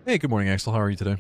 Hey, good morning, Axel. How are you today?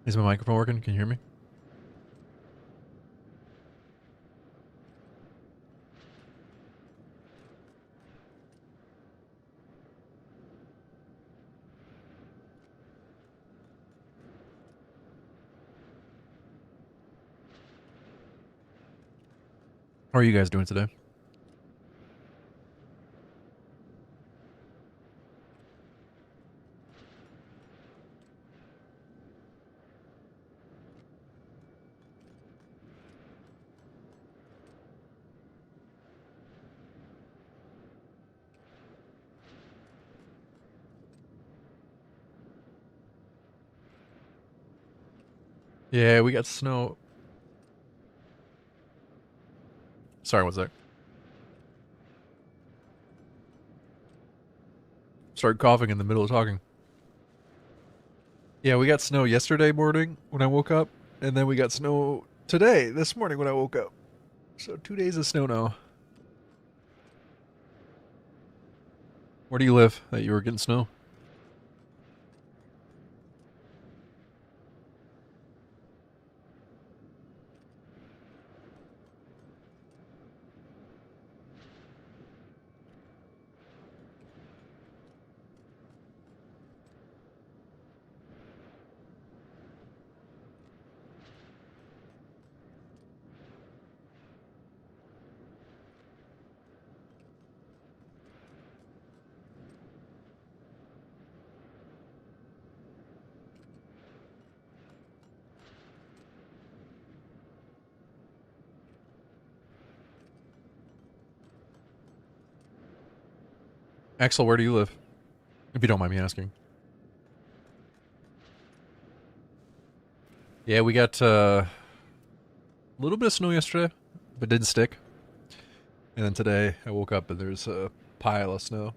Is my microphone working? Can you hear me? How are you guys doing today? Yeah, we got snow. Sorry, what's that? Started coughing in the middle of talking. Yeah, we got snow yesterday morning when I woke up, and then we got snow today, this morning when I woke up. So 2 days of snow now. Where do you live that you were getting snow? Axel, where do you live? If you don't mind me asking. Yeah, we got a little bit of snow yesterday, but didn't stick. And then today I woke up and there's a pile of snow.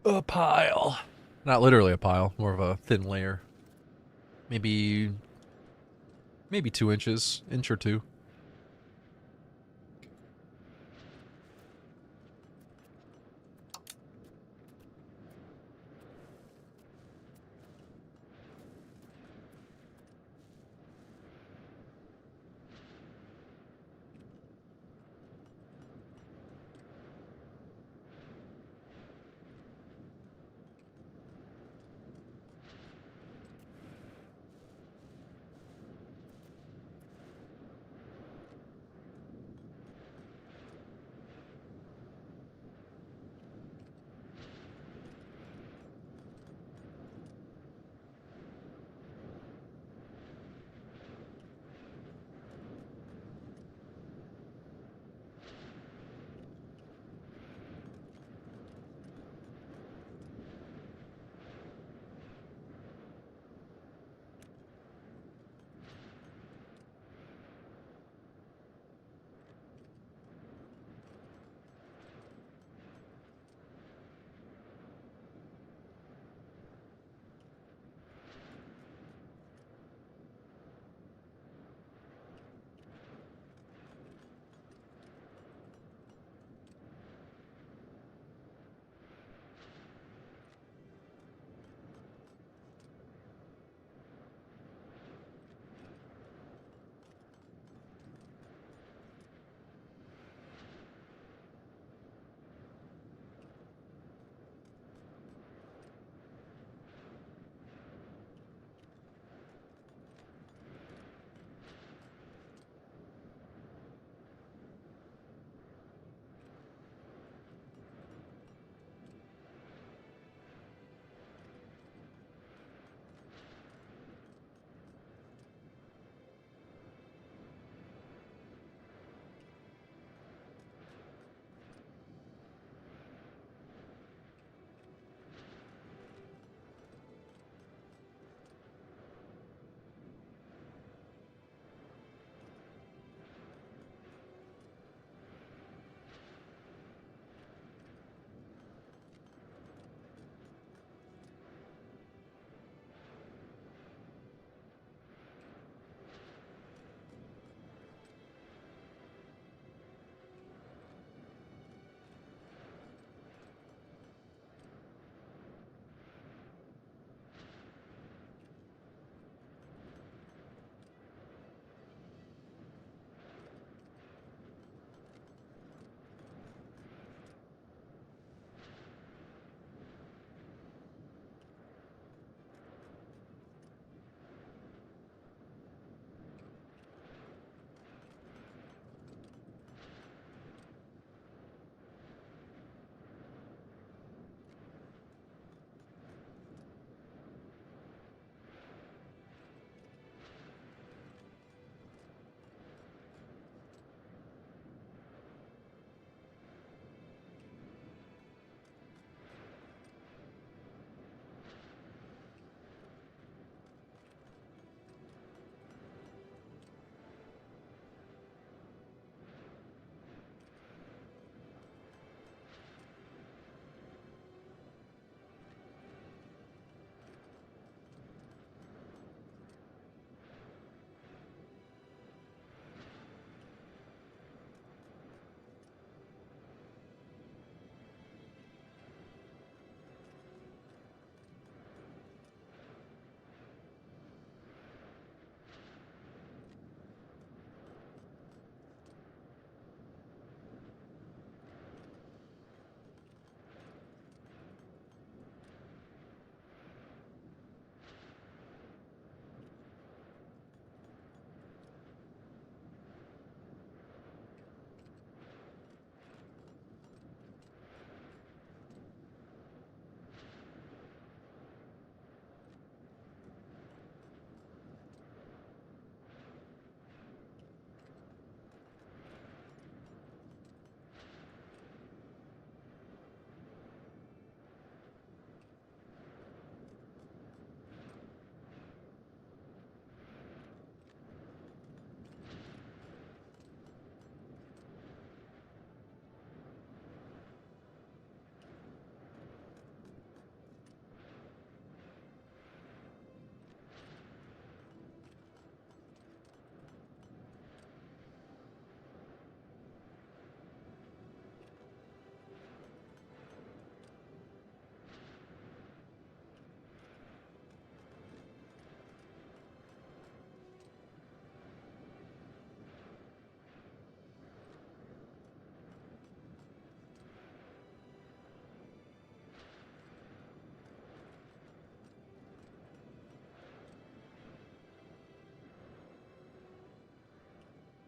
A pile. Not literally a pile, more of a thin layer. Maybe 2 inches, inch or two.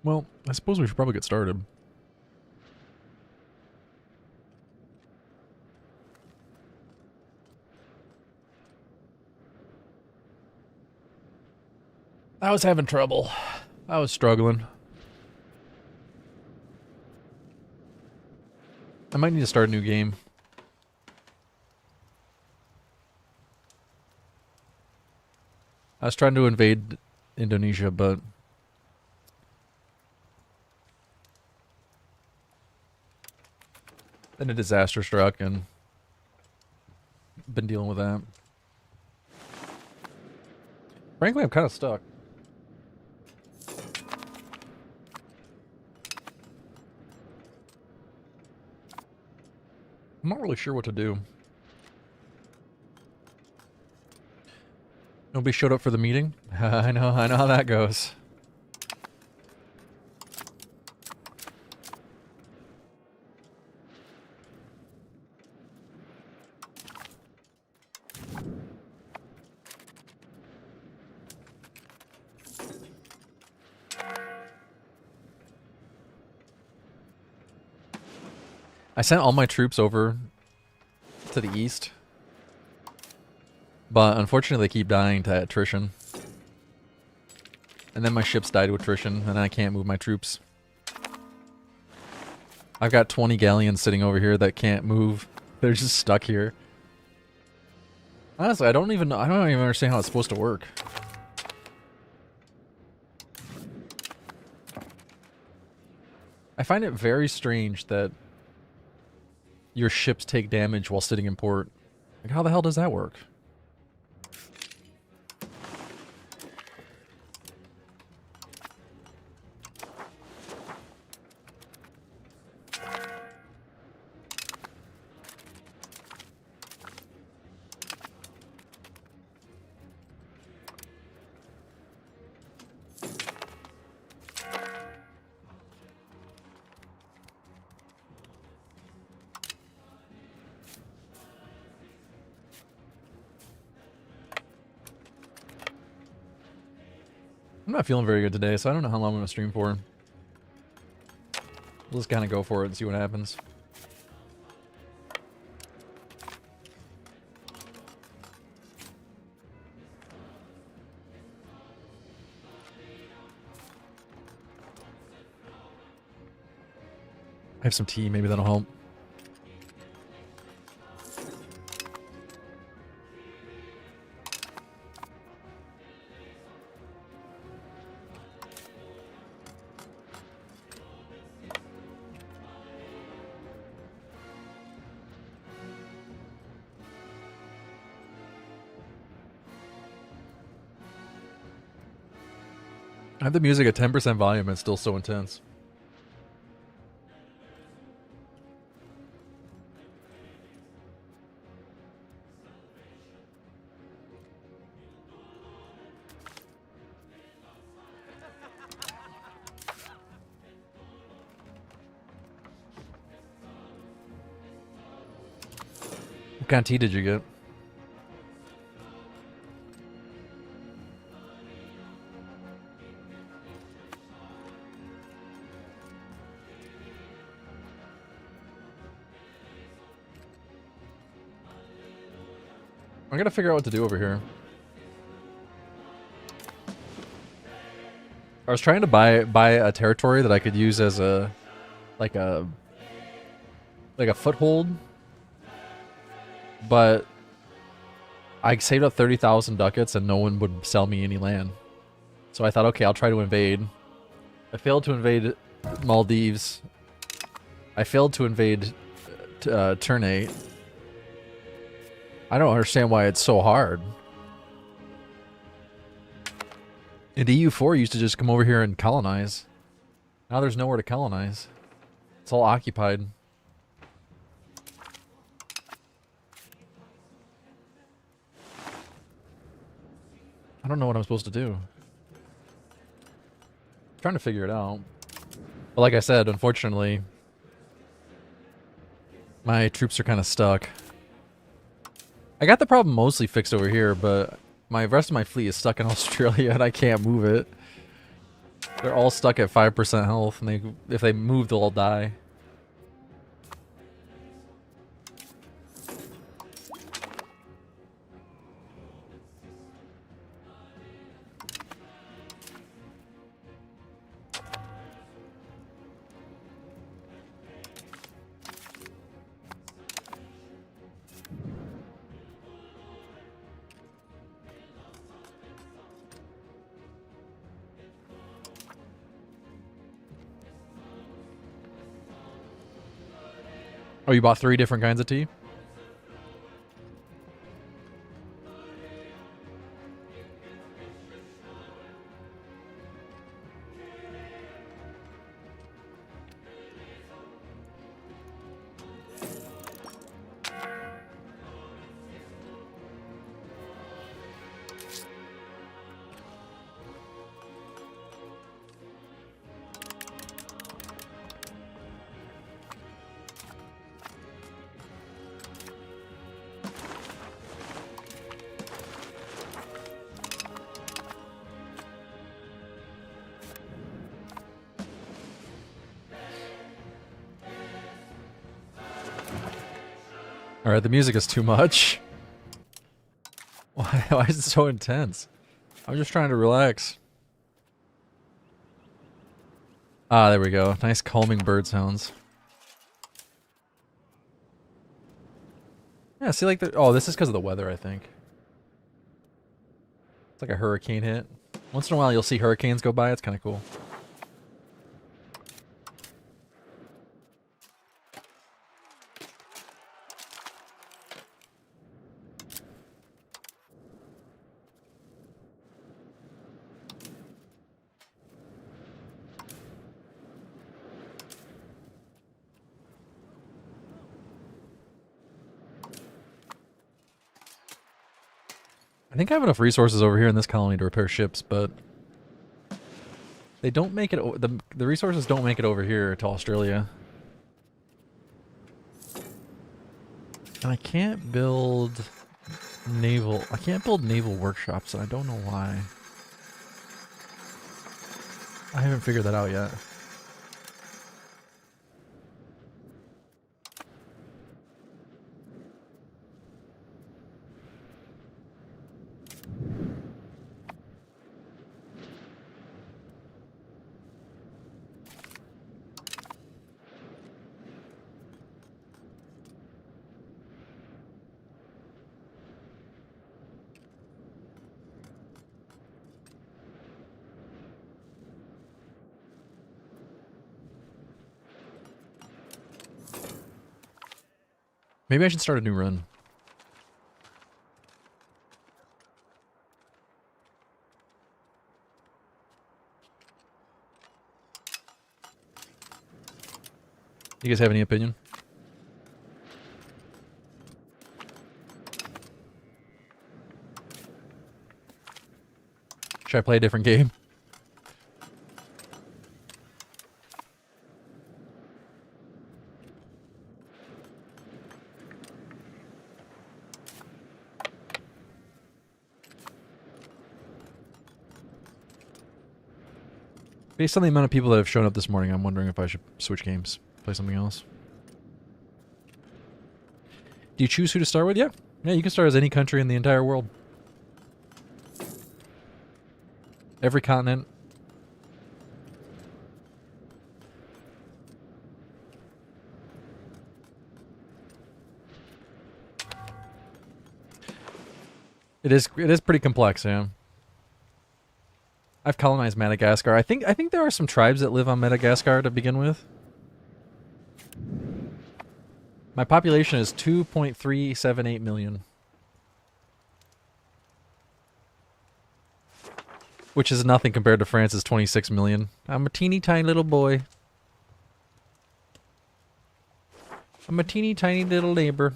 Well, I suppose we should probably get started. I was having trouble. I was struggling. I might need to start a new game. I was trying to invade Indonesia, but then a disaster struck and been dealing with that. Frankly, I'm kind of stuck. I'm not really sure what to do. Nobody showed up for the meeting? I know how that goes. I sent all my troops over to the east, but unfortunately they keep dying to attrition. And then my ships died to attrition, and I can't move my troops. I've got 20 galleons sitting over here that can't move. They're just stuck here. Honestly, I don't even understand how it's supposed to work. I find it very strange that your ships take damage while sitting in port. Like, how the hell does that work? I'm not feeling very good today, so I don't know how long I'm going to stream for. We'll just kind of go for it and see what happens. I have some tea, maybe that'll help. I have the music at 10% volume and it's still so intense. What kind of tea did you get? I gotta figure out what to do over here. I was trying to buy a territory that I could use as a like a foothold, but I saved up 30,000 ducats and no one would sell me any land. So I thought, okay, I'll try to invade. I failed to invade Maldives. I failed to invade Ternate. I don't understand why it's so hard. And EU4 used to just come over here and colonize. Now there's nowhere to colonize. It's all occupied. I don't know what I'm supposed to do. I'm trying to figure it out. But like I said, unfortunately, my troops are kind of stuck. I got the problem mostly fixed over here, but my rest of my fleet is stuck in Australia and I can't move it. They're all stuck at 5% health, and if they move, they'll all die. Oh, you bought 3 different kinds of tea? Alright, the music is too much. Why is it so intense? I'm just trying to relax. Ah, there we go. Nice calming bird sounds. Yeah, see like oh, this is because of the weather, I think. It's like a hurricane hit. Once in a while you'll see hurricanes go by, it's kind of cool. I think I have enough resources over here in this colony to repair ships, but they don't make it. The resources don't make it over here to Australia, and I can't build naval. I can't build naval workshops, and I don't know why. I haven't figured that out yet. Maybe I should start a new run. You guys have any opinion? Should I play a different game? Based on the amount of people that have shown up this morning, I'm wondering if I should switch games, play something else. Do you choose who to start with? Yeah. Yeah, you can start as any country in the entire world. Every continent. It is pretty complex, yeah. I've colonized Madagascar. I think there are some tribes that live on Madagascar to begin with. My population is 2.378 million. Which is nothing compared to France's 26 million. I'm a teeny tiny little boy. I'm a teeny tiny little neighbor.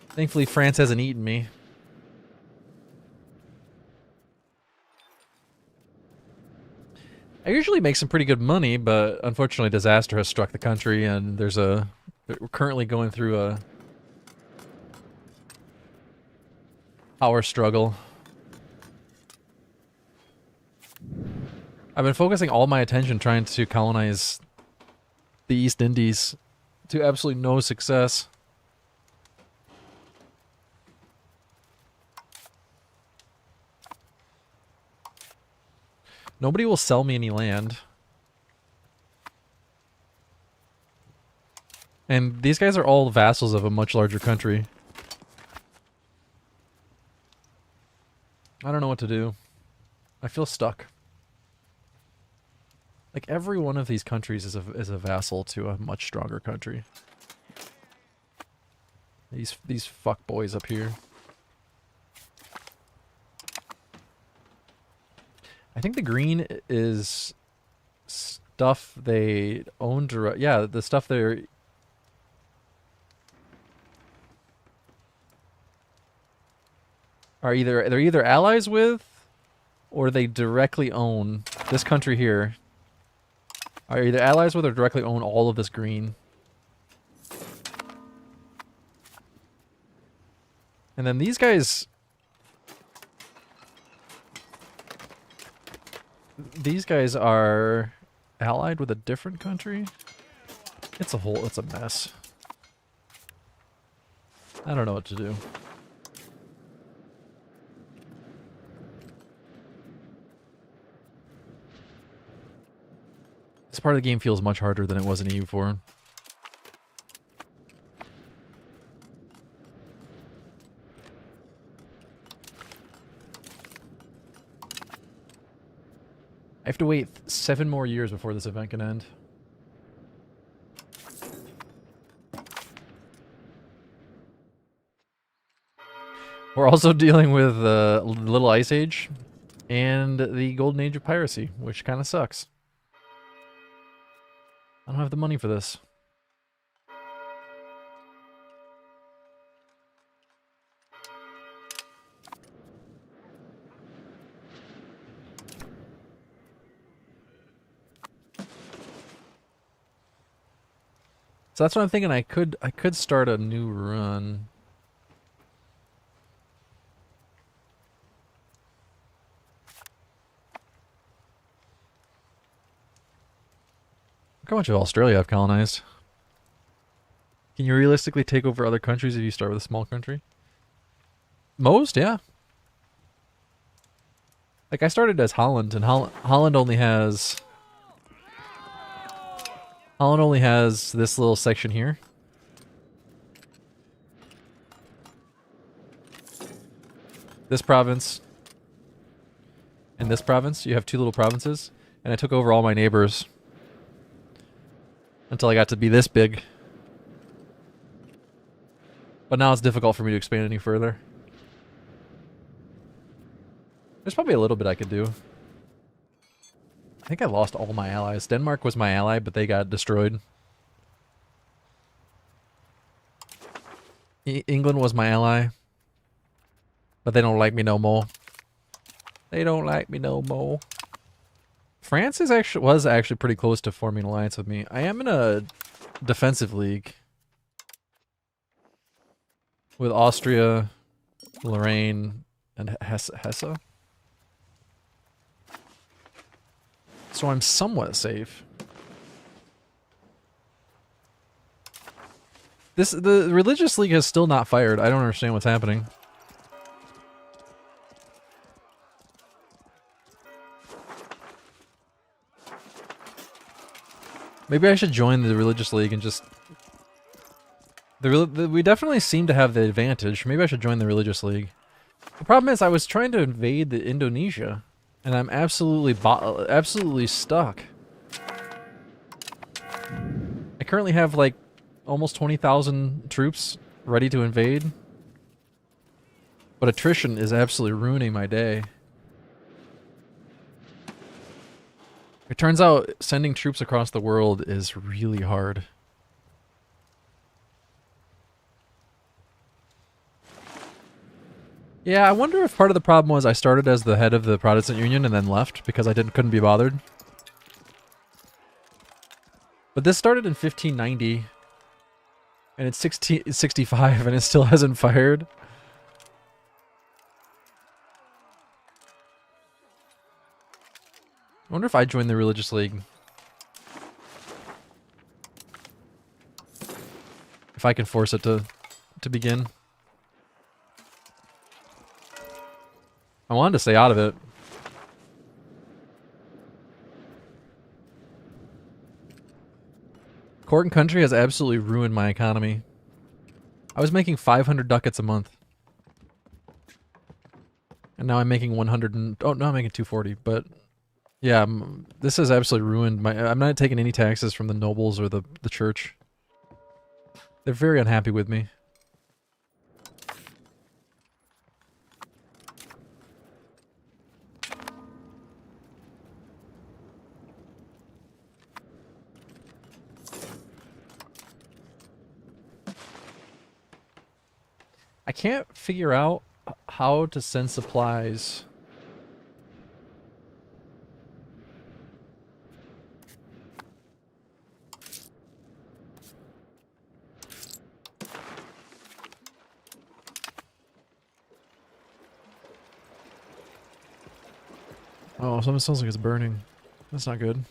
Thankfully, France hasn't eaten me. I usually make some pretty good money, but unfortunately disaster has struck the country and we're currently going through a power struggle. I've been focusing all my attention trying to colonize the East Indies to absolutely no success. Nobody will sell me any land. And these guys are all vassals of a much larger country. I don't know what to do. I feel stuck. Like every one of these countries is a vassal to a much stronger country. These fuck boys up here. I think the green is stuff they own direct. Yeah, the stuff they're they're either allies with or they directly own. This country here are either allies with or directly own all of this green. And then these guys, are allied with a different country. It's a mess. I don't know what to do. This part of the game feels much harder than it was in EU4. I have to wait 7 more years before this event can end. We're also dealing with Little Ice Age and the Golden Age of Piracy, which kind of sucks. I don't have the money for this. So that's what I'm thinking. I could start a new run. Look how much of Australia I've colonized. Can you realistically take over other countries if you start with a small country? Most, yeah. Like I started as Holland, and Holland only has this little section here. This province and this province. You have 2 little provinces, and I took over all my neighbors until I got to be this big. But now it's difficult for me to expand any further. There's probably a little bit I could do. I think I lost all my allies. Denmark was my ally, but they got destroyed. England was my ally, but they don't like me no more. They don't like me no more. France was actually pretty close to forming an alliance with me. I am in a defensive league with Austria, Lorraine, and Hesse. So I'm somewhat safe. The religious league has still not fired. I don't understand what's happening. Maybe I should join the religious league and just... we definitely seem to have the advantage. Maybe I should join the religious league. The problem is I was trying to invade the Indonesia, and I'm absolutely stuck. I currently have like almost 20,000 troops ready to invade, but attrition is absolutely ruining my day. It turns out sending troops across the world is really hard. Yeah, I wonder if part of the problem was I started as the head of the Protestant Union and then left because I couldn't be bothered. But this started in 1590, and it's 1665 and it still hasn't fired. I wonder if I join the religious league. If I can force it to begin. I wanted to stay out of it. Court and Country has absolutely ruined my economy. I was making 500 ducats a month. And now I'm making 100 and... Oh, no, I'm making 240, but... Yeah, this has absolutely ruined my... I'm not taking any taxes from the nobles or the church. They're very unhappy with me. I can't figure out how to send supplies. Oh, something sounds like it's burning. That's not good.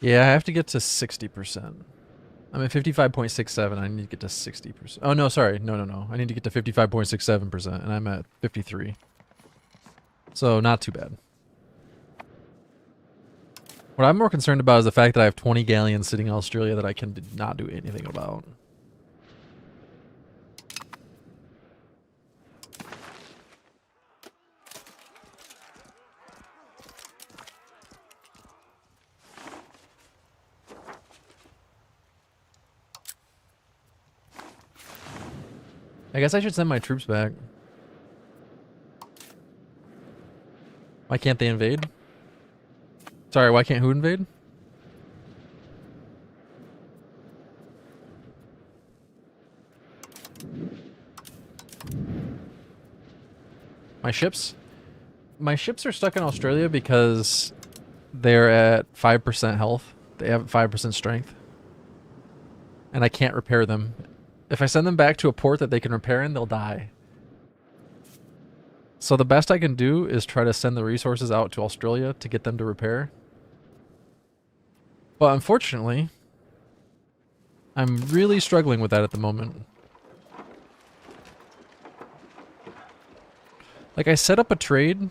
Yeah, I have to get to 60%. I'm at 55.67. I need to get to 60%. Oh, no, sorry. No. I need to get to 55.67%, and I'm at 53. So, not too bad. What I'm more concerned about is the fact that I have 20 galleons sitting in Australia that I can not do anything about. I guess I should send my troops back. Why can't they invade? Sorry, why can't who invade? My ships? My ships are stuck in Australia because they're at 5% health. They have 5% strength. And I can't repair them. If I send them back to a port that they can repair in, they'll die. So the best I can do is try to send the resources out to Australia to get them to repair. But unfortunately, I'm really struggling with that at the moment. Like, I set up a trade.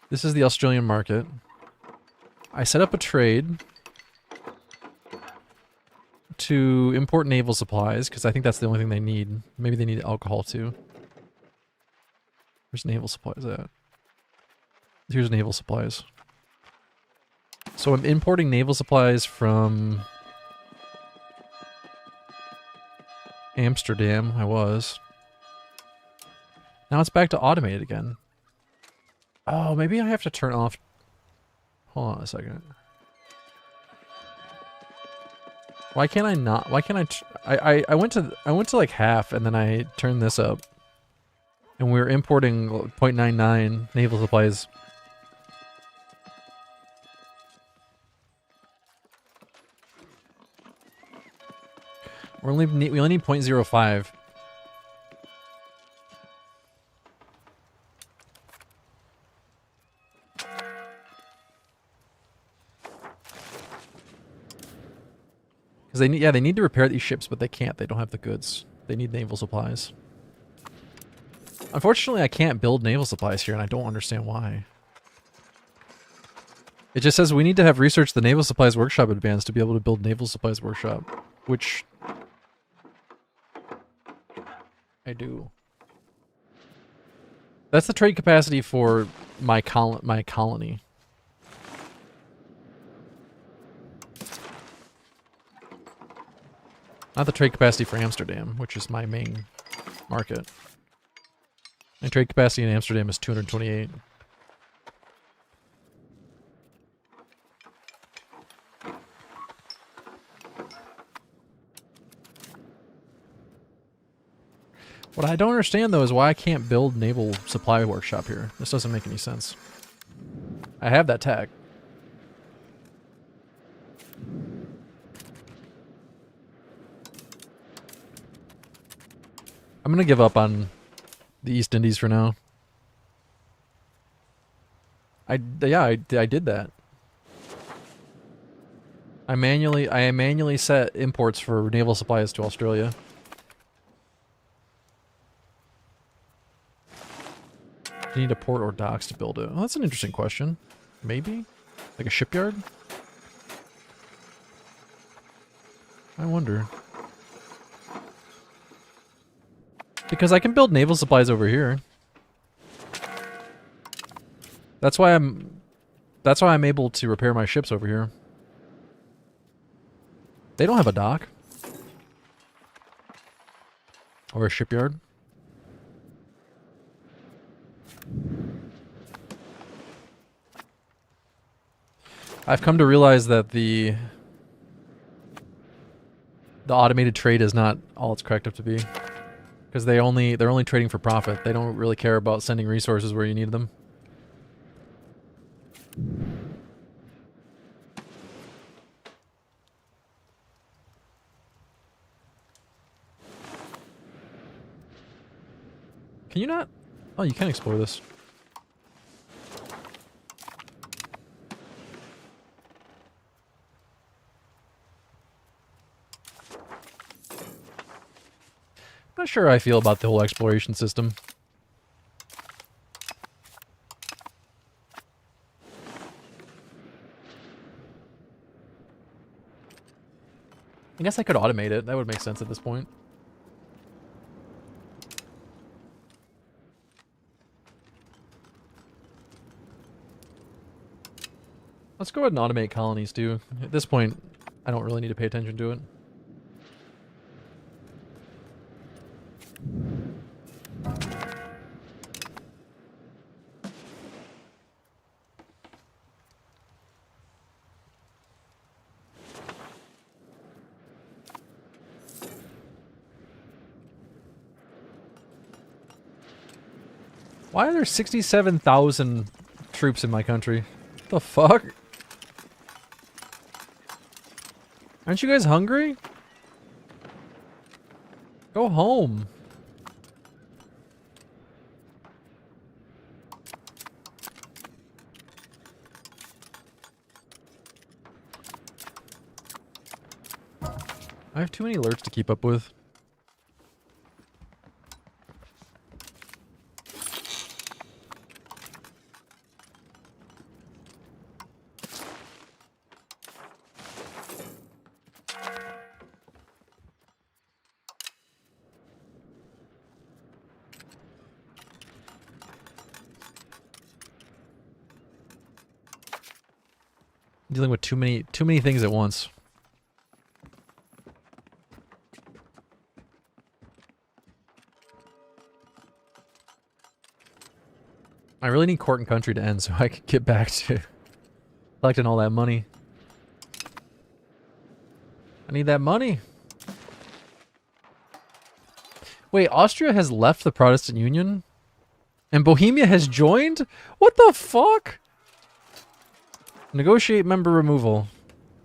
This is the Australian market. I set up a trade to import naval supplies, because I think that's the only thing they need. Maybe they need alcohol too. Where's naval supplies at? Here's naval supplies. So I'm importing naval supplies from Amsterdam. I was. Now it's back to automated again. Oh, maybe I have to turn off... Hold on a second. Why can't I not? Why can't I went to like half and then I turned this up. And we were importing 0.99 naval supplies. We only need 0.05. Because they need to repair these ships, but they can't. They don't have the goods. They need naval supplies. Unfortunately, I can't build naval supplies here, and I don't understand why. It just says we need to have researched the Naval Supplies Workshop advanced to be able to build Naval Supplies Workshop, which I do. That's the trade capacity for my colony. Not the trade capacity for Amsterdam, which is my main market. My trade capacity in Amsterdam is 228. What I don't understand, though, is why I can't build naval supply workshop here. This doesn't make any sense. I have that tag. I'm gonna give up on the East Indies for now. I did that. I manually set imports for naval supplies to Australia. Do you need a port or docks to build it? Well, that's an interesting question. Maybe? Like a shipyard? I wonder. Because I can build naval supplies over here. That's why I'm able to repair my ships over here. They don't have a dock. Or a shipyard. I've come to realize that the automated trade is not all it's cracked up to be. Because they're only trading for profit. They don't really care about sending resources where you need them. Can you not? Oh, you can explore this. Not sure how I feel about the whole exploration system. I guess I could automate it. That would make sense at this point. Let's go ahead and automate colonies too. At this point, I don't really need to pay attention to it. Why are there 67,000 troops in my country? What the fuck? Aren't you guys hungry? Go home. I have too many alerts to keep up with. Dealing with too many things at once. I really need court and country to end so I can get back to collecting all that money. I need that money. Wait, Austria has left the Protestant Union? And Bohemia has joined? What the fuck? Negotiate member removal.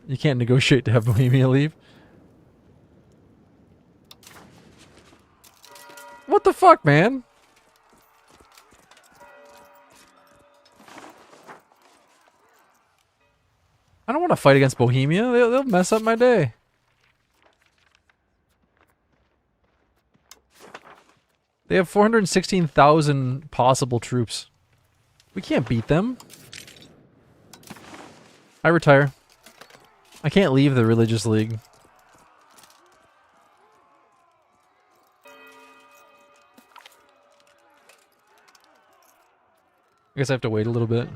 You can't negotiate to have Bohemia leave. What the fuck, man? I don't want to fight against Bohemia. They'll mess up my day. They have 416,000 possible troops. We can't beat them. I retire. I can't leave the religious league. I guess I have to wait a little bit.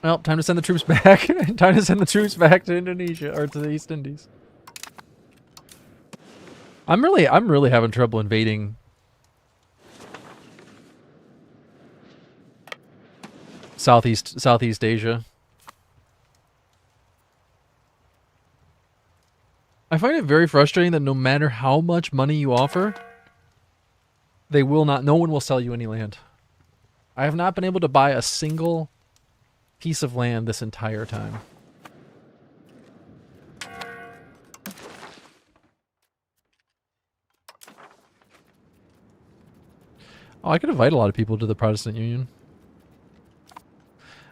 Well, time to send the troops back. Time to send the troops back to Indonesia or to the East Indies. I'm really having trouble invading Southeast Asia. I find it very frustrating that no matter how much money you offer, they will not, no one will sell you any land. I have not been able to buy a single piece of land this entire time. Oh, I could invite a lot of people to the Protestant Union.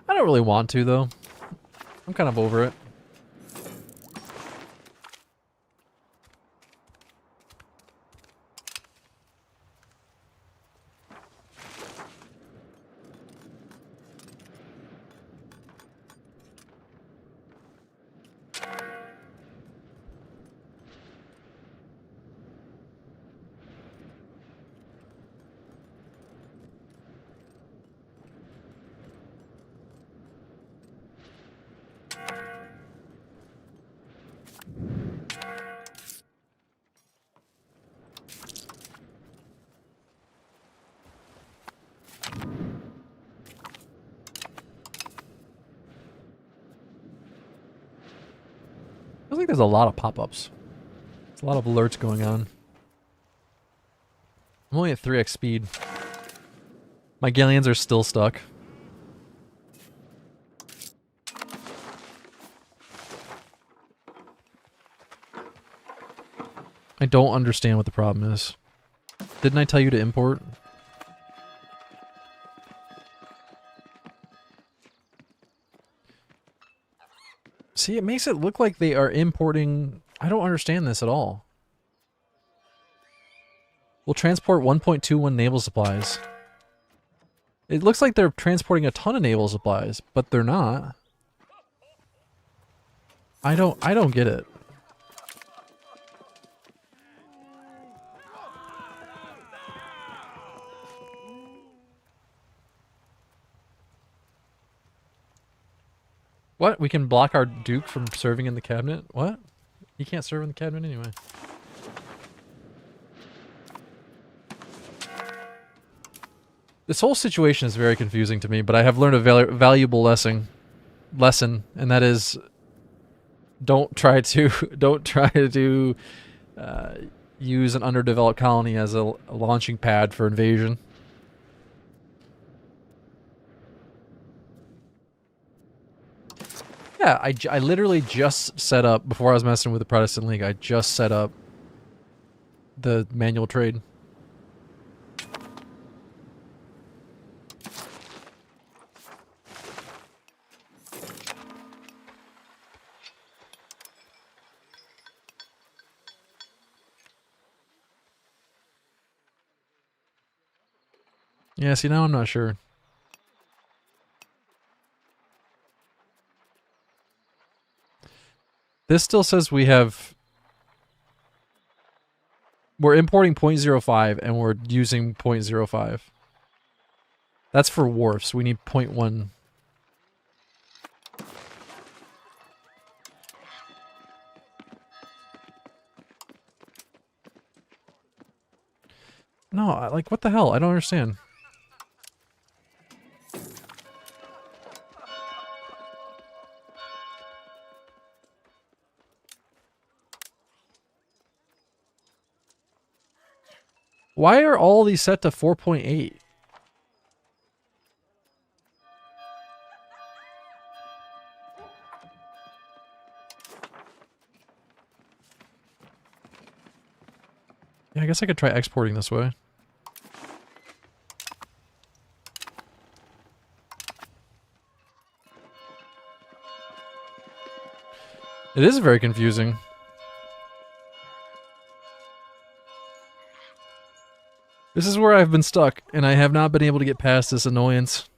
I don't really want to, though. I'm kind of over it. I think there's a lot of pop-ups. There's a lot of alerts going on. I'm only at 3x speed. My galleons are still stuck. I don't understand what the problem is. Didn't I tell you to import? See, it makes it look like they are importing... I don't understand this at all. We'll transport 1.21 naval supplies. It looks like they're transporting a ton of naval supplies, but they're not. I don't get it. What? We can block our Duke from serving in the cabinet? What? He can't serve in the cabinet anyway. This whole situation is very confusing to me, but I have learned a valuable lesson, and that is, don't try to use an underdeveloped colony as a launching pad for invasion. Yeah, I literally just set up, before I was messing with the Protestant League, I just set up the manual trade. Yeah, see, now I'm not sure. This still says we're importing 0.05 and we're using 0.05. That's for wharfs. We need 0.1. No, like, what the hell? I don't understand. Why are all these set to 4.8? Yeah, I guess I could try exporting this way. It is very confusing. This is where I've been stuck, and I have not been able to get past this annoyance.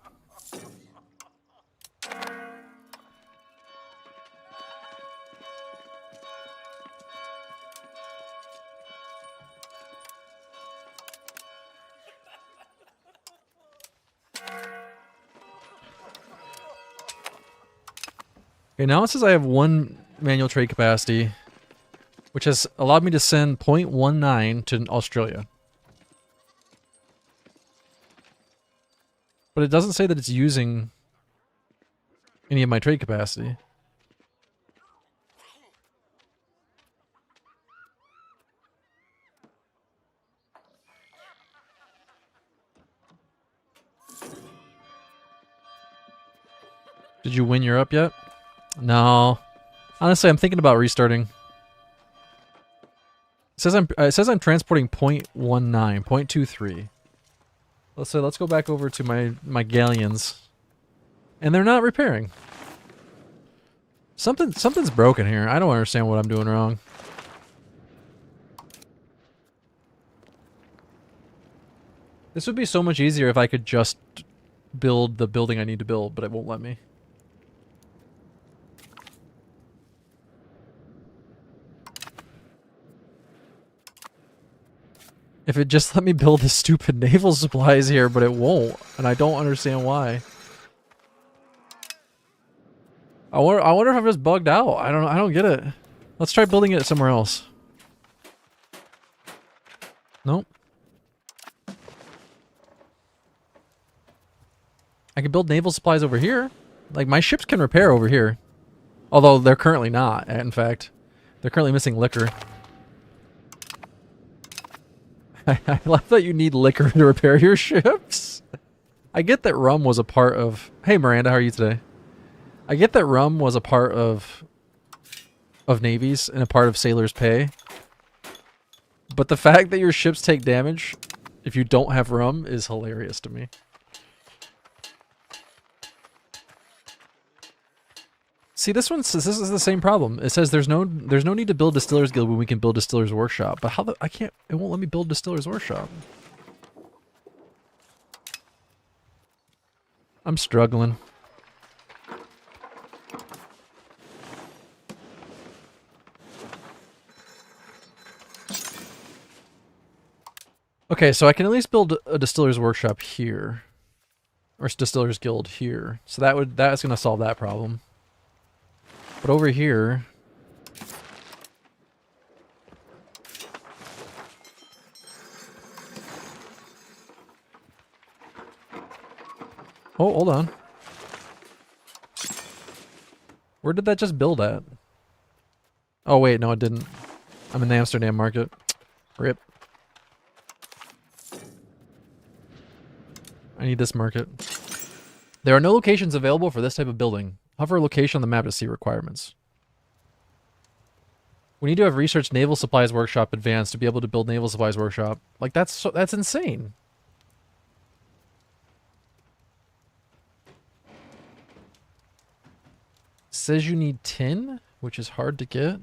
Okay, now it says I have 1 manual trade capacity, which has allowed me to send 0.19 to Australia. But it doesn't say that it's using any of my trade capacity. Did you win Europe yet? No. Honestly, I'm thinking about restarting. It says I'm transporting 0.19, 0.23. Let's go back over to my galleons. And they're not repairing. Something's broken here. I don't understand what I'm doing wrong. This would be so much easier if I could just build the building I need to build, but it won't let me. If it just let me build the stupid naval supplies here, but it won't, and I don't understand why. I wonder if I'm just bugged out. I don't get it. Let's try building it somewhere else. Nope. I can build naval supplies over here. Like, my ships can repair over here. Although they're currently not, in fact. They're currently missing liquor. I love that you need liquor to repair your ships. I get that rum was a part of... Hey Miranda, how are you today? I get that rum was a part of navies and a part of sailors' pay. But the fact that your ships take damage if you don't have rum is hilarious to me. See, this is the same problem. It says there's no need to build Distillers Guild when we can build Distillers Workshop. But how I can't, it won't let me build Distillers Workshop. I'm struggling. Okay, so I can at least build a Distillers Workshop here. Or Distillers Guild here. So that's gonna solve that problem. But over here... Oh, hold on. Where did that just build at? Oh wait, no it didn't. I'm in the Amsterdam market. RIP. I need this market. There are no locations available for this type of building. Hover a location on the map to see requirements. We need to have researched Naval Supplies Workshop Advanced to be able to build Naval Supplies Workshop. Like, that's insane. Says you need tin, which is hard to get.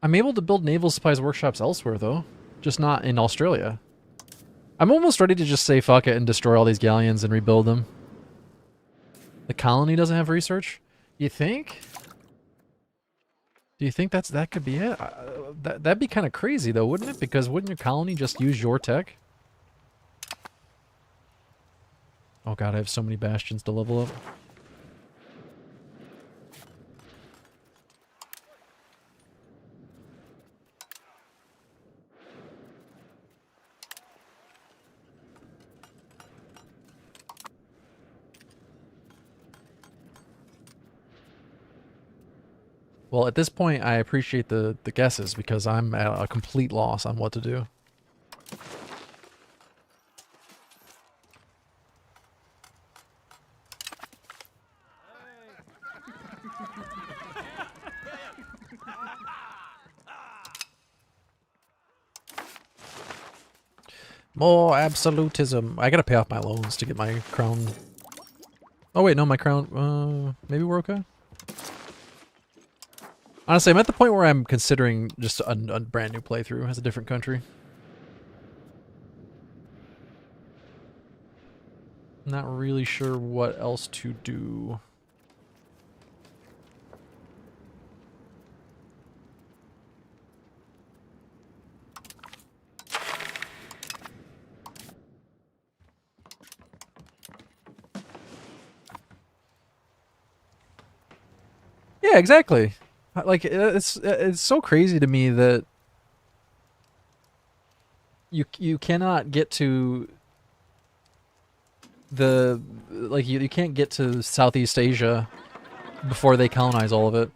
I'm able to build Naval Supplies Workshops elsewhere, though. Just not in Australia. I'm almost ready to just say fuck it and destroy all these galleons and rebuild them. The colony doesn't have research? You think? Do you think that could be it? That'd be kind of crazy though, wouldn't it? Because wouldn't your colony just use your tech? Oh god, I have so many bastions to level up. Well, at this point, I appreciate the guesses because I'm at a complete loss on what to do. More absolutism. I gotta pay off my loans to get my crown. Oh wait, no, my crown. Maybe we're okay. Honestly, I'm at the point where I'm considering just a brand new playthrough as a different country. Not really sure what else to do. Yeah, exactly. Like, it's so crazy to me that you cannot get to the, like, you can't get to Southeast Asia before they colonize all of it.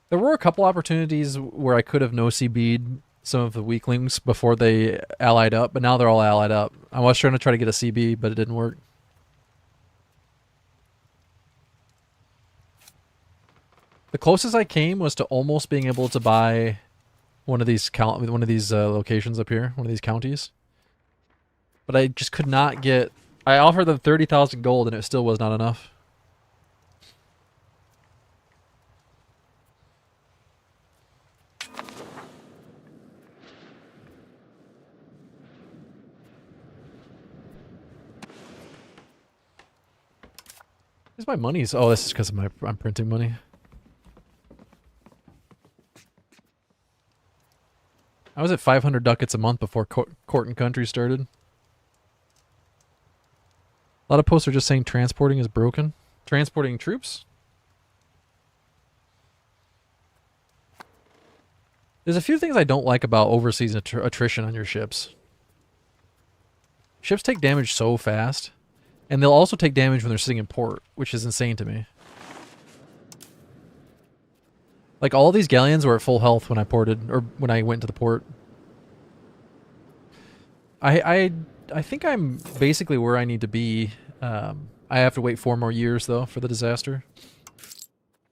There were a couple opportunities where I could have no-CB'd some of the weaklings before they allied up, but now they're all allied up. I was trying to try to get a CB, but it didn't work. The closest I came was to almost being able to buy one of these locations up here, one of these counties. But I just could not get. I offered them 30,000 gold, and it still was not enough. Is my money? Oh, this is because I'm printing money. I was at 500 ducats a month before Court and Country started. A lot of posts are just saying transporting is broken. Transporting troops? There's a few things I don't like about overseas attrition on your ships. Ships take damage so fast. And they'll also take damage when they're sitting in port, which is insane to me. Like, all these galleons were at full health when I ported, or when I went to the port. I think I'm basically where I need to be. I have to wait 4 more years, though, for the disaster.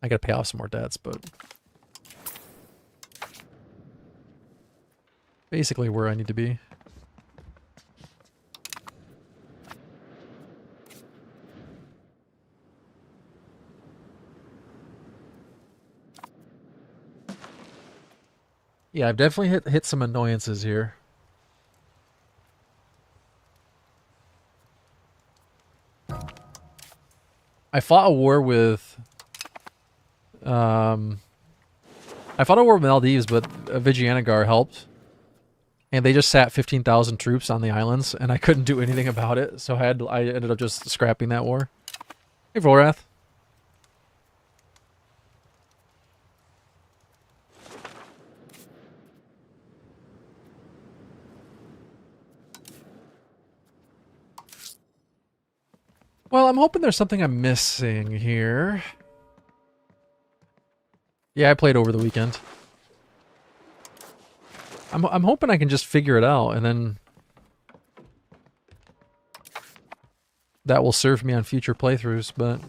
I gotta pay off some more debts, but... basically where I need to be. Yeah, I've definitely hit some annoyances here. I fought a war with Maldives, but Vijayanagar helped. And they just sat 15,000 troops on the islands, and I couldn't do anything about it, so I ended up just scrapping that war. Hey, Volrath. Well, I'm hoping there's something I'm missing here. Yeah, I played over the weekend. I'm hoping I can just figure it out, and then that will serve me on future playthroughs, but...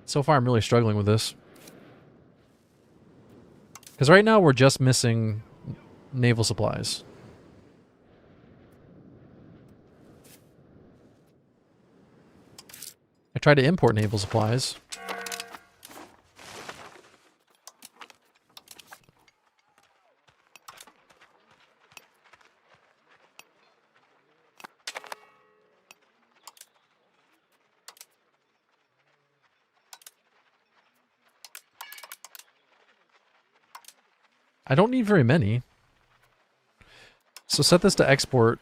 so far, I'm really struggling with this. Because right now, we're just missing naval supplies. I tried to import naval supplies. I don't need very many. So set this to export.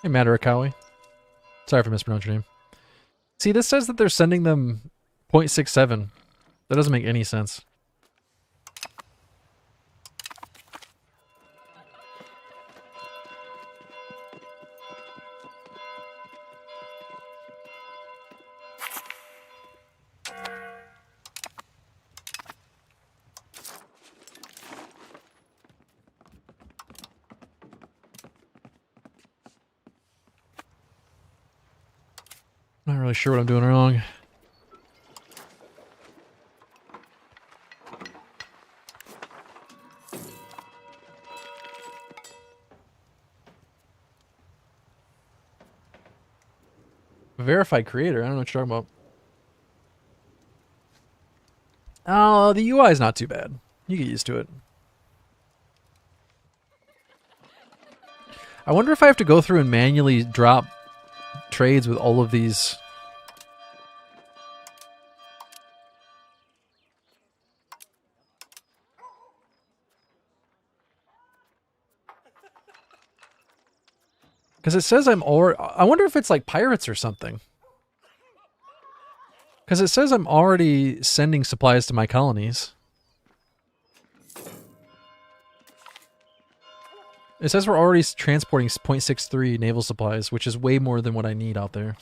Hey, Madarakawi. Sorry if I mispronounced your name. See, this says that they're sending them 0.67. That doesn't make any sense. Not really sure what I'm doing wrong. Verified creator? I don't know what you're talking about. Oh, the UI is not too bad. You get used to it. I wonder if I have to go through and manually drop trades with all of these. Because it says I'm already... I wonder if it's like pirates or something. Because it says I'm already sending supplies to my colonies. It says we're already transporting 0.63 naval supplies, which is way more than what I need out there.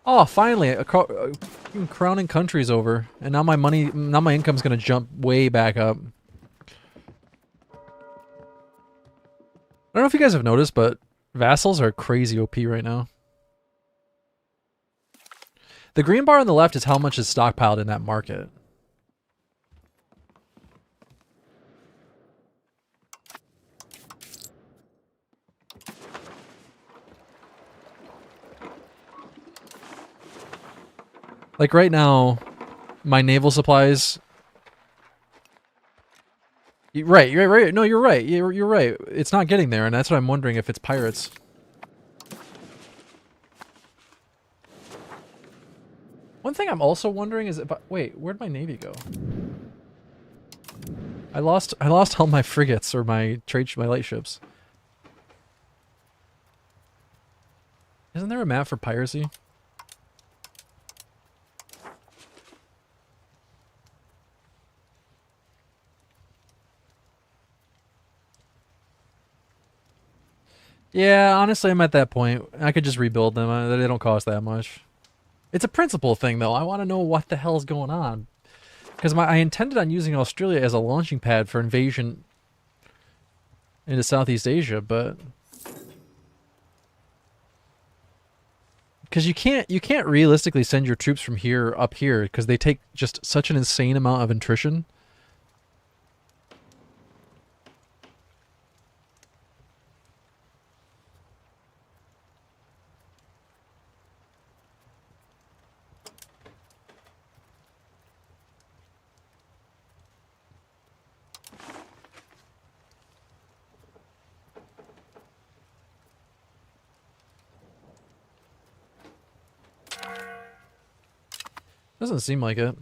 Oh, finally, a crowning country's over, and now my income's gonna jump way back up. I don't know if you guys have noticed, but vassals are crazy OP right now. The green bar on the left is how much is stockpiled in that market. Like right now, my naval supplies. Right, you're right. No, you're right. You're right. It's not getting there, and that's what I'm wondering if it's pirates. One thing I'm also wondering is if wait, where'd my navy go? I lost all my frigates or my light ships. Isn't there a map for piracy? Yeah, honestly, I'm at that point. I could just rebuild them. They don't cost that much. It's a principle thing, though. I want to know what the hell's going on. Because I intended on using Australia as a launching pad for invasion into Southeast Asia, but... Because you can't realistically send your troops from here up here, because they take just such an insane amount of attrition. Doesn't seem like it.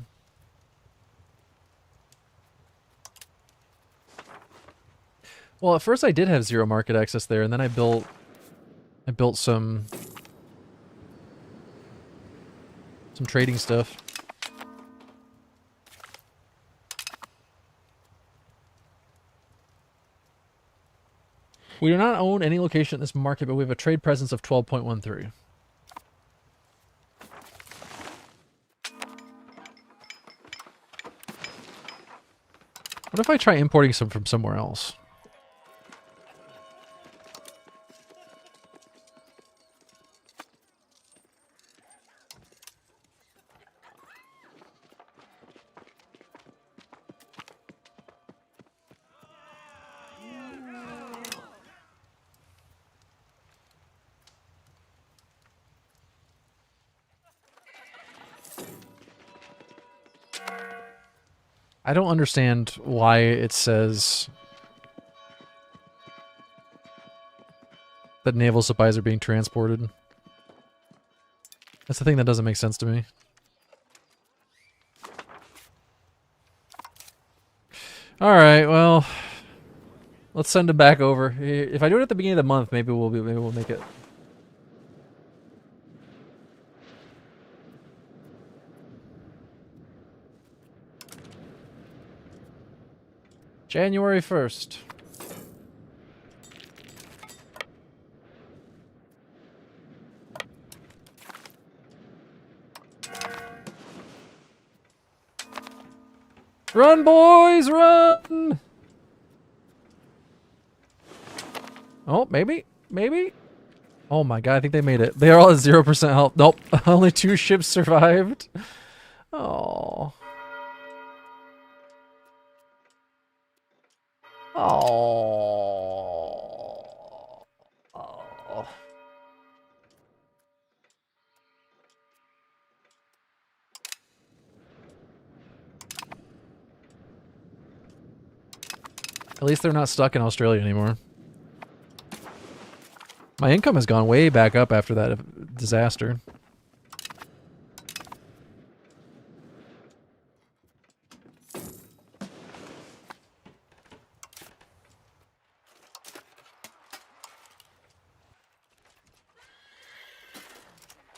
Well, at first I did have zero market access there, and then I built some trading stuff. We do not own any location in this market, but we have a trade presence of 12.13. What if I try importing some from somewhere else? I don't understand why it says that naval supplies are being transported. That's the thing that doesn't make sense to me. Alright, well, let's send it back over. If I do it at the beginning of the month, maybe we'll make it. January 1st. Run, boys, run! Oh, maybe? Maybe? Oh my god, I think they made it. They are all at 0% health. Nope, only 2 ships survived. Oh. Oh. Oh. At least they're not stuck in Australia anymore. My income has gone way back up after that disaster.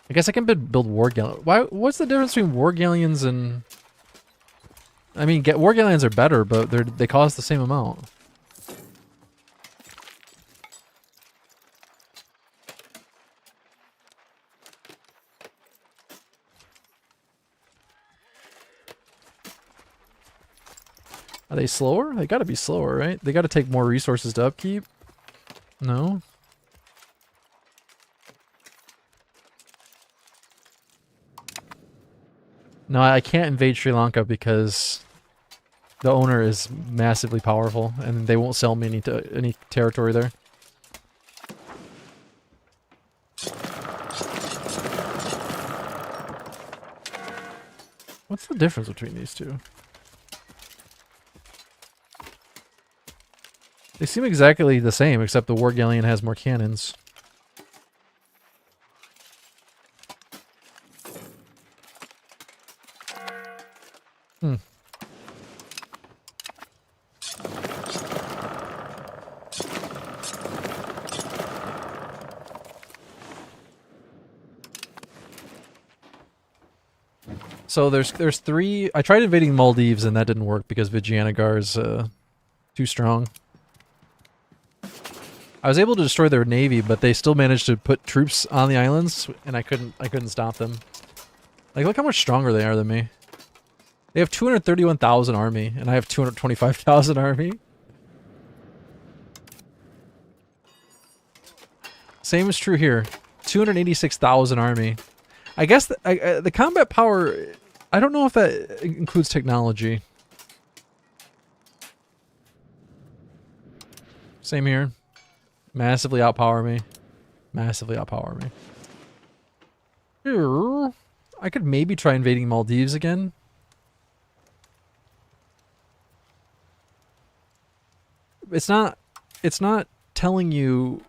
I guess I can build war galleons. What's the difference between war galleons and... I mean, war galleons are better, but they cost the same amount. Are they slower? They gotta be slower, right? They gotta take more resources to upkeep. No? No, I can't invade Sri Lanka because the owner is massively powerful, and they won't sell me any territory there. What's the difference between these two? They seem exactly the same, except the War Galleon has more cannons. Hmm. So there's three. I tried invading Maldives and that didn't work because Vijayanagar is too strong. I was able to destroy their navy, but they still managed to put troops on the islands, and I couldn't stop them. Like, look how much stronger they are than me. They have 231,000 army, and I have 225,000 army. Same is true here. 286,000 army. I guess the combat power, I don't know if that includes technology. Same here. Massively outpower me. Massively outpower me. Here, I could maybe try invading Maldives again. It's not telling you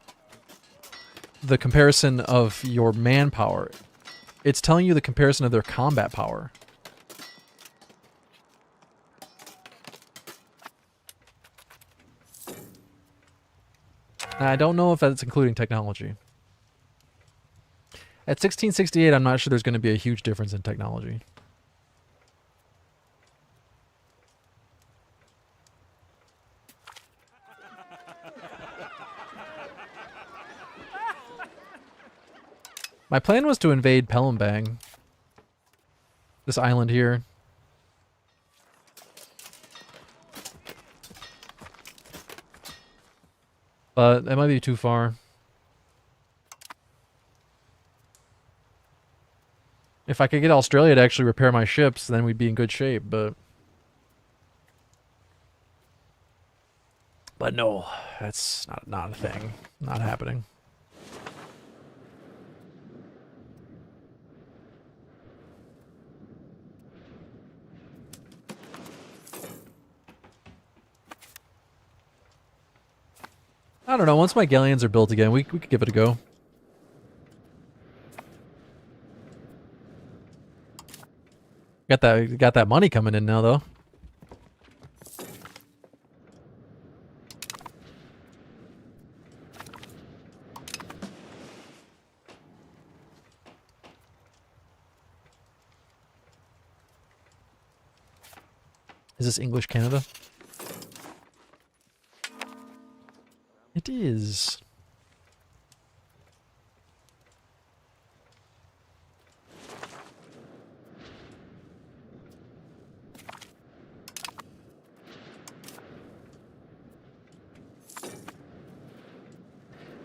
the comparison of your manpower. It's telling you the comparison of their combat power. I don't know if that's including technology. At 1668, I'm not sure there's going to be a huge difference in technology. My plan was to invade Palembang. This island here. But that might be too far. If I could get Australia to actually repair my ships, then we'd be in good shape, but no, that's not a thing. Not happening. I don't know, once my galleons are built again, we could give it a go. Got that money coming in now, though. Is this English Canada? It is.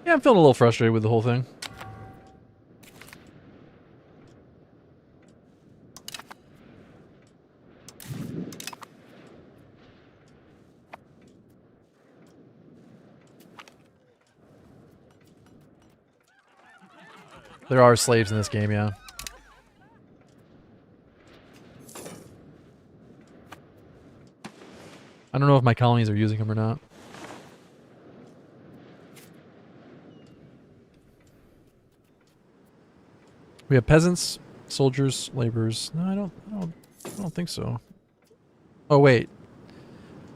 Yeah, I'm feeling a little frustrated with the whole thing. There are slaves in this game, yeah. I don't know if my colonies are using them or not. We have peasants, soldiers, laborers. No, I don't think so. Oh wait.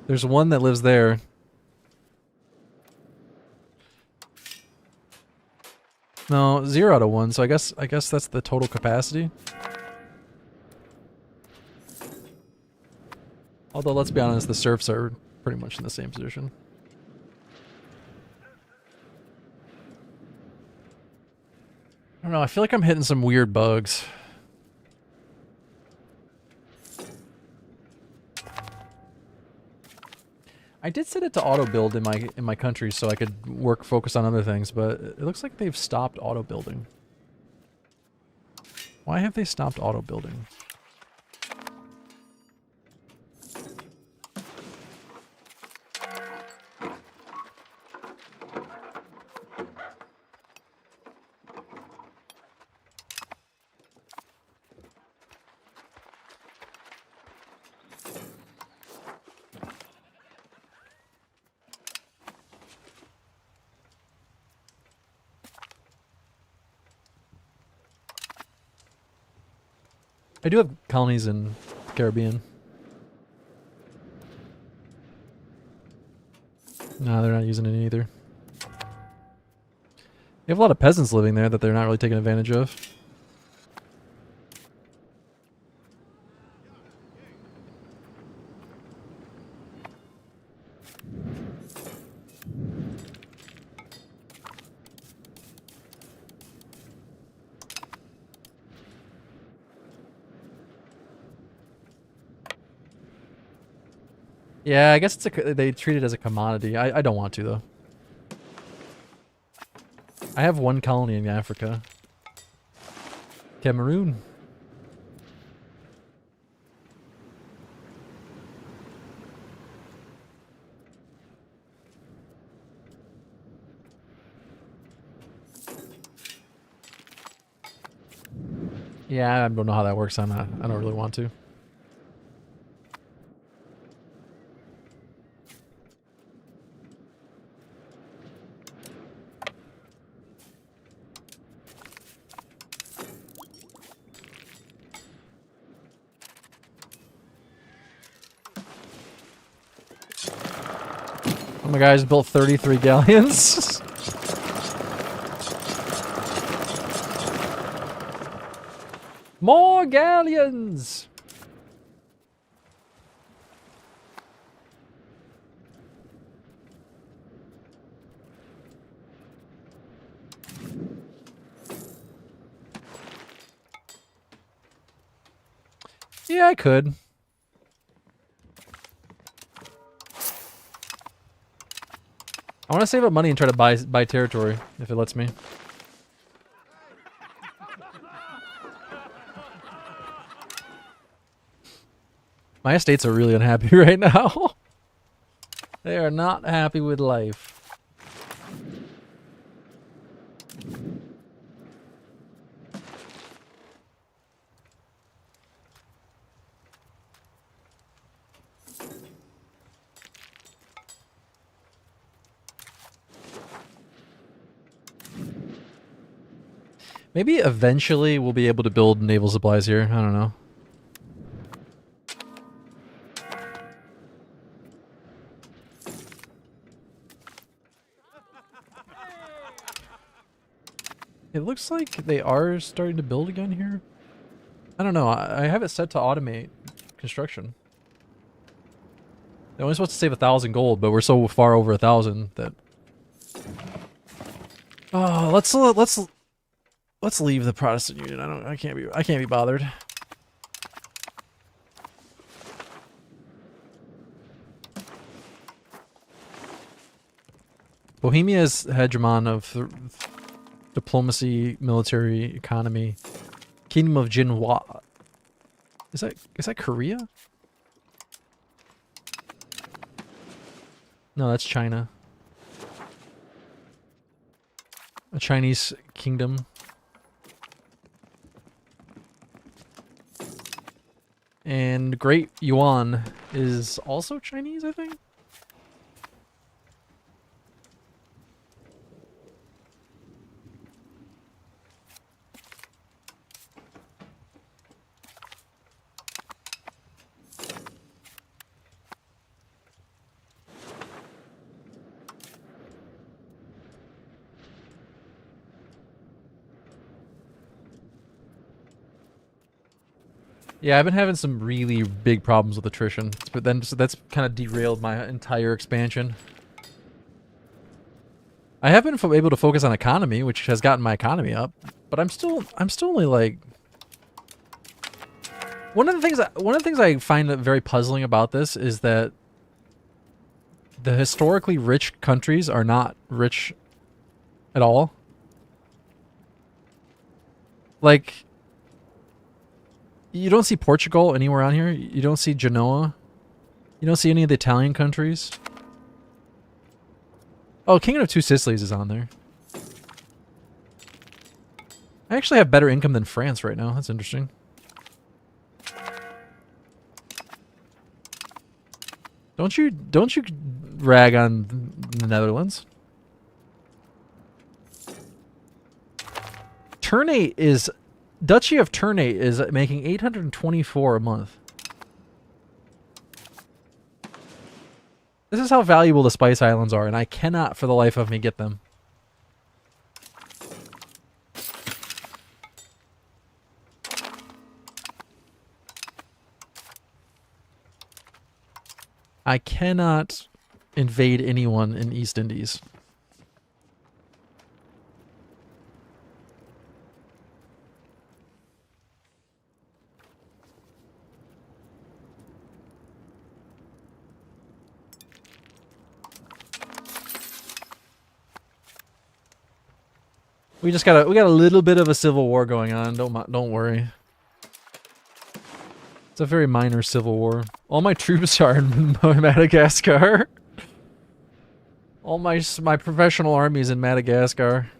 There's one that lives there. No, 0 out of 1, so I guess that's the total capacity. Although, let's be honest, the serfs are pretty much in the same position. I don't know, I feel like I'm hitting some weird bugs. I did set it to auto build in my country so I could focus on other things, but it looks like they've stopped auto building. Why have they stopped auto building? I do have colonies in the Caribbean. No, they're not using it either. You have a lot of peasants living there that they're not really taking advantage of. Yeah, I guess they treat it as a commodity. I don't want to, though. I have one colony in Africa. Cameroon. Yeah, I don't know how that works. I don't really want to. Oh my guys built 33 galleons. More galleons! Yeah, I could. I want to save up money and try to buy territory, if it lets me. My estates are really unhappy right now. They are not happy with life. Maybe eventually we'll be able to build naval supplies here. I don't know. It looks like they are starting to build again here. I don't know. I have it set to automate construction. They're only supposed to save 1,000 gold, but we're so far over 1,000 that. Oh, let's leave the Protestant Union. I can't be bothered. Bohemia is hegemon of diplomacy, military, economy. Kingdom of Jinhua. Is that Korea? No, that's China. A Chinese kingdom. And Great Yuan is also Chinese, I think? Yeah, I've been having some really big problems with attrition, but then so that's kind of derailed my entire expansion. I have been able to focus on economy, which has gotten my economy up, but I'm still only like one of the things I find very puzzling about this is that the historically rich countries are not rich at all. Like, you don't see Portugal anywhere on here. You don't see Genoa. You don't see any of the Italian countries. Oh, Kingdom of Two Sicilies is on there. I actually have better income than France right now. That's interesting. Don't you rag on the Netherlands? Ternate is Duchy of Ternate is making 824 a month. This is how valuable the Spice Islands are, and I cannot for the life of me get them. I cannot invade anyone in East Indies. We got a little bit of a civil war going on. Don't worry. It's a very minor civil war. All my troops are in Madagascar. All my professional armies in Madagascar.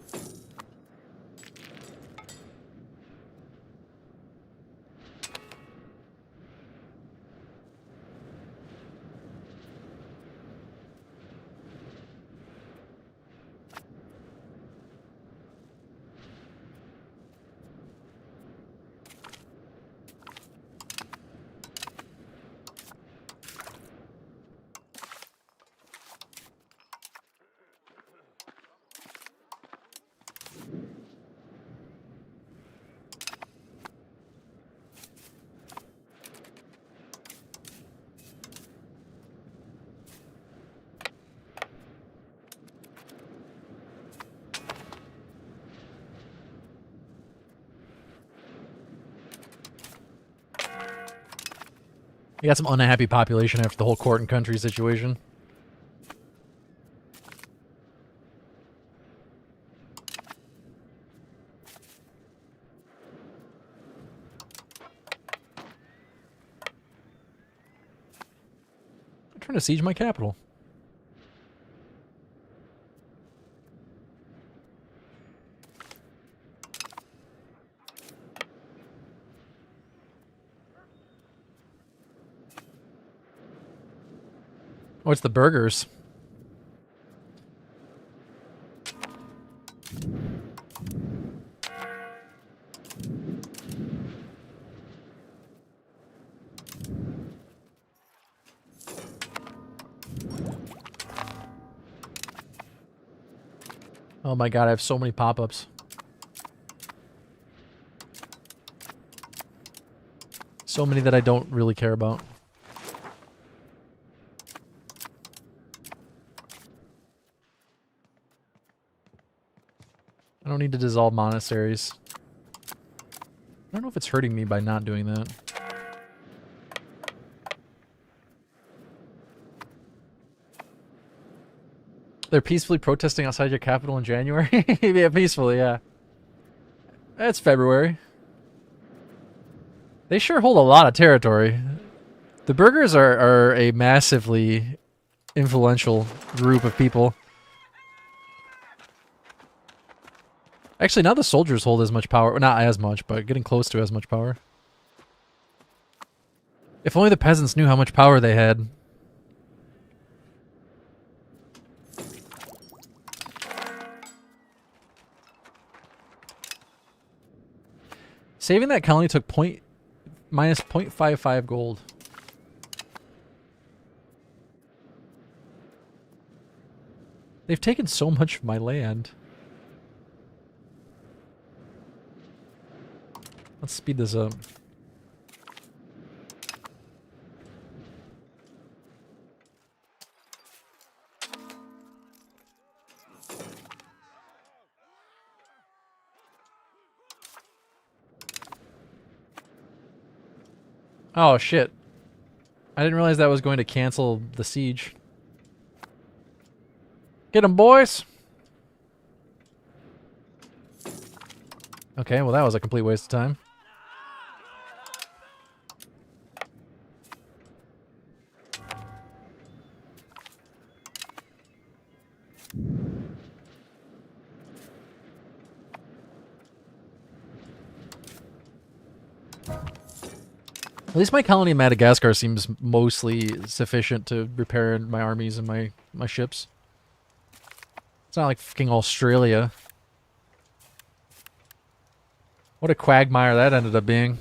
We got some unhappy population after the whole court and country situation. I'm trying to siege my capital. Oh, it's the burgers. Oh my god, I have so many pop-ups. So many that I don't really care about. I don't need to dissolve monasteries. I don't know if it's hurting me by not doing that. They're peacefully protesting outside your capital in January? Yeah, peacefully, yeah. It's February. They sure hold a lot of territory. The burghers are a massively influential group of people. Actually, now the soldiers hold as much power. Well, not as much, but getting close to as much power. If only the peasants knew how much power they had. Saving that colony took minus 0.55 gold. They've taken so much of my land. Let's speed this up. Oh, shit. I didn't realize that was going to cancel the siege. Get 'em, boys! Okay, well that was a complete waste of time. At least my colony in Madagascar seems mostly sufficient to repair my armies and my ships. It's not like fucking Australia. What a quagmire that ended up being.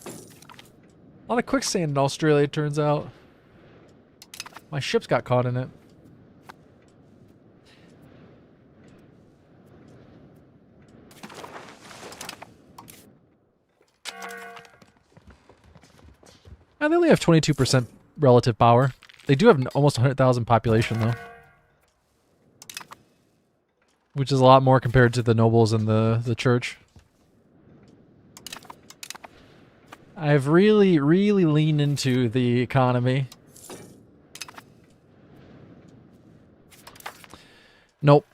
A lot of quicksand in Australia, it turns out. My ships got caught in it. They only have 22% relative power. They do have almost 100,000 population, though. Which is a lot more compared to the nobles and the church. I've really, really leaned into the economy. Nope.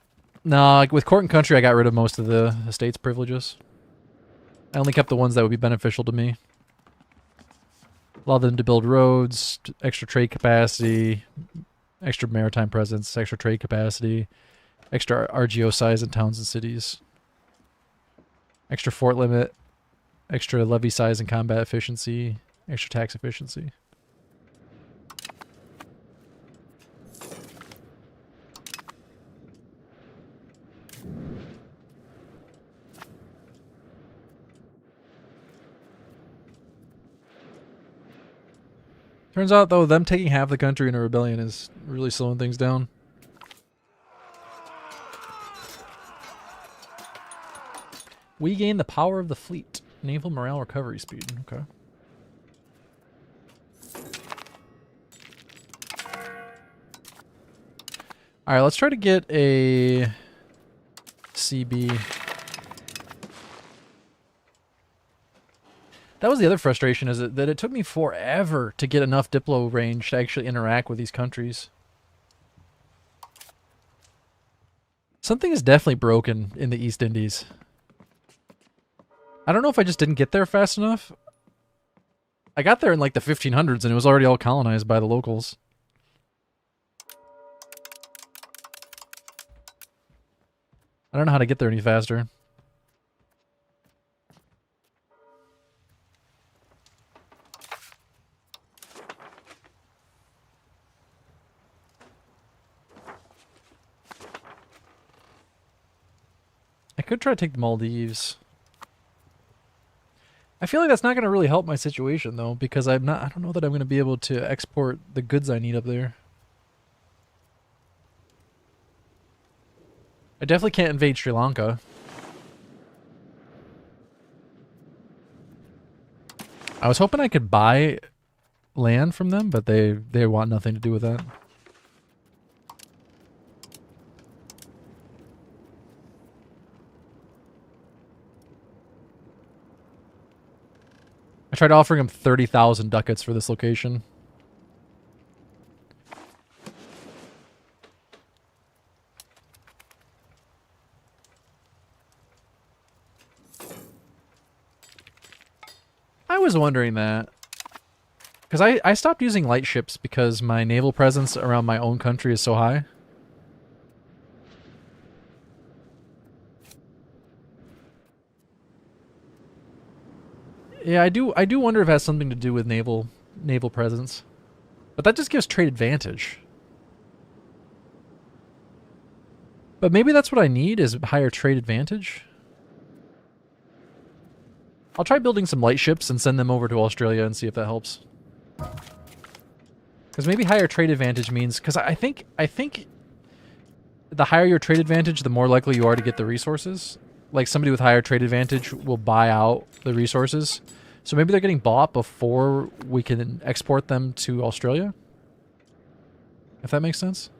Nah, like with court and country, I got rid of most of the estate's privileges. I only kept the ones that would be beneficial to me. Allow them to build roads, extra trade capacity, extra maritime presence, extra trade capacity, extra RGO size in towns and cities, extra fort limit, extra levy size and combat efficiency, extra tax efficiency. Turns out, though, them taking half the country in a rebellion is really slowing things down. We gain the power of the fleet. Naval morale recovery speed. Okay. Alright, let's try to get a CB. That was the other frustration, is that it took me forever to get enough Diplo range to actually interact with these countries. Something is definitely broken in the East Indies. I don't know if I just didn't get there fast enough. I got there in like the 1500s and it was already all colonized by the locals. I don't know how to get there any faster. I could try to take the Maldives. I feel like that's not going to really help my situation though, because I don't know that I'm going to be able to export the goods I need up there. I definitely can't invade Sri Lanka. I was hoping I could buy land from them, but they want nothing to do with that. I tried offering him 30,000 ducats for this location. I was wondering that. Because I stopped using light ships because my naval presence around my own country is so high. Yeah, I do wonder if it has something to do with naval presence. But that just gives trade advantage. But maybe that's what I need, is higher trade advantage. I'll try building some light ships and send them over to Australia and see if that helps. Because maybe higher trade advantage means... Because I think the higher your trade advantage, the more likely you are to get the resources. Like, somebody with higher trade advantage will buy out the resources. So maybe they're getting bought before we can export them to Australia? If that makes sense?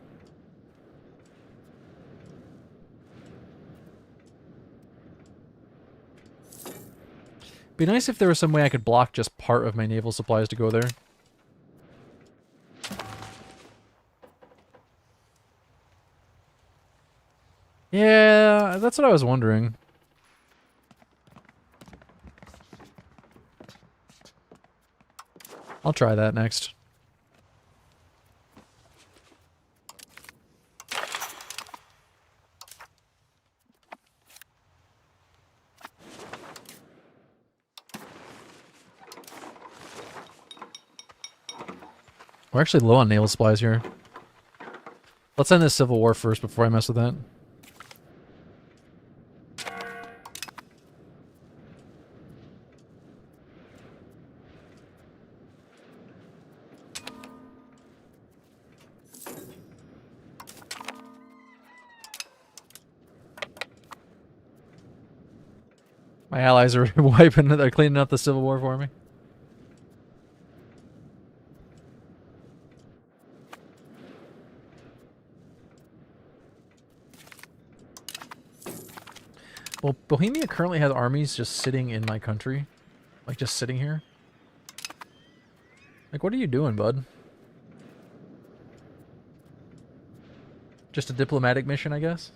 Be nice if there was some way I could block just part of my naval supplies to go there. Yeah, that's what I was wondering. I'll try that next. We're actually low on naval supplies here. Let's end this civil war first before I mess with that. My allies are they're cleaning up the civil war for me. Well, Bohemia currently has armies just sitting in my country. Like, just sitting here. Like, what are you doing, bud? Just a diplomatic mission, I guess?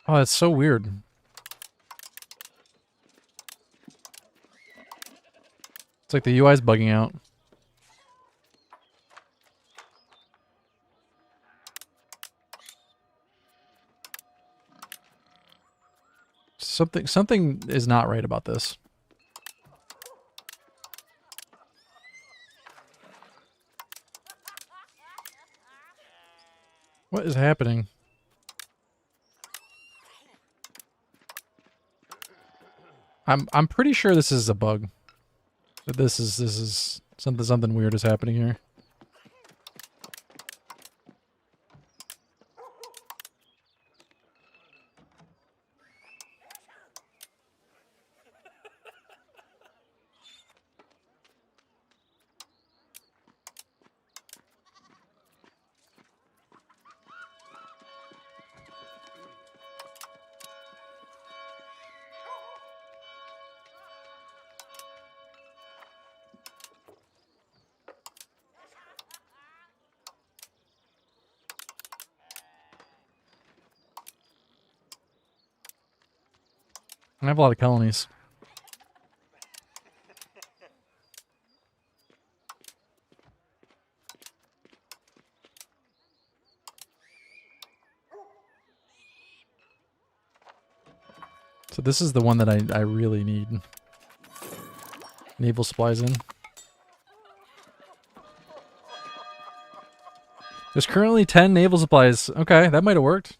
Oh, that's so weird. It's like the UI's bugging out. Something is not right about this. What is happening? I'm pretty sure this is a bug. But this is something weird is happening here. I have a lot of colonies. So this is the one that I really need naval supplies in. There's currently 10 naval supplies. Okay, that might have worked.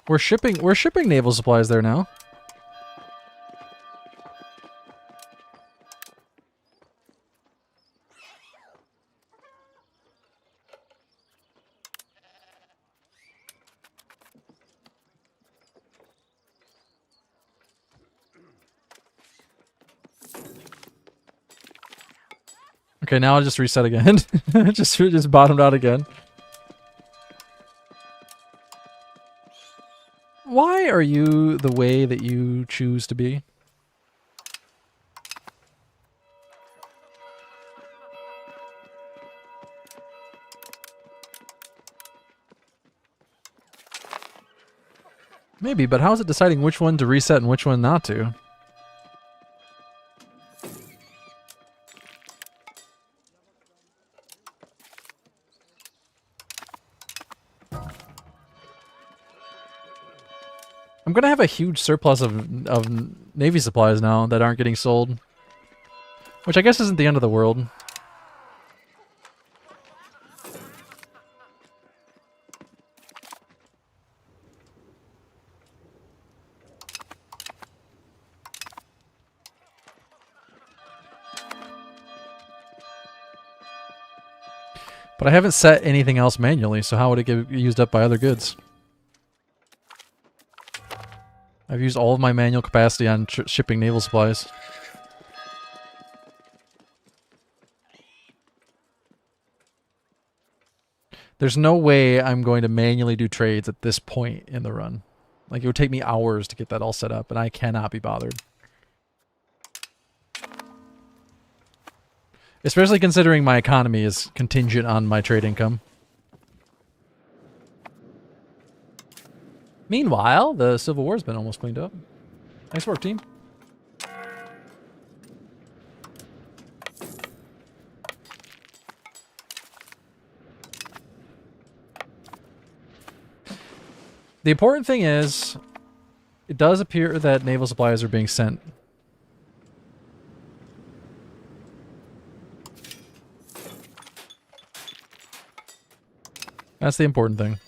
We're shipping naval supplies there now. Okay, now I'll just reset again. just bottomed out again. Why are you the way that you choose to be? Maybe, but how is it deciding which one to reset and which one not to? I'm gonna have a huge surplus of Navy supplies now that aren't getting sold. Which I guess isn't the end of the world. But I haven't set anything else manually, so how would it get used up by other goods? I've used all of my manual capacity on shipping naval supplies. There's no way I'm going to manually do trades at this point in the run. Like, it would take me hours to get that all set up, and I cannot be bothered. Especially considering my economy is contingent on my trade income. Meanwhile, the Civil War's been almost cleaned up. Nice work, team. The important thing is, it does appear that naval supplies are being sent. That's the important thing.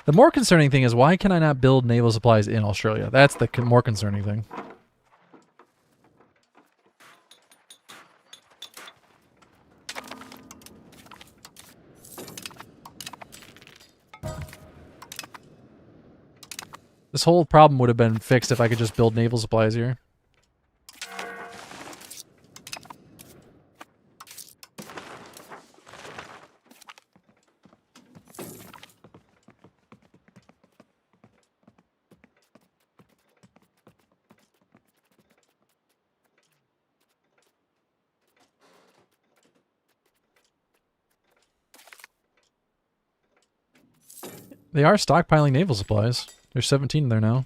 The more concerning thing is, why can I not build naval supplies in Australia? That's the more concerning thing. This whole problem would have been fixed if I could just build naval supplies here. They are stockpiling naval supplies. There's 17 there now.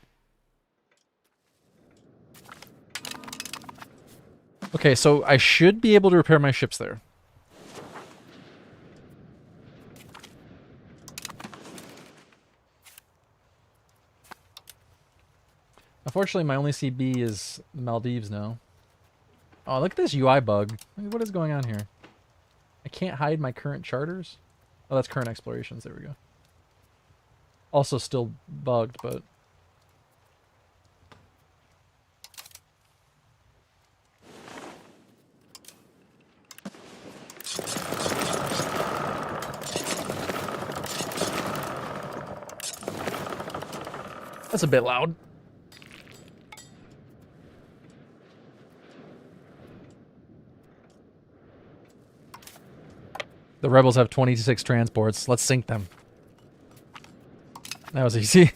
Okay, so I should be able to repair my ships there. Unfortunately, my only CB is the Maldives now. Oh, look at this UI bug. What is going on here? I can't hide my current charters? Oh, that's current explorations. There we go. Also still bugged, but... That's a bit loud. The rebels have 26 transports. Let's sink them. That was easy.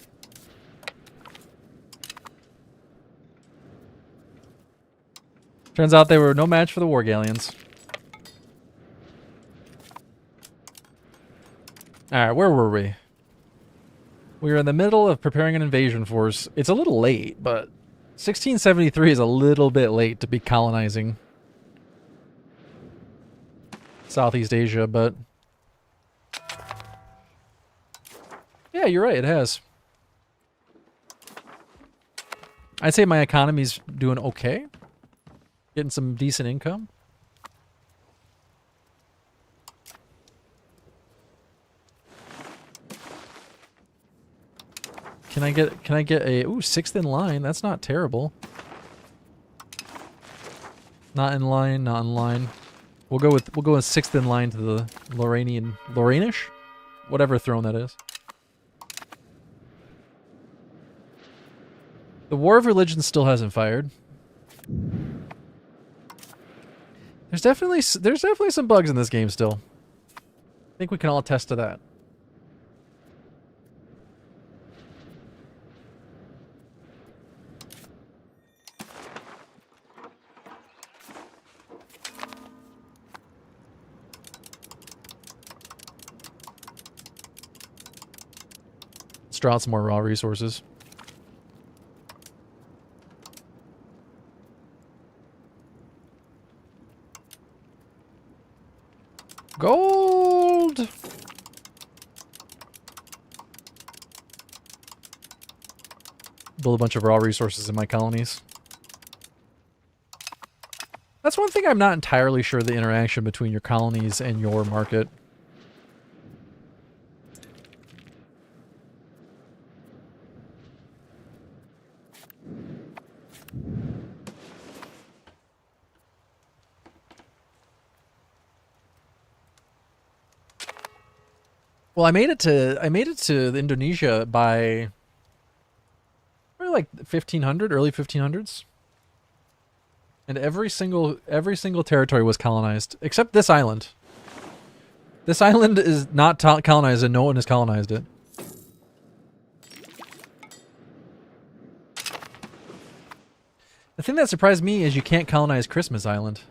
Turns out they were no match for the war galleons. Alright, where were we? We were in the middle of preparing an invasion force. It's a little late, but 1673 is a little bit late to be colonizing Southeast Asia, but... Yeah, you're right, it has. I'd say my economy's doing okay. Getting some decent income. Can I get a ooh, 6th in line? That's not terrible. Not in line, not in line. We'll go with 6th in line to the Lorrainish? Whatever throne that is. The War of Religion still hasn't fired. There's definitely some bugs in this game still. I think we can all attest to that. Let's draw out some more raw resources. Gold! Build a bunch of raw resources in my colonies. That's one thing I'm not entirely sure the interaction between your colonies and your market. Well, I made it to Indonesia by probably like 1500, early 1500s. And every single territory was colonized except this island. This island is not colonized and no one has colonized it. The thing that surprised me is you can't colonize Christmas Island.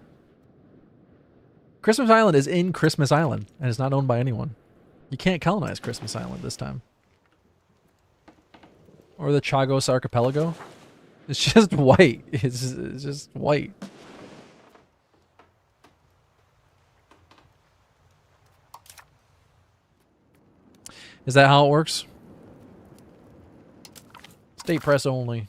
Christmas Island is in Christmas Island and is not owned by anyone. You can't colonize Christmas Island this time. Or the Chagos Archipelago. It's just white. It's just white. Is that how it works? State press only.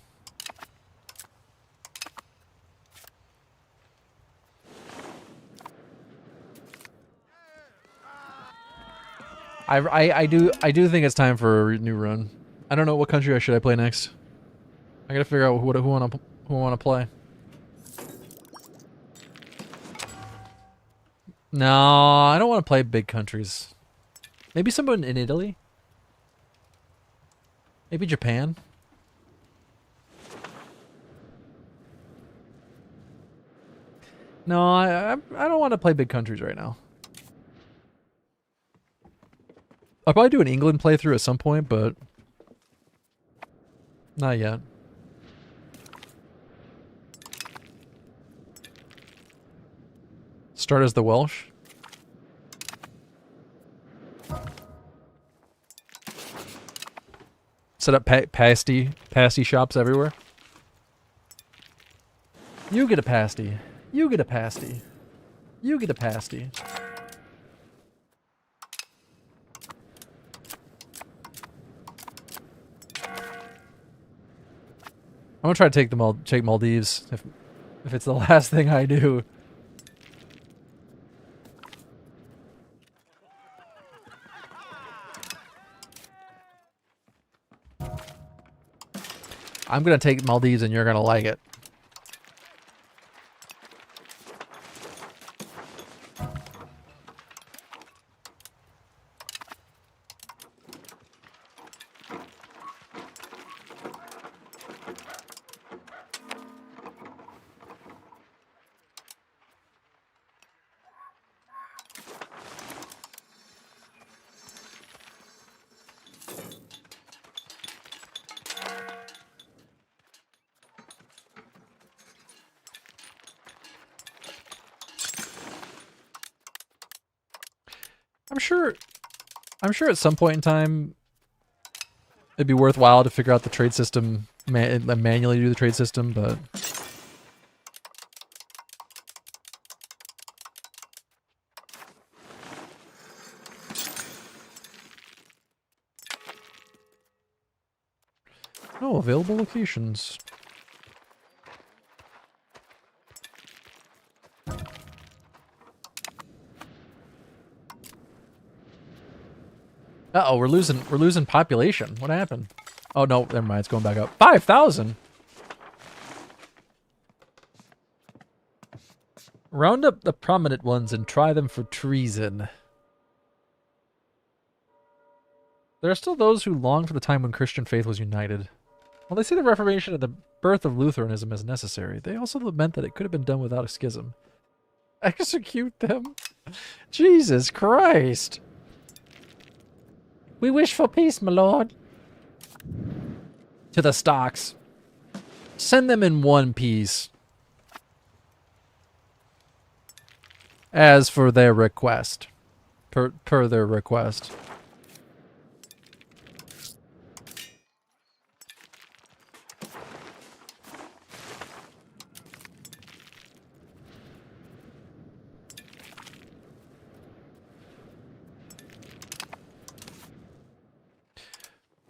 I do think it's time for a new run. I don't know what country should I play next. I gotta figure out who I want to play. No, I don't want to play big countries. Maybe someone in Italy. Maybe Japan. No, I don't want to play big countries right now. I'll probably do an England playthrough at some point, but not yet. Start as the Welsh. Set up pasty shops everywhere. You get a pasty. You get a pasty. You get a pasty. I'm gonna try to take Maldives if it's the last thing I do. I'm gonna take Maldives and you're gonna like it. I'm sure at some point in time it'd be worthwhile to figure out the trade system, manually do the trade system, but no available locations. Uh-oh, we're losing population. What happened? Oh no, never mind, it's going back up. 5,000. Round up the prominent ones and try them for treason. There are still those who long for the time when Christian faith was united. While they see the Reformation and the birth of Lutheranism as necessary, they also lament that it could have been done without a schism. Execute them? Jesus Christ! We wish for peace, my lord. To the stocks. Send them in one piece. As for their request. Per their request.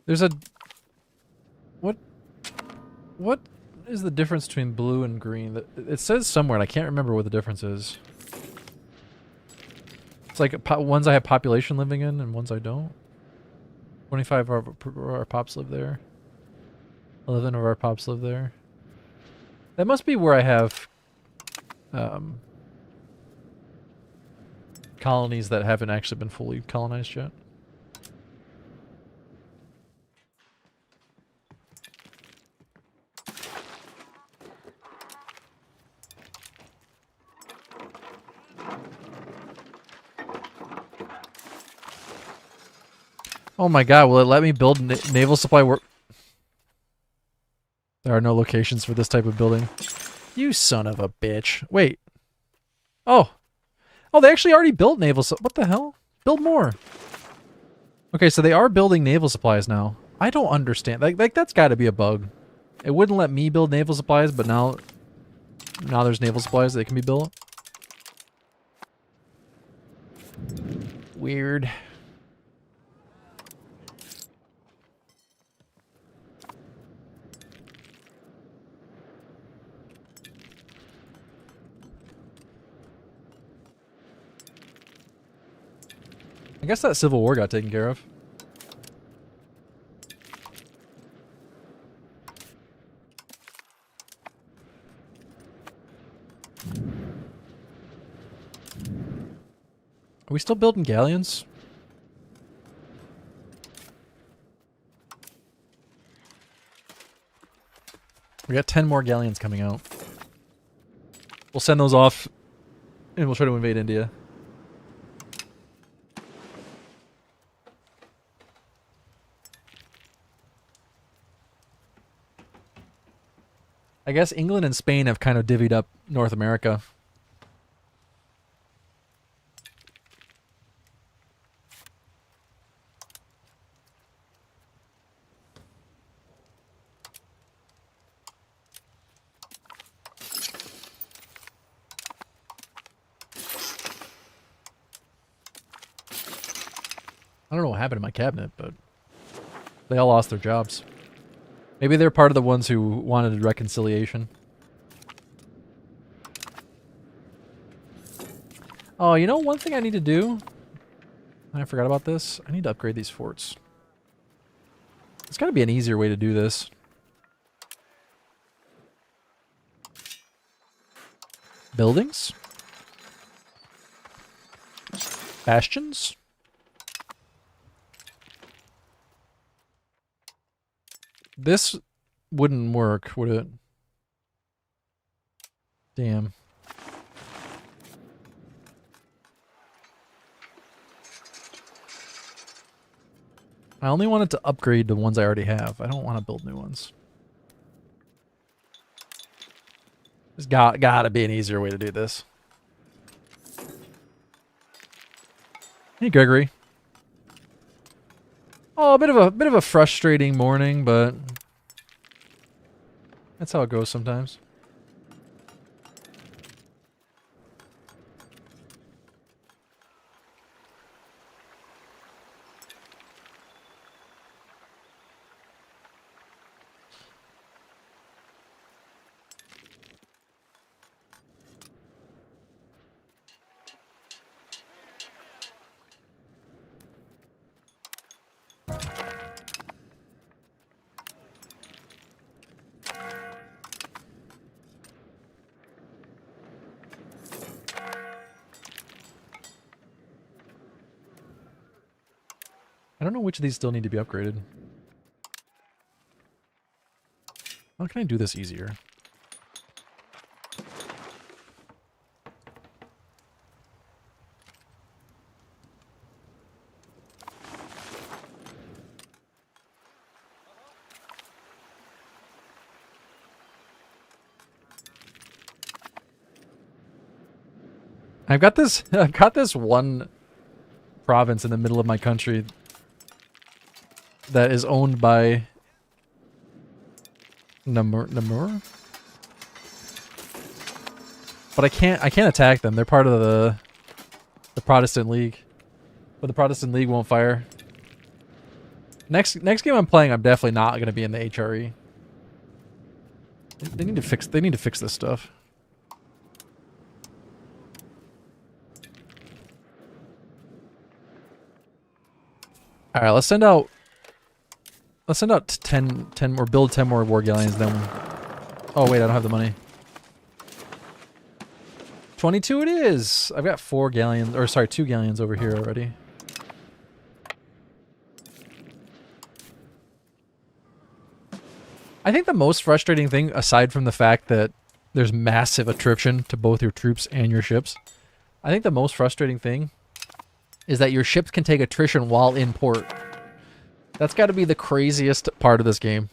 There's a... What is the difference between blue and green? It says somewhere, and I can't remember what the difference is. It's like ones I have population living in and ones I don't. 25 of our pops live there. 11 of our pops live there. That must be where I have colonies that haven't actually been fully colonized yet. Oh my god, will it let me build naval supply work? There are no locations for this type of building. You son of a bitch. Wait. Oh. Oh, they actually already built naval what the hell? Build more. Okay, so they are building naval supplies now. I don't understand. Like that's got to be a bug. It wouldn't let me build naval supplies, but now there's naval supplies that can be built. Weird. I guess that Civil War got taken care of. Are we still building galleons? We got 10 more galleons coming out. We'll send those off and we'll try to invade India. I guess England and Spain have kind of divvied up North America. I don't know what happened to my cabinet, but they all lost their jobs. Maybe they're part of the ones who wanted reconciliation. Oh, you know one thing I need to do? I forgot about this. I need to upgrade these forts. There's got to be an easier way to do this. Buildings? Bastions? This wouldn't work, would it? Damn. I only wanted to upgrade the ones I already have. I don't want to build new ones. There's gotta be an easier way to do this. Hey, Gregory. Oh, a bit of a frustrating morning, but that's how it goes sometimes. I don't know which of these still need to be upgraded. How can I do this easier? I've got this one province in the middle of my country that is owned by Namur? But I can't attack them. They're part of the Protestant League. But the Protestant League won't fire. Next game I'm playing, I'm definitely not going to be in the HRE. They need to fix this stuff. All right, let's send out 10 or build 10 more war galleons then. Oh wait, I don't have the money. 22 it is. I've got 4 galleons, or sorry, 2 galleons over here already. I think the most frustrating thing, aside from the fact that there's massive attrition to both your troops and your ships, I think the most frustrating thing is that your ships can take attrition while in port. That's got to be the craziest part of this game.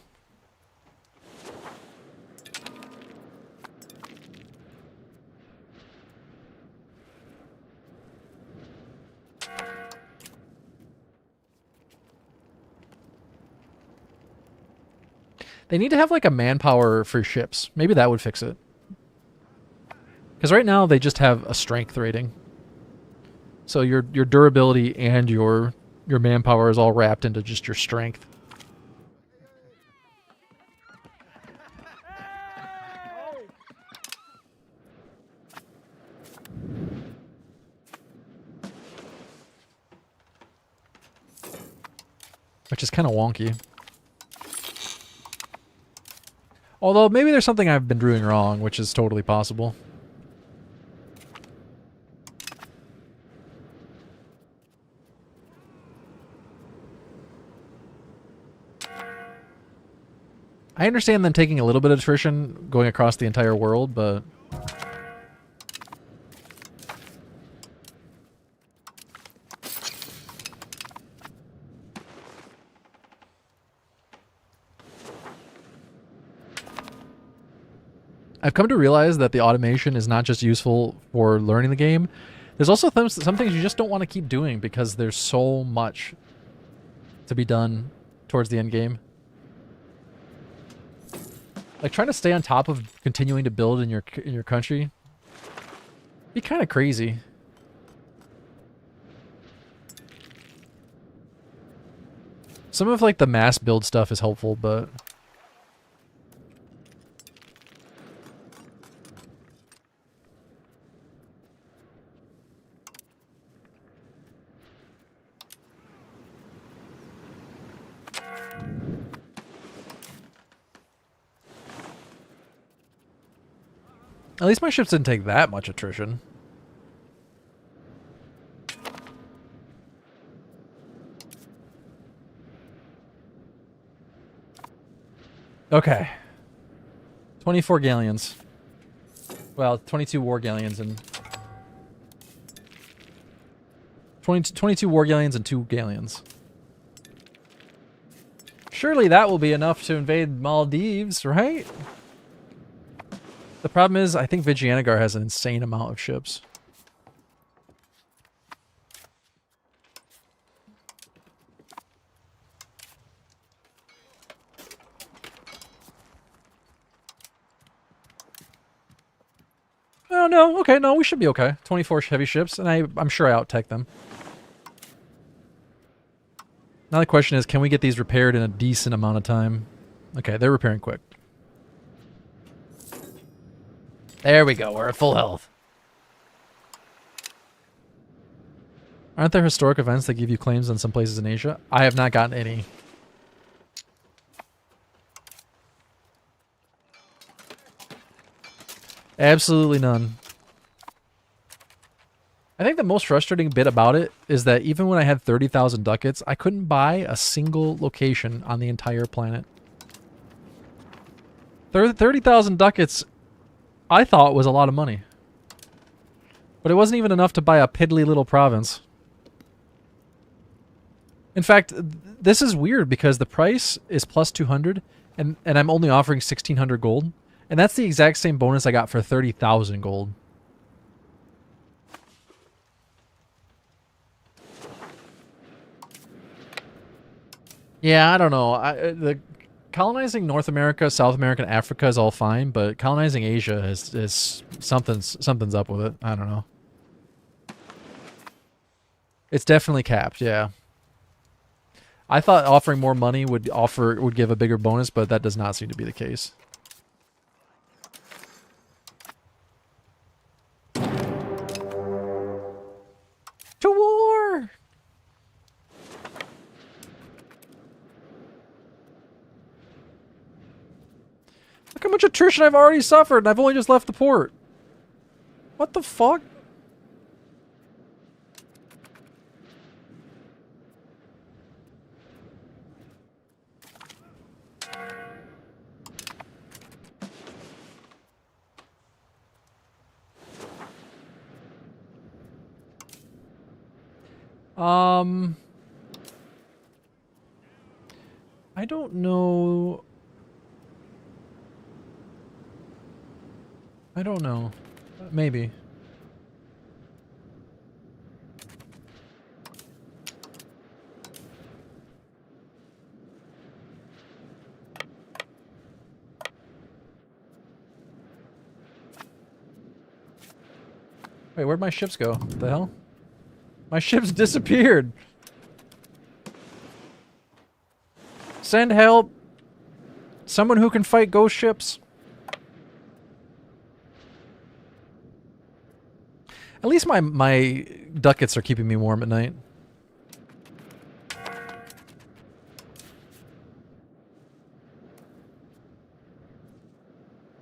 They need to have like a manpower for ships. Maybe that would fix it. Because right now they just have a strength rating. So your durability and your manpower is all wrapped into just your strength. Which is kind of wonky. Although maybe there's something I've been doing wrong, which is totally possible. I understand them taking a little bit of attrition going across the entire world, but... I've come to realize that the automation is not just useful for learning the game. There's also some things you just don't want to keep doing because there's so much to be done towards the end game. Like trying to stay on top of continuing to build in your country be kind of crazy. Some of like the mass build stuff is helpful, but at least my ships didn't take that much attrition. Okay. 24 galleons. Well, 22 war galleons and... 22 war galleons and 2 galleons. Surely that will be enough to invade Maldives, right? The problem is, I think Vijayanagar has an insane amount of ships. Oh, no. Okay, no, we should be okay. 24 heavy ships, and I'm sure I out-tech them. Now the question is, can we get these repaired in a decent amount of time? Okay, they're repairing quick. There we go, we're at full health. Aren't there historic events that give you claims on some places in Asia? I have not gotten any. Absolutely none. I think the most frustrating bit about it is that even when I had 30,000 ducats, I couldn't buy a single location on the entire planet. 30,000 ducats I thought was a lot of money. But it wasn't even enough to buy a piddly little province. In fact, this is weird because the price is plus 200 and I'm only offering 1,600 gold. And that's the exact same bonus I got for 30,000 gold. Yeah, I don't know. The colonizing North America, South America, and Africa is all fine, but colonizing Asia is something's up with it. I don't know. It's definitely capped, yeah. I thought offering more money would give a bigger bonus, but that does not seem to be the case. To war! Look how much attrition I've already suffered, and I've only just left the port. What the fuck? I don't know. I don't know. Maybe. Wait, where'd my ships go? What the hell? My ships disappeared! Send help! Someone who can fight ghost ships. At least my ducats are keeping me warm at night.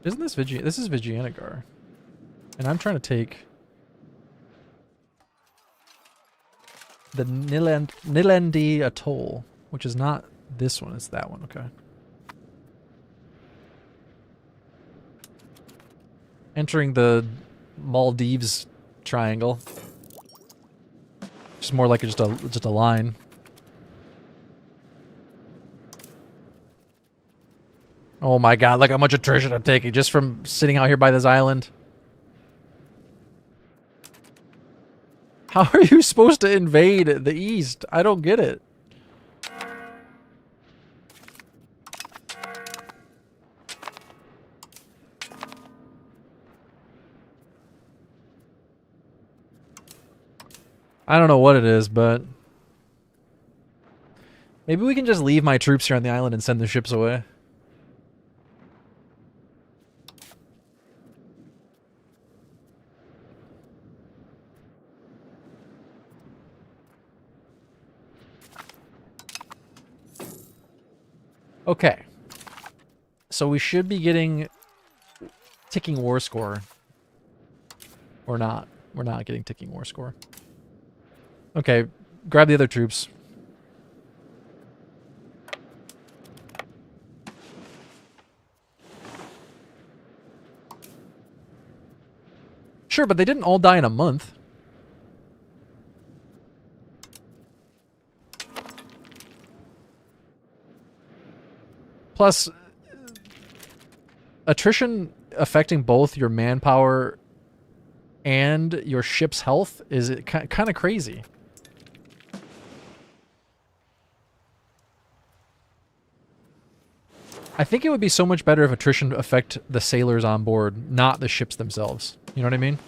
Isn't this This is Vigianagar. And I'm trying to take the Nilendi Atoll, which is not this one, it's that one, okay. Entering the Maldives triangle. Just more like just a line. Oh my god, look how much attrition I'm taking just from sitting out here by this island. How are you supposed to invade the east? I don't get it. I don't know what it is, but maybe we can just leave my troops here on the island and send the ships away. Okay. So we should be getting ticking war score. Or not. We're not getting ticking war score. Okay, grab the other troops. Sure, but they didn't all die in a month. Plus, attrition affecting both your manpower and your ship's health is kind of crazy. I think it would be so much better if attrition affect the sailors on board, not the ships themselves. You know what I mean?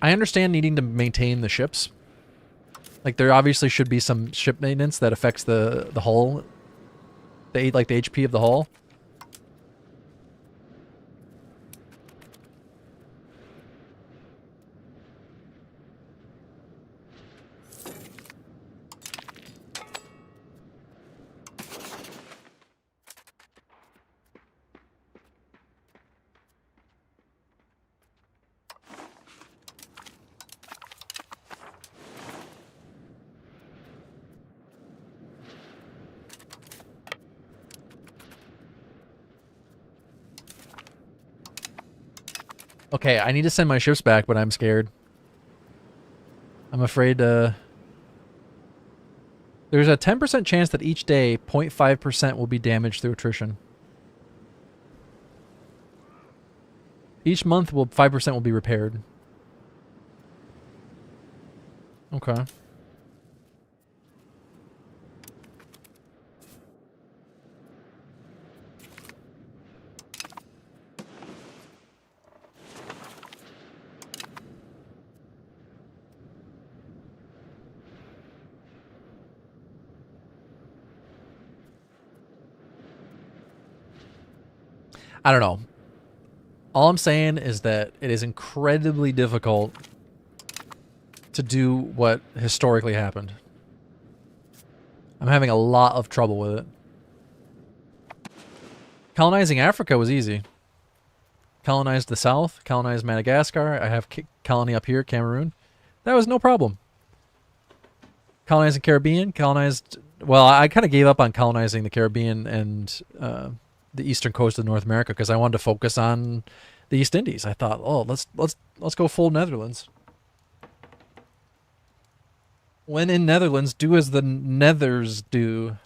I understand needing to maintain the ships. Like, there obviously should be some ship maintenance that affects the hull. Like the HP of the hull. Okay, I need to send my ships back, but I'm scared. I'm afraid, there's a 10% chance that each day, 0.5% will be damaged through attrition. Each month, 5% will be repaired. Okay. I don't know. All I'm saying is that it is incredibly difficult to do what historically happened. I'm having a lot of trouble with it. Colonizing Africa was easy. Colonized the South, colonized Madagascar. I have colony up here, Cameroon. That was no problem. Colonizing Caribbean, colonized... Well, I kind of gave up on colonizing the Caribbean and the eastern coast of North America because I wanted to focus on the East Indies. I thought, oh, let's go full Netherlands. When in Netherlands, do as the Nethers do.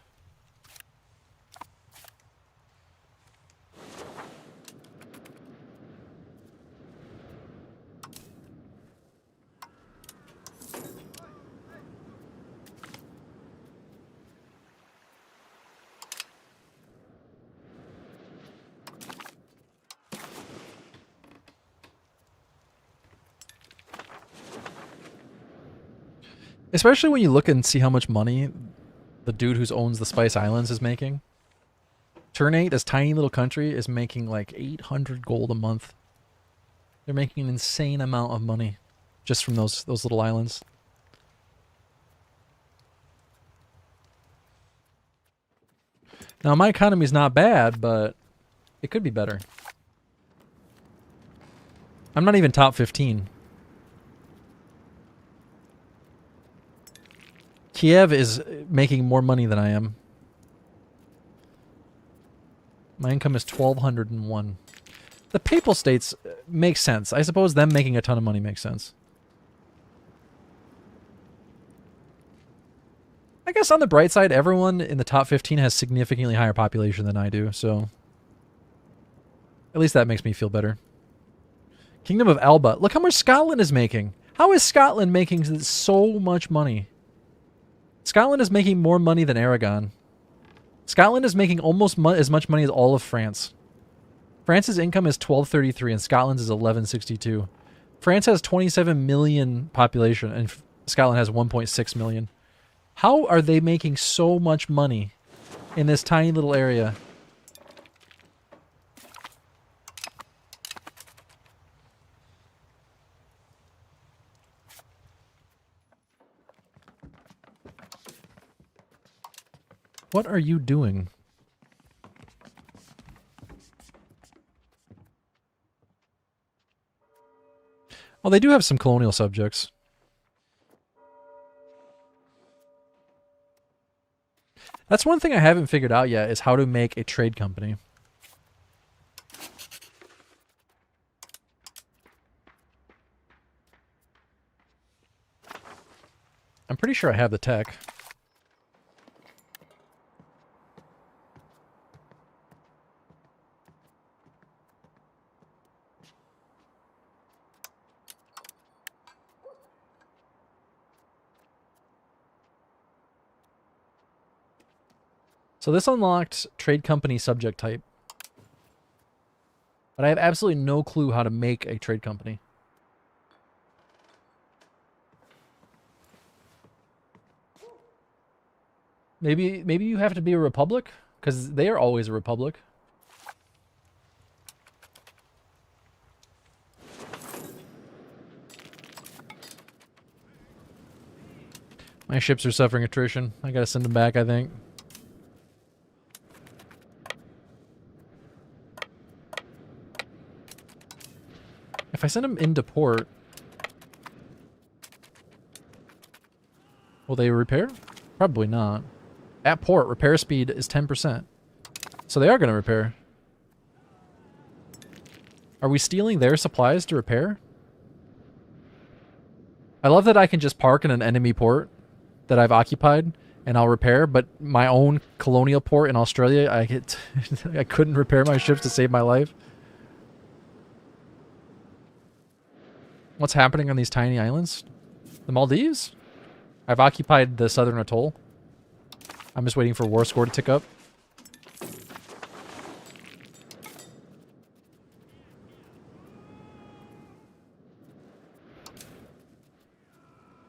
Especially when you look and see how much money the dude who owns the Spice Islands is making. Ternate, this tiny little country, is making like 800 gold a month. They're making an insane amount of money just from those little islands. Now, my economy's not bad, but it could be better. I'm not even top 15. Kiev is making more money than I am. My income is 1,201. The Papal States makes sense. I suppose them making a ton of money makes sense. I guess on the bright side, everyone in the top 15 has significantly higher population than I do, so... At least that makes me feel better. Kingdom of Elba. Look how much Scotland is making. How is Scotland making so much money? Scotland is making more money than Aragon. Scotland is making almost as much money as all of France. France's income is 1233 and Scotland's is 1162. France has 27 million population and Scotland has 1.6 million. How are they making so much money in this tiny little area? What are you doing? Well, they do have some colonial subjects. That's one thing I haven't figured out yet, is how to make a trade company. I'm pretty sure I have the tech. So this unlocked trade company subject type. But I have absolutely no clue how to make a trade company. Maybe you have to be a republic? Because they are always a republic. My ships are suffering attrition. I gotta send them back, I think. If I send them into port, will they repair? Probably not. At port, repair speed is 10%. So they are going to repair. Are we stealing their supplies to repair? I love that I can just park in an enemy port that I've occupied and I'll repair, but my own colonial port in Australia, I couldn't repair my ships to save my life. What's happening on these tiny islands? The Maldives? I've occupied the southern atoll. I'm just waiting for war score to tick up.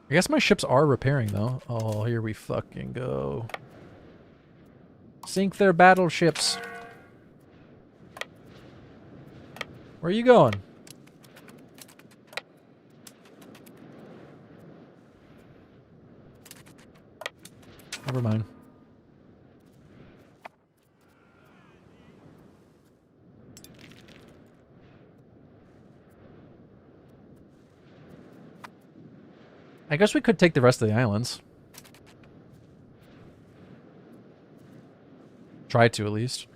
I guess my ships are repairing, though. Oh, here we fucking go. Sink their battleships. Where are you going? Never mind. I guess we could take the rest of the islands. Try to, at least.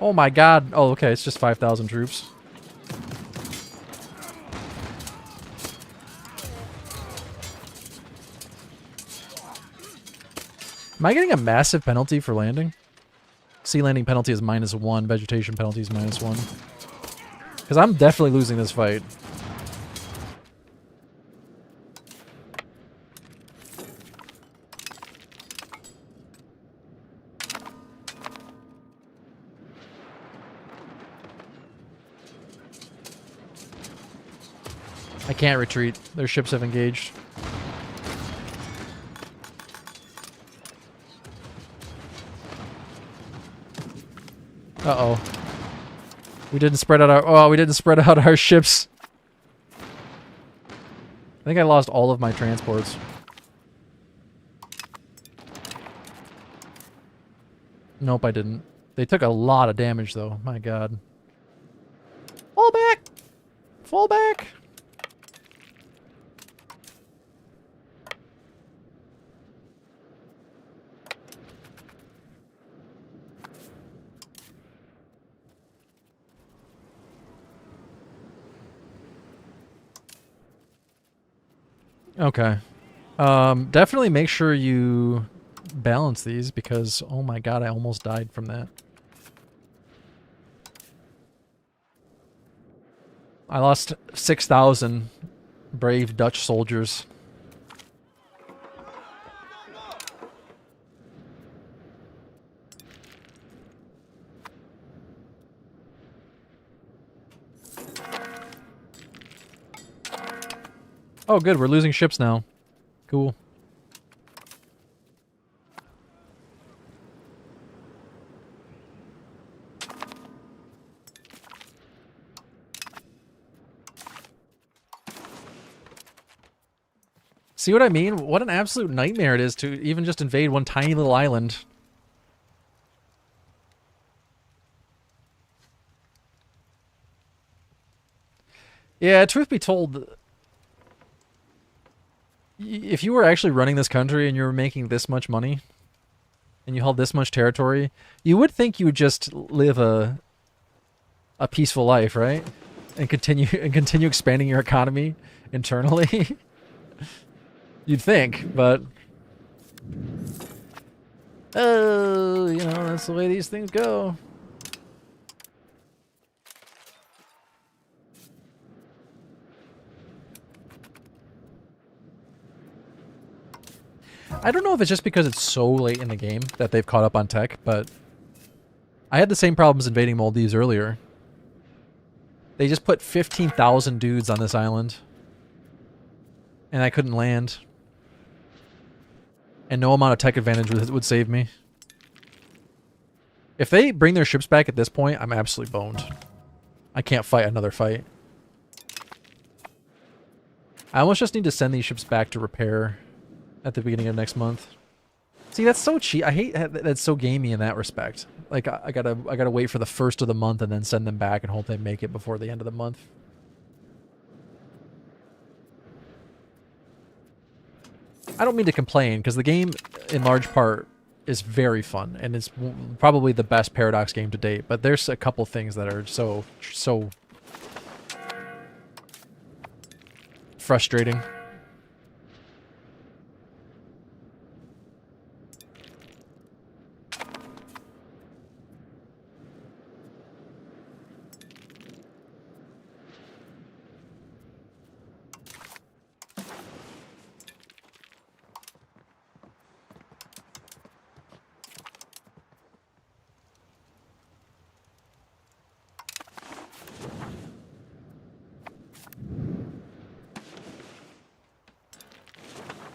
Oh my god. Oh, okay, it's just 5,000 troops. Am I getting a massive penalty for landing? Sea landing penalty is -1, vegetation penalty is -1. Because I'm definitely losing this fight. I can't retreat. Their ships have engaged. Uh-oh. We didn't spread out our ships. I think I lost all of my transports. Nope, I didn't. They took a lot of damage though. My god. Fall back! Fall back! Okay. Definitely make sure you balance these because, oh my god, I almost died from that. I lost 6,000 brave Dutch soldiers. Oh, good. We're losing ships now. Cool. See what I mean? What an absolute nightmare it is to even just invade one tiny little island. Yeah, truth be told, if you were actually running this country and you were making this much money and you held this much territory, you would think you would just live a peaceful life, right? And continue expanding your economy internally. You'd think, but oh, you know, that's the way these things go. I don't know if it's just because it's so late in the game that they've caught up on tech, but I had the same problems invading Maldives earlier. They just put 15,000 dudes on this island, and I couldn't land. And no amount of tech advantage would save me. If they bring their ships back at this point, I'm absolutely boned. I can't fight another fight. I almost just need to send these ships back to repair at the beginning of next month. See, that's so cheap. I hate that's so gamey in that respect. Like I gotta wait for the first of the month and then send them back and hope they make it before the end of the month. I don't mean to complain because the game, in large part, is very fun and it's probably the best Paradox game to date. But there's a couple things that are so frustrating.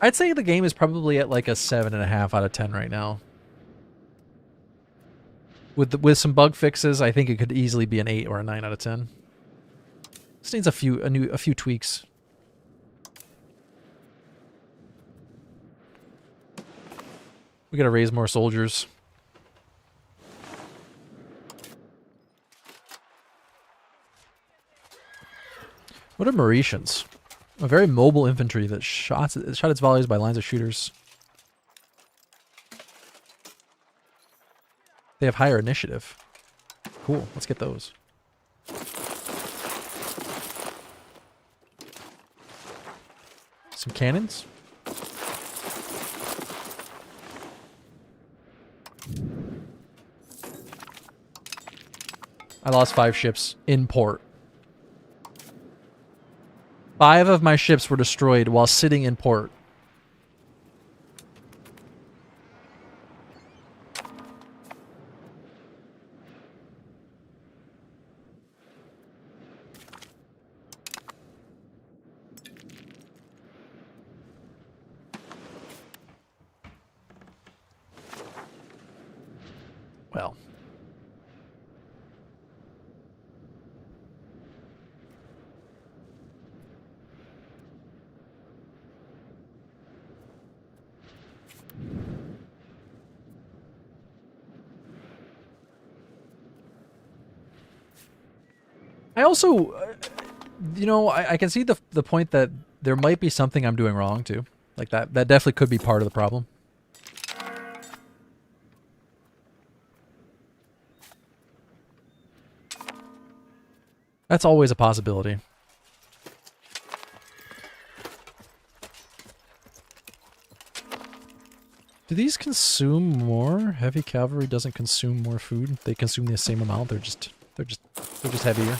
I'd say the game is probably at like a 7.5 out of 10 right now. With some bug fixes, I think it could easily be an 8 or a 9 out of 10. This needs a few tweaks. We gotta raise more soldiers. What are Mauritians? A very mobile infantry that shot its volleys by lines of shooters. They have higher initiative. Cool, let's get those. Some cannons. I lost 5 ships in port. 5 of my ships were destroyed while sitting in port. Well. I also, you know, I can see the point that there might be something I'm doing wrong too. Like that definitely could be part of the problem. That's always a possibility. Do these consume more? Heavy cavalry doesn't consume more food. They consume the same amount. They're just heavier.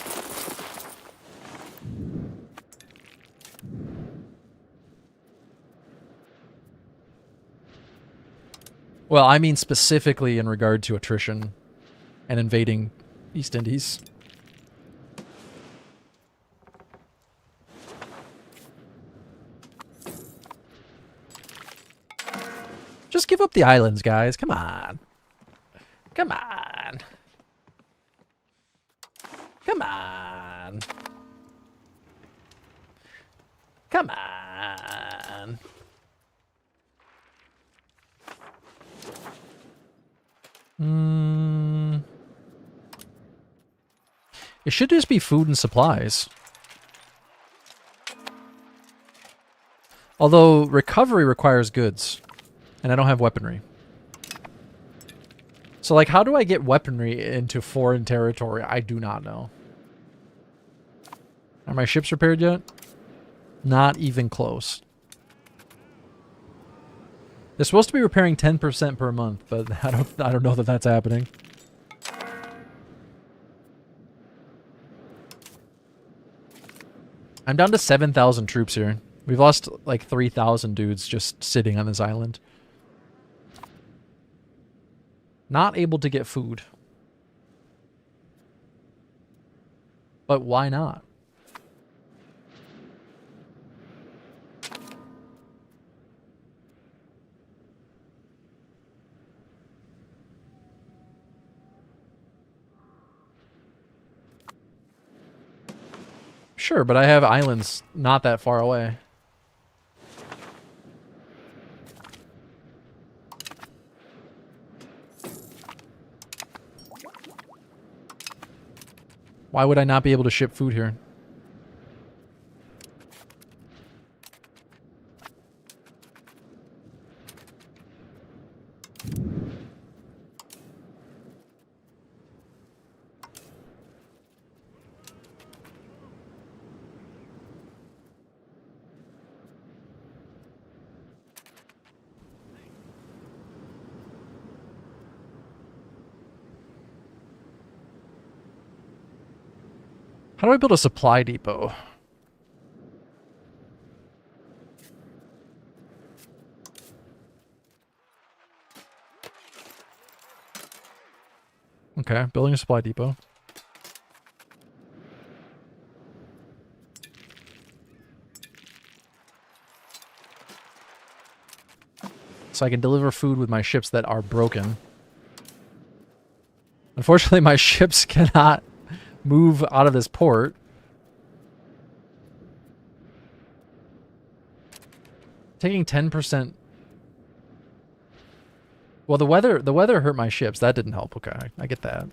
Well, I mean specifically in regard to attrition and invading East Indies. Just give up the islands, guys. Come on. Come on. Come on. Come on. It should just be food and supplies. Although recovery requires goods. And I don't have weaponry. So, like, how do I get weaponry into foreign territory? I do not know. Are my ships repaired yet? Not even close. They're supposed to be repairing 10% per month, but I don't know that that's happening. I'm down to 7,000 troops here. We've lost like 3,000 dudes just sitting on this island. Not able to get food. But why not? Sure, but I have islands not that far away. Why would I not be able to ship food here? How do I build a supply depot? Okay, building a supply depot. so I can deliver food with my ships that are broken. Unfortunately, my ships cannot move out of this port. Taking 10%. Well, the weather hurt my ships. That didn't help. Okay, I get that.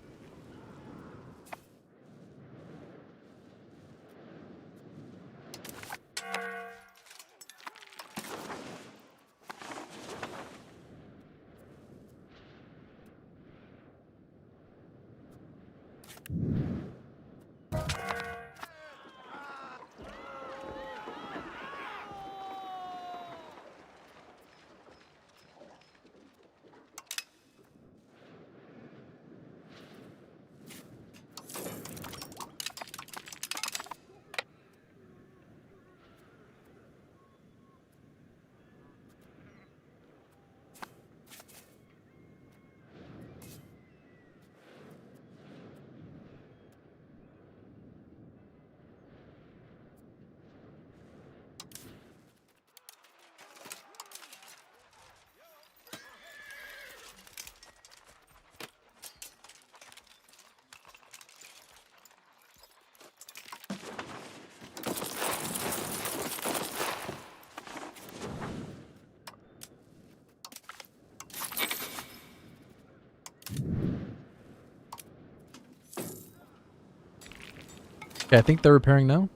Okay, I think they're repairing now.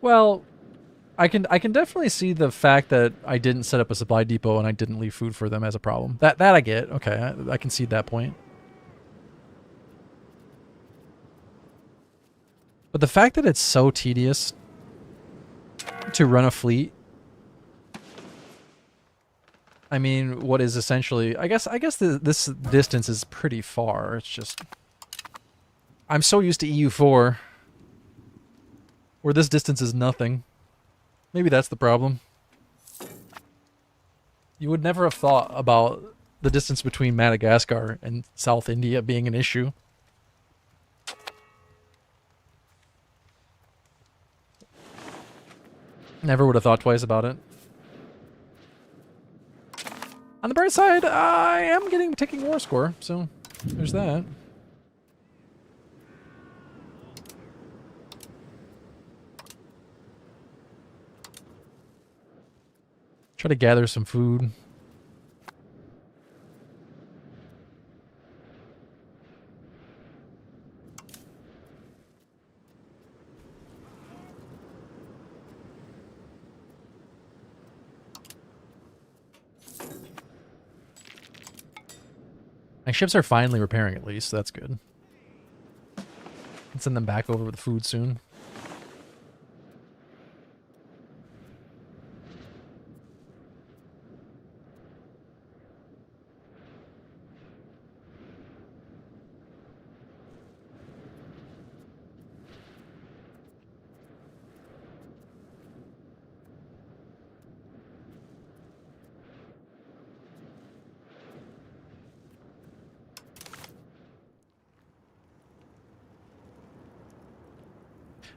Well, I can definitely see the fact that I didn't set up a supply depot and I didn't leave food for them as a problem. That I get. Okay, I can see that point. But the fact that it's so tedious to run a fleet, I mean, what is essentially, I guess this distance is pretty far. It's just, I'm so used to EU4, where this distance is nothing. Maybe that's the problem. You would never have thought about the distance between Madagascar and South India being an issue. Never would have thought twice about it. On the bright side, I am taking war score, so there's that. Try to gather some food. My ships are finally repairing at least, so that's good. I'll send them back over with food soon.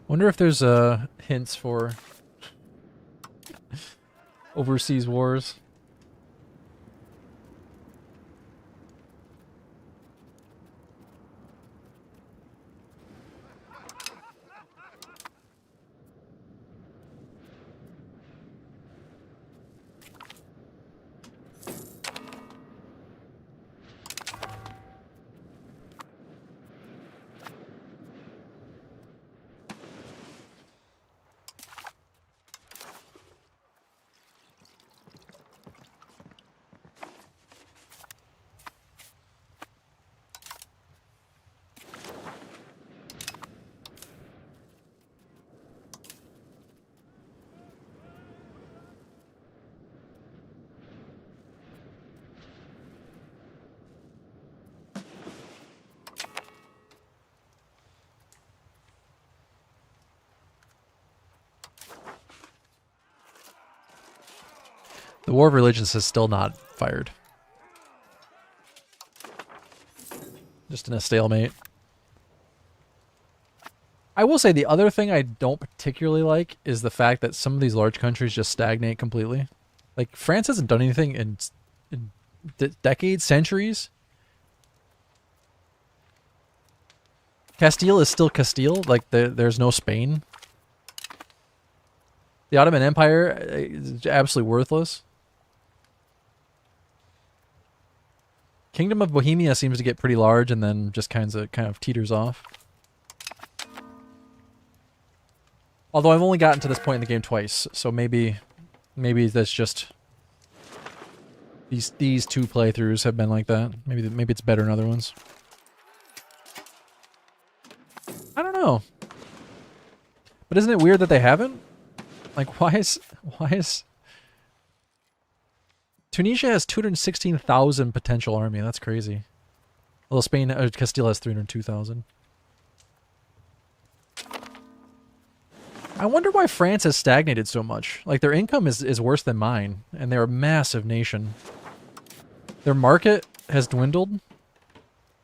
Wonder if there's hints for overseas wars. The War of Religions has still not fired. Just in a stalemate. I will say the other thing I don't particularly like is the fact that some of these large countries just stagnate completely. Like France hasn't done anything in decades, centuries. Castile is still Castile. Like there's no Spain. The Ottoman Empire is absolutely worthless. Kingdom of Bohemia seems to get pretty large and then just kind of teeters off. Although I've only gotten to this point in the game twice, so maybe that's just these two playthroughs have been like that. Maybe it's better in other ones. I don't know. But isn't it weird that they haven't? Like why is Tunisia has 216,000 potential army. That's crazy. Although Spain Castile has 302,000. I wonder why France has stagnated so much. Like, their income is worse than mine, and they're a massive nation. Their market has dwindled.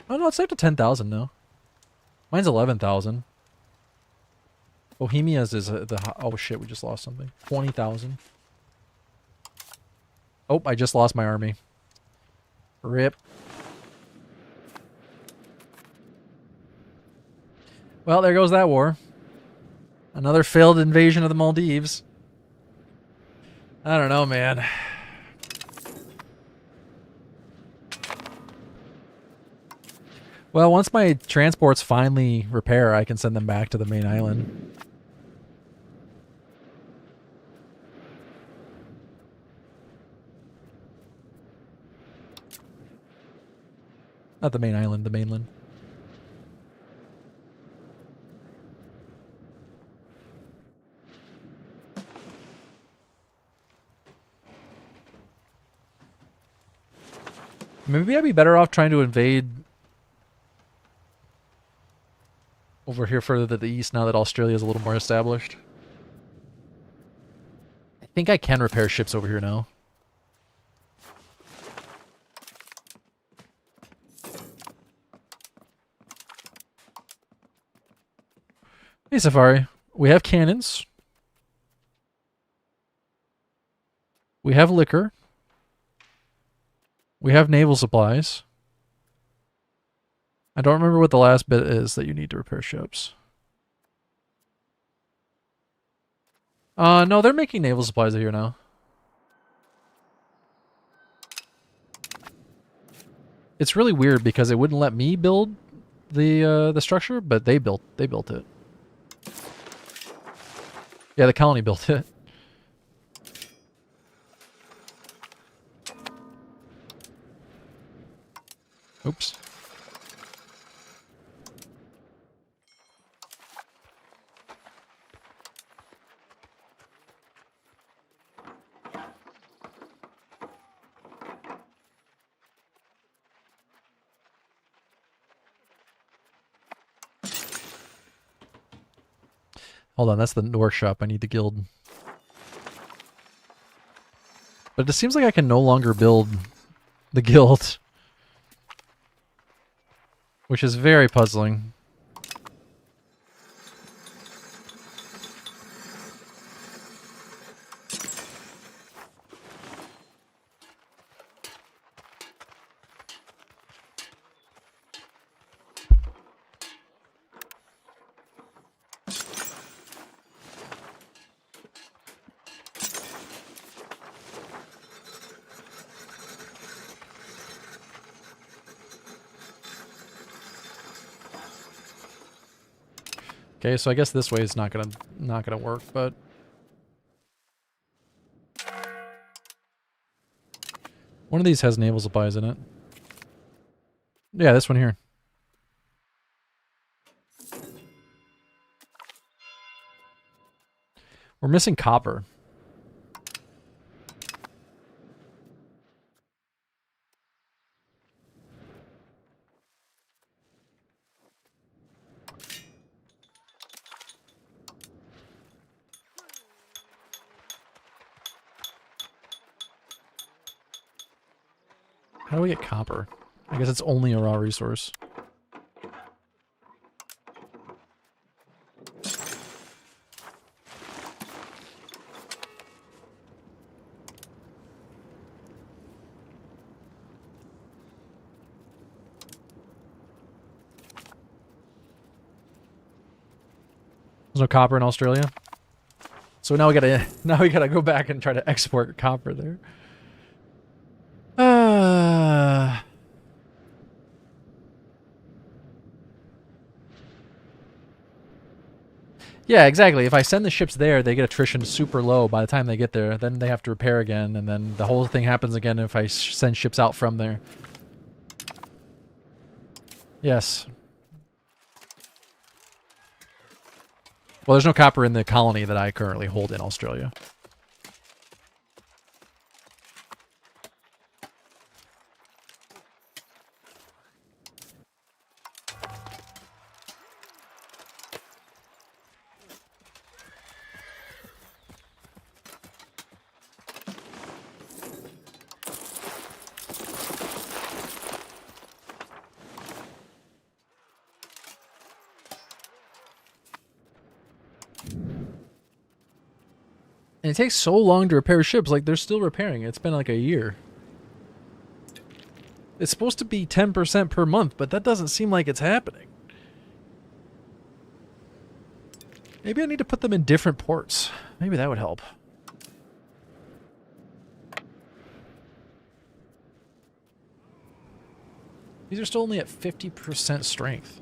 Oh, no, it's up to 10,000 now. Mine's 11,000. Bohemia's is oh, shit, we just lost something. 20,000. Oh, I just lost my army. Rip. Well, there goes that war. Another failed invasion of the Maldives. I don't know, man. Well, once my transports finally repair, I can send them back to the main island. Not the main island, the mainland. Maybe I'd be better off trying to invade over here further to the east now that Australia is a little more established. I think I can repair ships over here now. Hey, Safari. We have cannons. We have liquor. We have naval supplies. I don't remember what the last bit is that you need to repair ships. No, they're making naval supplies here now. It's really weird because it wouldn't let me build the structure, but they built it. Yeah, the colony built it. Oops. Hold on, that's the workshop. I need the guild. But it seems like I can no longer build the guild. Which is very puzzling. Okay, so I guess this way is not gonna work, but one of these has naval supplies in it. Yeah, this one here. We're missing copper. How do we get copper? I guess it's only a raw resource. There's no copper in Australia. So now we gotta go back and try to export copper there. Yeah, exactly. If I send the ships there, they get attrition super low by the time they get there. Then they have to repair again, and then the whole thing happens again if I send ships out from there. Yes. Well, there's no copper in the colony that I currently hold in Australia. And it takes so long to repair ships. Like, they're still repairing. It's been like a year. It's supposed to be 10% per month, but that doesn't seem like it's happening. Maybe I need to put them in different ports. Maybe that would help. These are still only at 50% strength.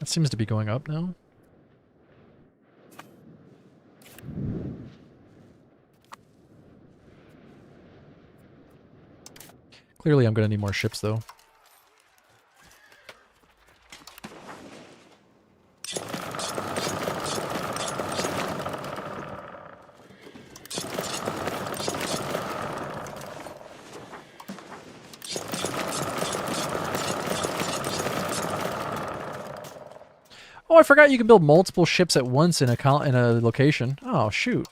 That seems to be going up now. Clearly I'm going to need more ships, though. Oh, I forgot you can build multiple ships at once in a location. Oh, shoot.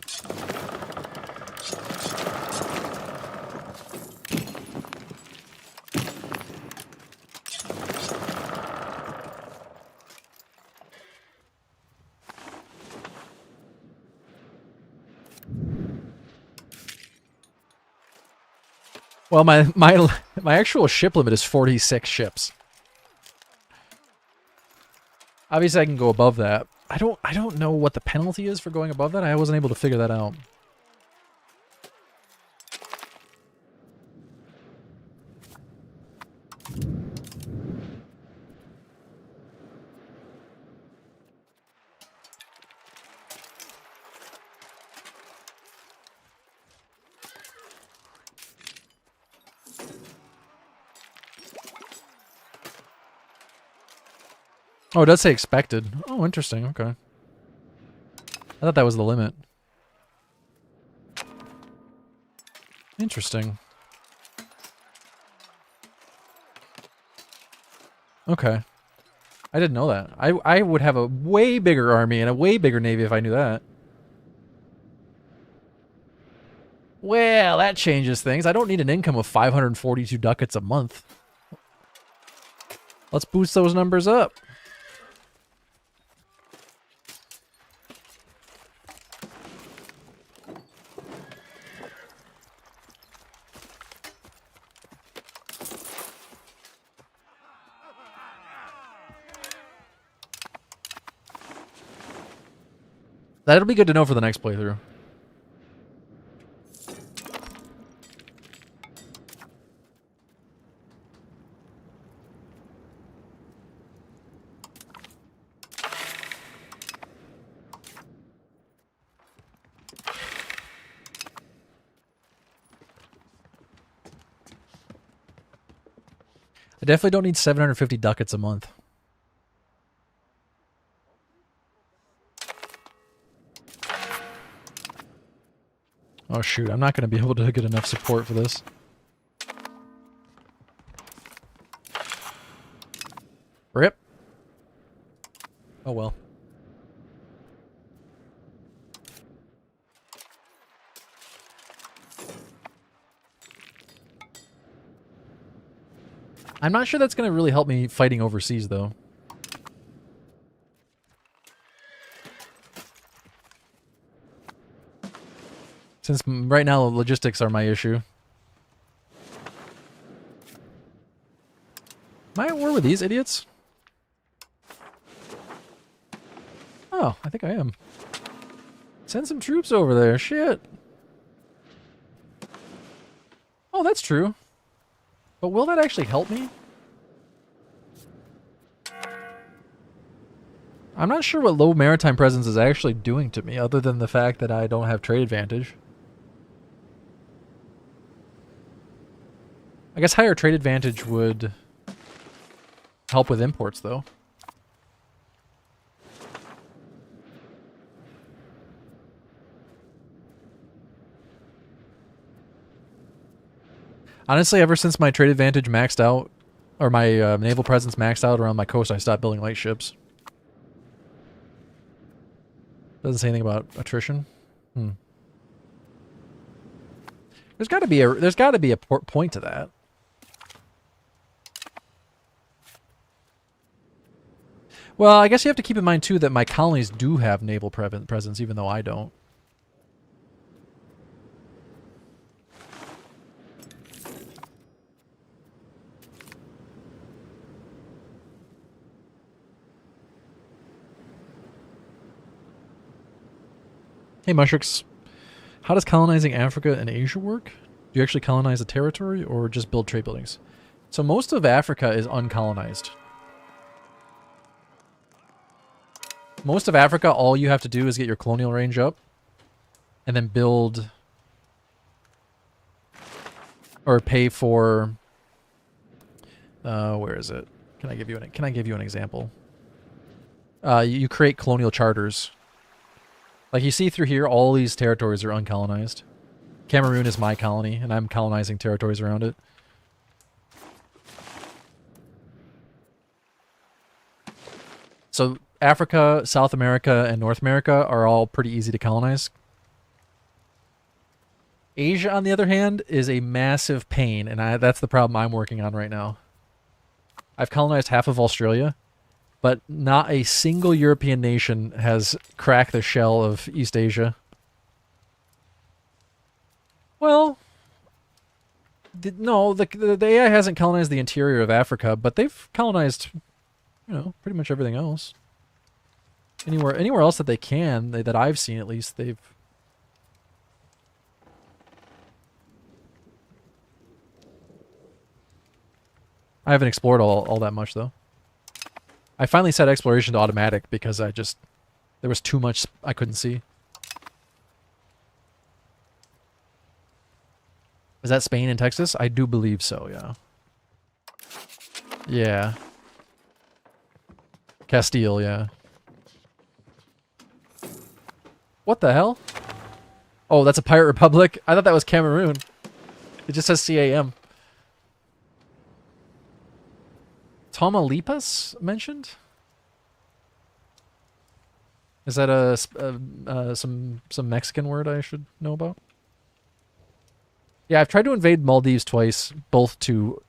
Well, my actual ship limit is 46 ships. Obviously, I can go above that. I don't know what the penalty is for going above that. I wasn't able to figure that out. Oh, it does say expected. Oh, interesting. Okay. I thought that was the limit. Interesting. Okay. I didn't know that. I would have a way bigger army and a way bigger navy if I knew that. Well, that changes things. I don't need an income of 542 ducats a month. Let's boost those numbers up. That'll be good to know for the next playthrough. I definitely don't need 750 ducats a month. Oh shoot, I'm not going to be able to get enough support for this. Rip. Oh well. I'm not sure that's going to really help me fighting overseas, though. Since right now logistics are my issue. Am I at war with these idiots? Oh, I think I am. Send some troops over there. Shit. Oh, that's true. But will that actually help me? I'm not sure what low maritime presence is actually doing to me, other than the fact that I don't have trade advantage. I guess higher trade advantage would help with imports, though. Honestly, ever since my trade advantage maxed out, or my naval presence maxed out around my coast, I stopped building light ships. Doesn't say anything about attrition. There's got to be a point to that. Well, I guess you have to keep in mind too that my colonies do have naval presence, even though I don't. Hey, Mushrix. How does colonizing Africa and Asia work? Do you actually colonize a territory or just build trade buildings? So most of Africa is uncolonized. Most of Africa, all you have to do is get your colonial range up and then build or pay for where is it? Can I give you an example? You create colonial charters. Like you see through here, all these territories are uncolonized. Cameroon is my colony, and I'm colonizing territories around it. So Africa, South America, and North America are all pretty easy to colonize. Asia, on the other hand, is a massive pain, and that's the problem I'm working on right now. I've colonized half of Australia, but not a single European nation has cracked the shell of East Asia. Well, no, the AI hasn't colonized the interior of Africa, but they've colonized, you know, pretty much everything else. Anywhere else that they can, that I've seen at least, they've... I haven't explored all that much, though. I finally set exploration to automatic because there was too much I couldn't see. Is that Spain and Texas? I do believe so, yeah. Yeah. Castile, yeah. What the hell? Oh, that's a pirate republic? I thought that was Cameroon. It just says CAM. Tamaulipas mentioned? Is that some Mexican word I should know about? Yeah, I've tried to invade Maldives twice, both to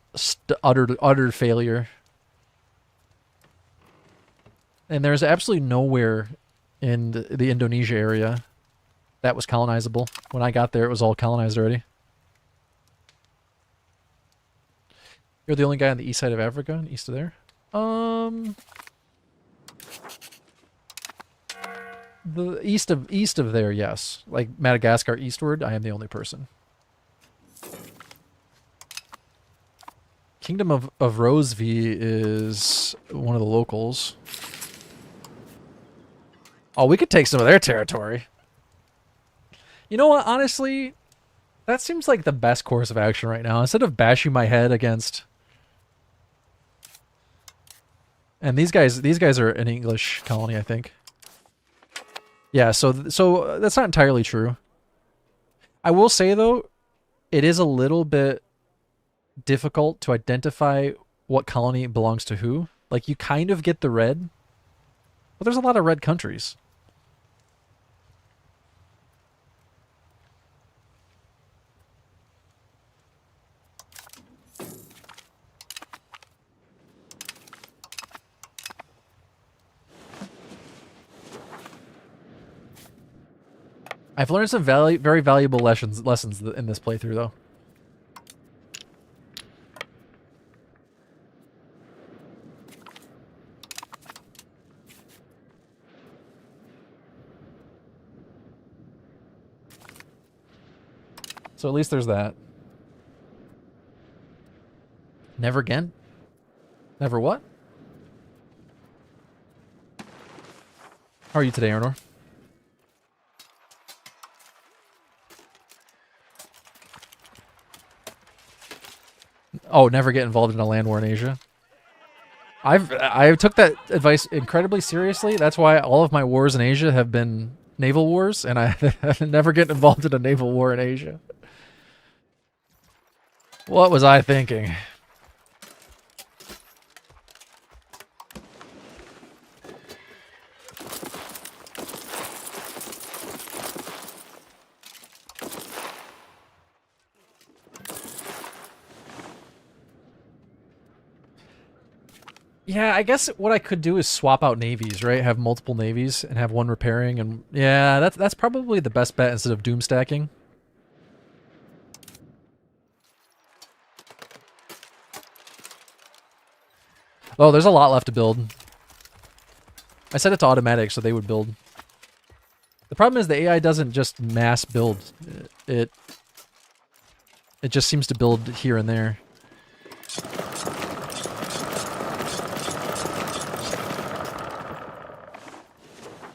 utter failure. And there's absolutely nowhere in the Indonesia area that was colonizable. When I got there, it was all colonized already. You're the only guy on the east side of Africa, and east of there? The east of there, yes. Like Madagascar eastward, I am the only person. Kingdom of Rosevie is one of the locals. Oh, we could take some of their territory. You know what, honestly, that seems like the best course of action right now. Instead of bashing my head against... And these guys are an English colony, I think. Yeah, so that's not entirely true. I will say, though, it is a little bit difficult to identify what colony belongs to who. Like, you kind of get the red, but there's a lot of red countries. I've learned some very valuable lessons in this playthrough, though. So at least there's that. Never again? Never what? How are you today, Arnor? Oh, never get involved in a land war in Asia. I took that advice incredibly seriously. That's why all of my wars in Asia have been naval wars, and I never get involved in a naval war in Asia. What was I thinking? Yeah, I guess what I could do is swap out navies, right? Have multiple navies and have one repairing, and yeah, that's probably the best bet instead of doom stacking. Oh, there's a lot left to build. I set it to automatic so they would build. The problem is the AI doesn't just mass build. It just seems to build here and there.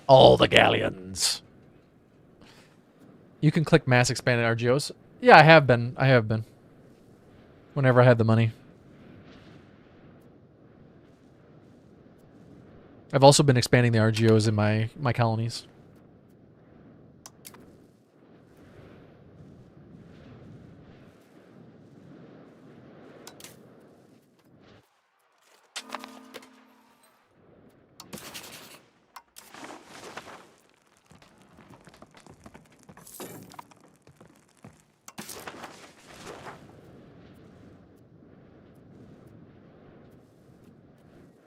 All the galleons. You can click mass expanded RGOs. Yeah, I have been. Whenever I had the money. I've also been expanding the RGOs in my colonies.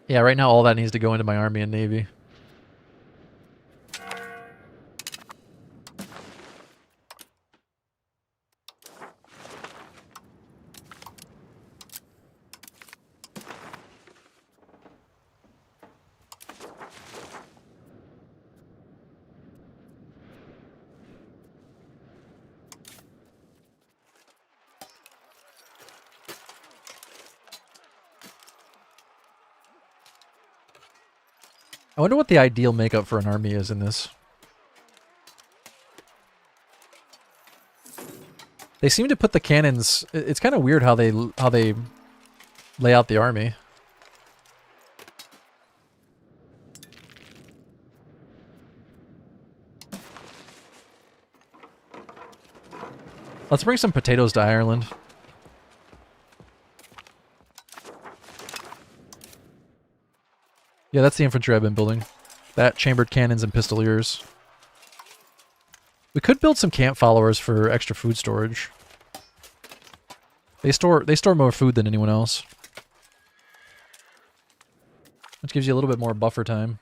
Yeah, right now all that needs to go into my army and navy. I wonder what the ideal makeup for an army is in this. They seem to put the cannons. It's kind of weird how they lay out the army. Let's bring some potatoes to Ireland. Yeah, that's the infantry I've been building. That, chambered cannons, and pistoliers. We could build some camp followers for extra food storage. They store more food than anyone else. Which gives you a little bit more buffer time.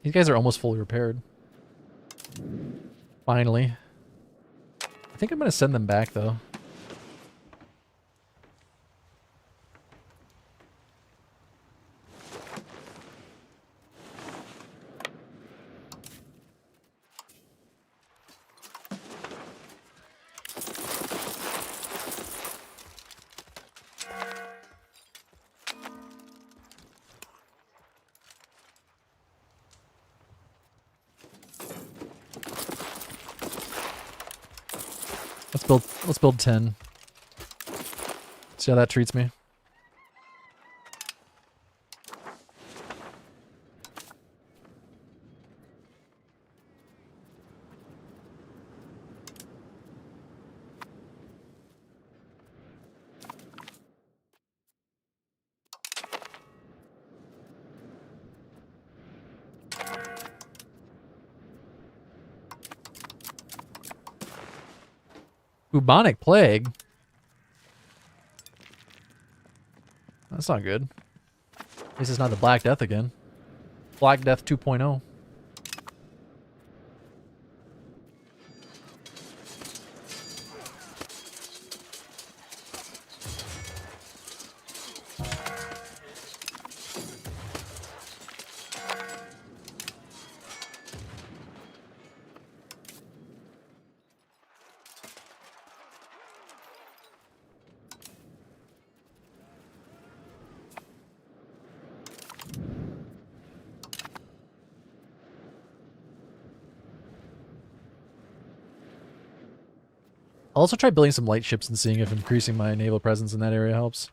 These guys are almost fully repaired. Finally. I think I'm going to send them back, though. Let's build 10. See how that treats me. Bubonic plague? That's not good. At least it's not the Black Death again. Black Death 2.0. I'll also try building some light ships and seeing if increasing my naval presence in that area helps.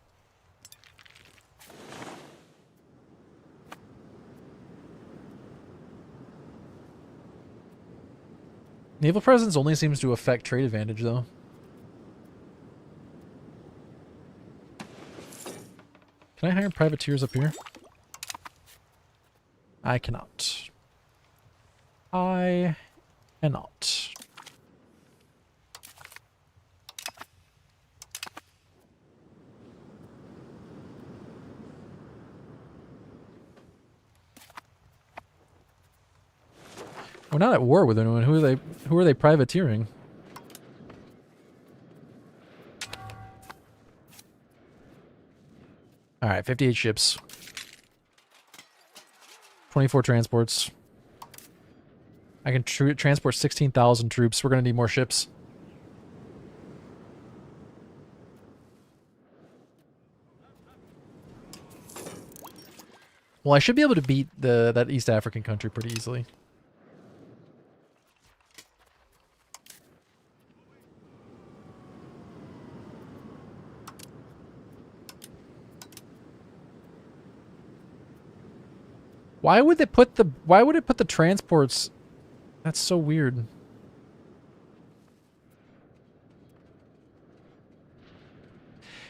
Naval presence only seems to affect trade advantage, though. Can I hire privateers up here? I cannot. I cannot. We're not at war with anyone. Who are they privateering? All right, 58 ships. 24 transports. I can transport 16,000 troops. We're going to need more ships. Well, I should be able to beat that East African country pretty easily. Why would it put the transports? That's so weird.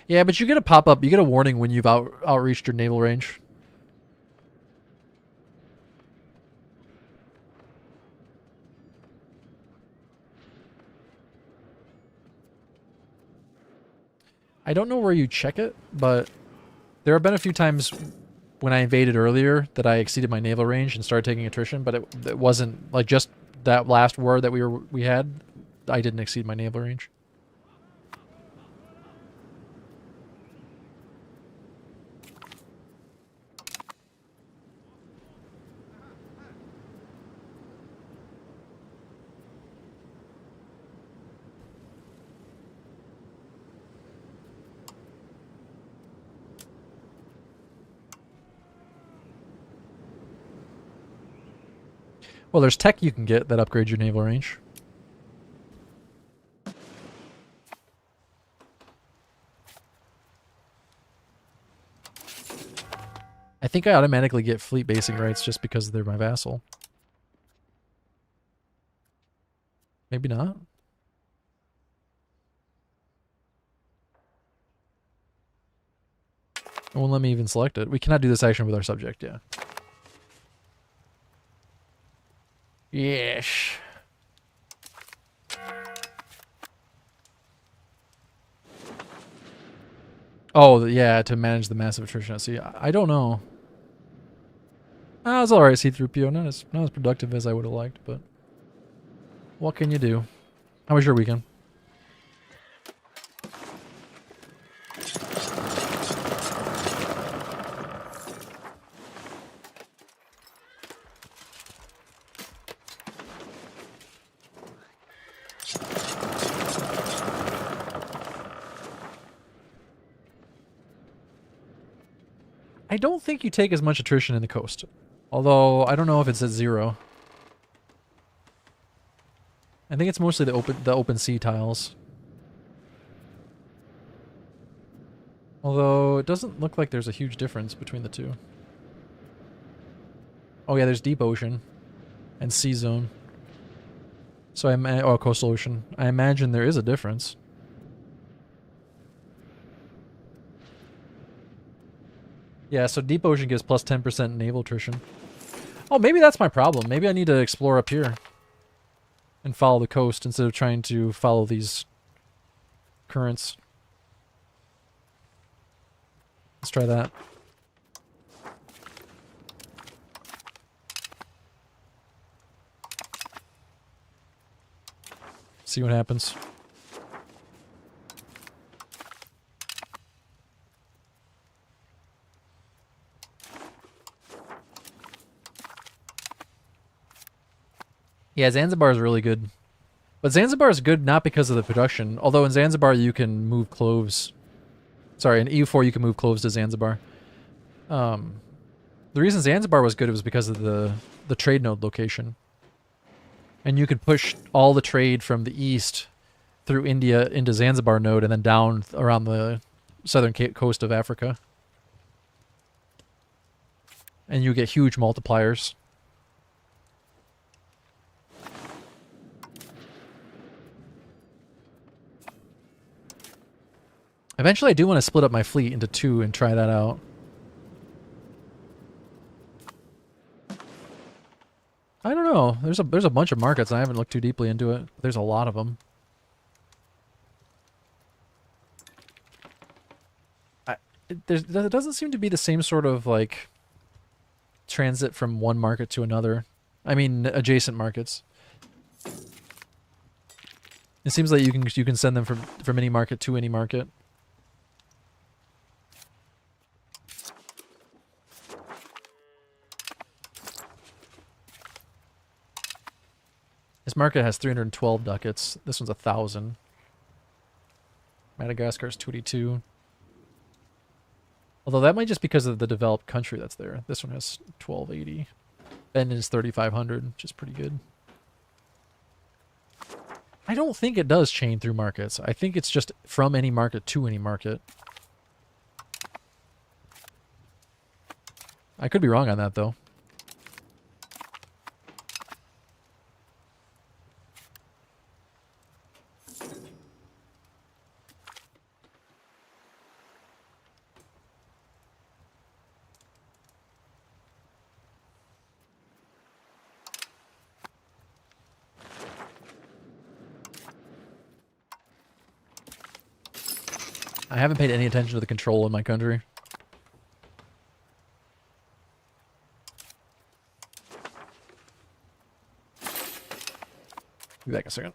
Yeah, but you get a pop-up, you get a warning when you've outreached your naval range. I don't know where you check it, but there have been a few times when I invaded earlier that I exceeded my naval range and started taking attrition, but it wasn't like just that last war that we had. I didn't exceed my naval range. Well, there's tech you can get that upgrades your naval range. I think I automatically get fleet basing rights just because they're my vassal. Maybe not. It won't let me even select it. We cannot do this action with our subject, yeah. Yes. Oh, yeah, to manage the massive attrition. See, I don't know. It's alright, C-3PO. Not as productive as I would have liked, but what can you do? How was your weekend? I don't think you take as much attrition in the coast. Although, I don't know if it's at 0. I think it's mostly the open sea tiles. Although, it doesn't look like there's a huge difference between the two. Oh yeah, there's deep ocean and sea zone. So coastal ocean. I imagine there is a difference. Yeah, so deep ocean gives plus 10% naval attrition. Oh, maybe that's my problem. Maybe I need to explore up here and follow the coast instead of trying to follow these currents. Let's try that. See what happens. Yeah, Zanzibar is really good. But Zanzibar is good not because of the production. Although in Zanzibar you can move cloves. Sorry, in EU4 you can move cloves to Zanzibar. The reason Zanzibar was good was because of the trade node location. And you could push all the trade from the east through India into Zanzibar node and then down around the southern coast of Africa. And you get huge multipliers. Eventually I do want to split up my fleet into 2 and try that out. I don't know. There's a bunch of markets. I haven't looked too deeply into it. There's a lot of them. There doesn't seem to be the same sort of like transit from one market to another. I mean, adjacent markets. It seems like you can send them from any market to any market. This market has 312 ducats. This one's 1,000. Madagascar's 22. Although that might just because of the developed country that's there. This one has 1280. Benin is 3,500, which is pretty good. I don't think it does chain through markets. I think it's just from any market to any market. I could be wrong on that, though. I haven't paid any attention to the control in my country. Be back a second.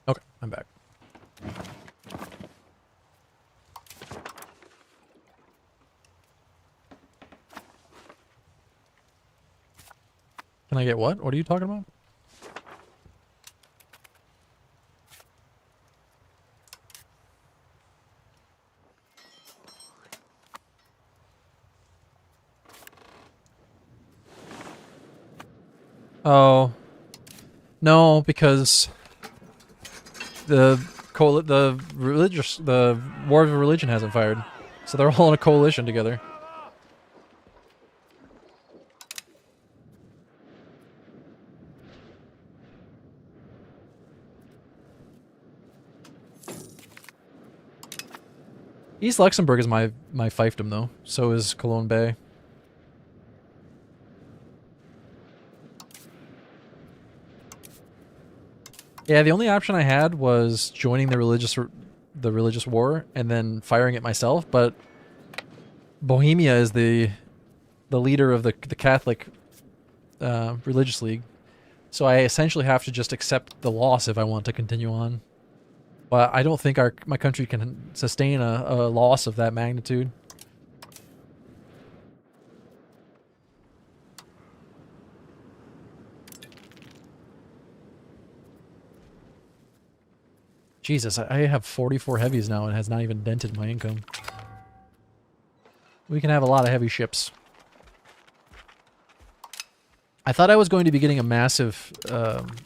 Okay, I'm back. Can I get what? What are you talking about? Oh. No, because the War of Religion hasn't fired. So they're all in a coalition together. East Luxembourg is my fiefdom, though. So is Cologne Bay. Yeah, the only option I had was joining the religious war and then firing it myself. But Bohemia is the leader of the Catholic religious league, so I essentially have to just accept the loss if I want to continue on. But I don't think my country can sustain a loss of that magnitude. Jesus, I have 44 heavies now and it has not even dented my income. We can have a lot of heavy ships. I thought I was going to be getting a massive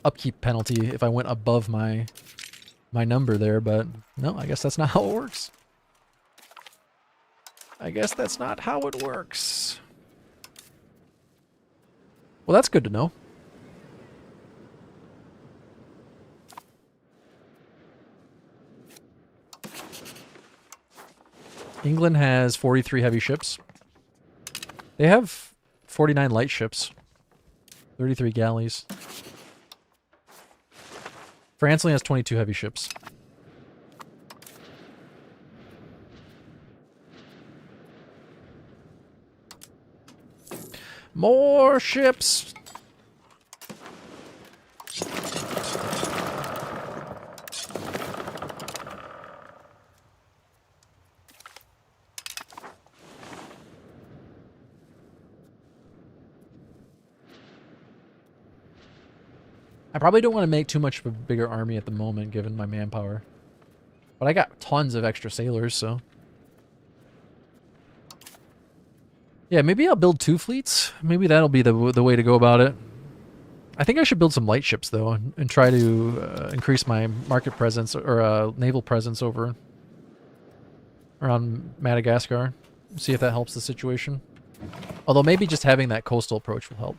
upkeep penalty if I went above my number there, but no, I guess that's not how it works. I guess that's not how it works. Well, that's good to know. England has 43 heavy ships. They have 49 light ships. 33 galleys. France only has 22 heavy ships. More ships! I probably don't want to make too much of a bigger army at the moment, given my manpower. But I got tons of extra sailors, so... Yeah, maybe I'll build 2 fleets. Maybe that'll be the way to go about it. I think I should build some light ships, though, and try to increase my market presence, or naval presence over around Madagascar. See if that helps the situation. Although maybe just having that coastal approach will help.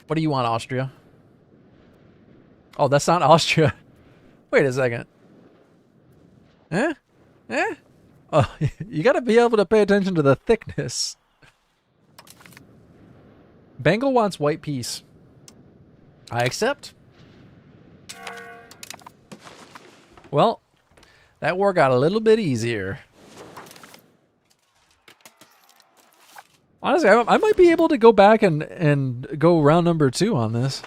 What do you want, Austria? Oh, that's not Austria. Wait a second. Eh? Eh? Oh, you gotta be able to pay attention to the thickness. Bengal wants white peace. I accept. Well, that war got a little bit easier. Honestly, I might be able to go back and go round number 2 on this.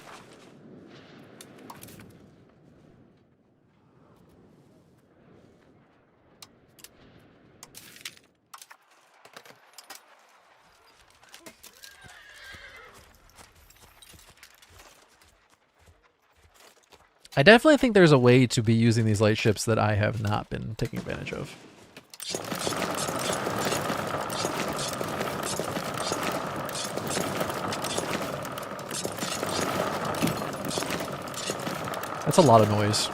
I definitely think there's a way to be using these light ships that I have not been taking advantage of. That's a lot of noise.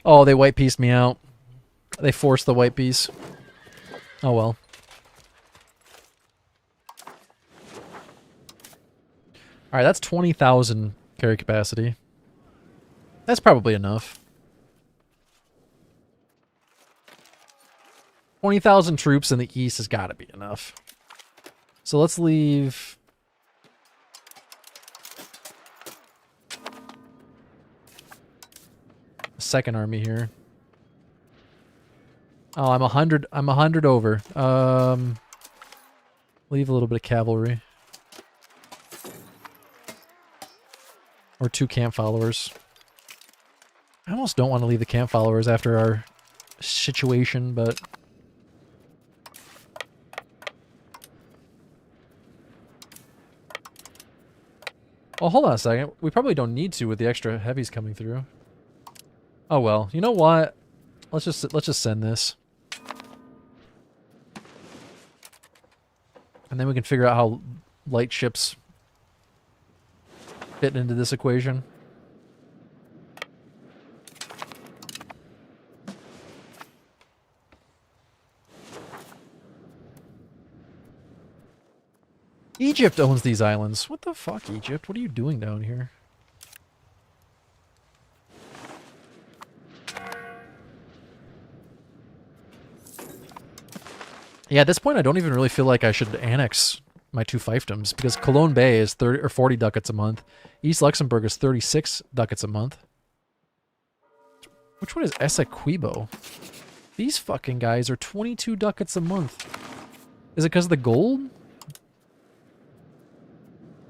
Oh, they white pieced me out. They forced the white piece. Oh well. Alright, that's 20,000 carry capacity. That's probably enough. 20,000 troops in the east has got to be enough. So let's leave... a second army here. Oh, I'm 100 over. Leave a little bit of cavalry. Or 2 camp followers. I almost don't want to leave the camp followers after our situation, but... Well, hold on a second. We probably don't need to with the extra heavies coming through. Oh well. You know what? Let's just send this. And then we can figure out how light ships fit into this equation. Egypt owns these islands. What the fuck, Egypt? What are you doing down here? Yeah, at this point, I don't even really feel like I should annex my two fiefdoms because Cologne Bay is 30 or 40 ducats a month. East Luxembourg is 36 ducats a month. Which one is Essequibo? These fucking guys are 22 ducats a month. Is it because of the gold?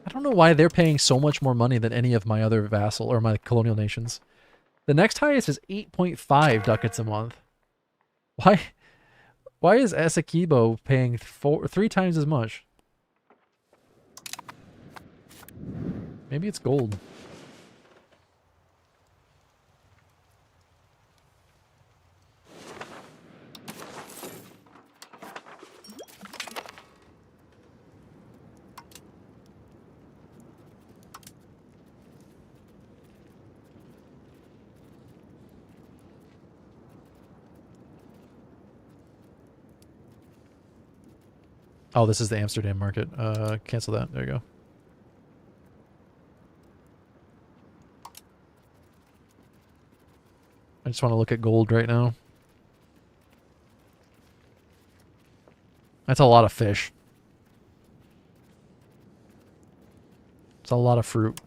I don't know why they're paying so much more money than any of my other vassal or my colonial nations. The next highest is 8.5 ducats a month. Why is Essequibo paying 3 times as much? Maybe it's gold. Oh, this is the Amsterdam market. Cancel that. There you go. I just want to look at gold right now. That's a lot of fish. It's a lot of fruit.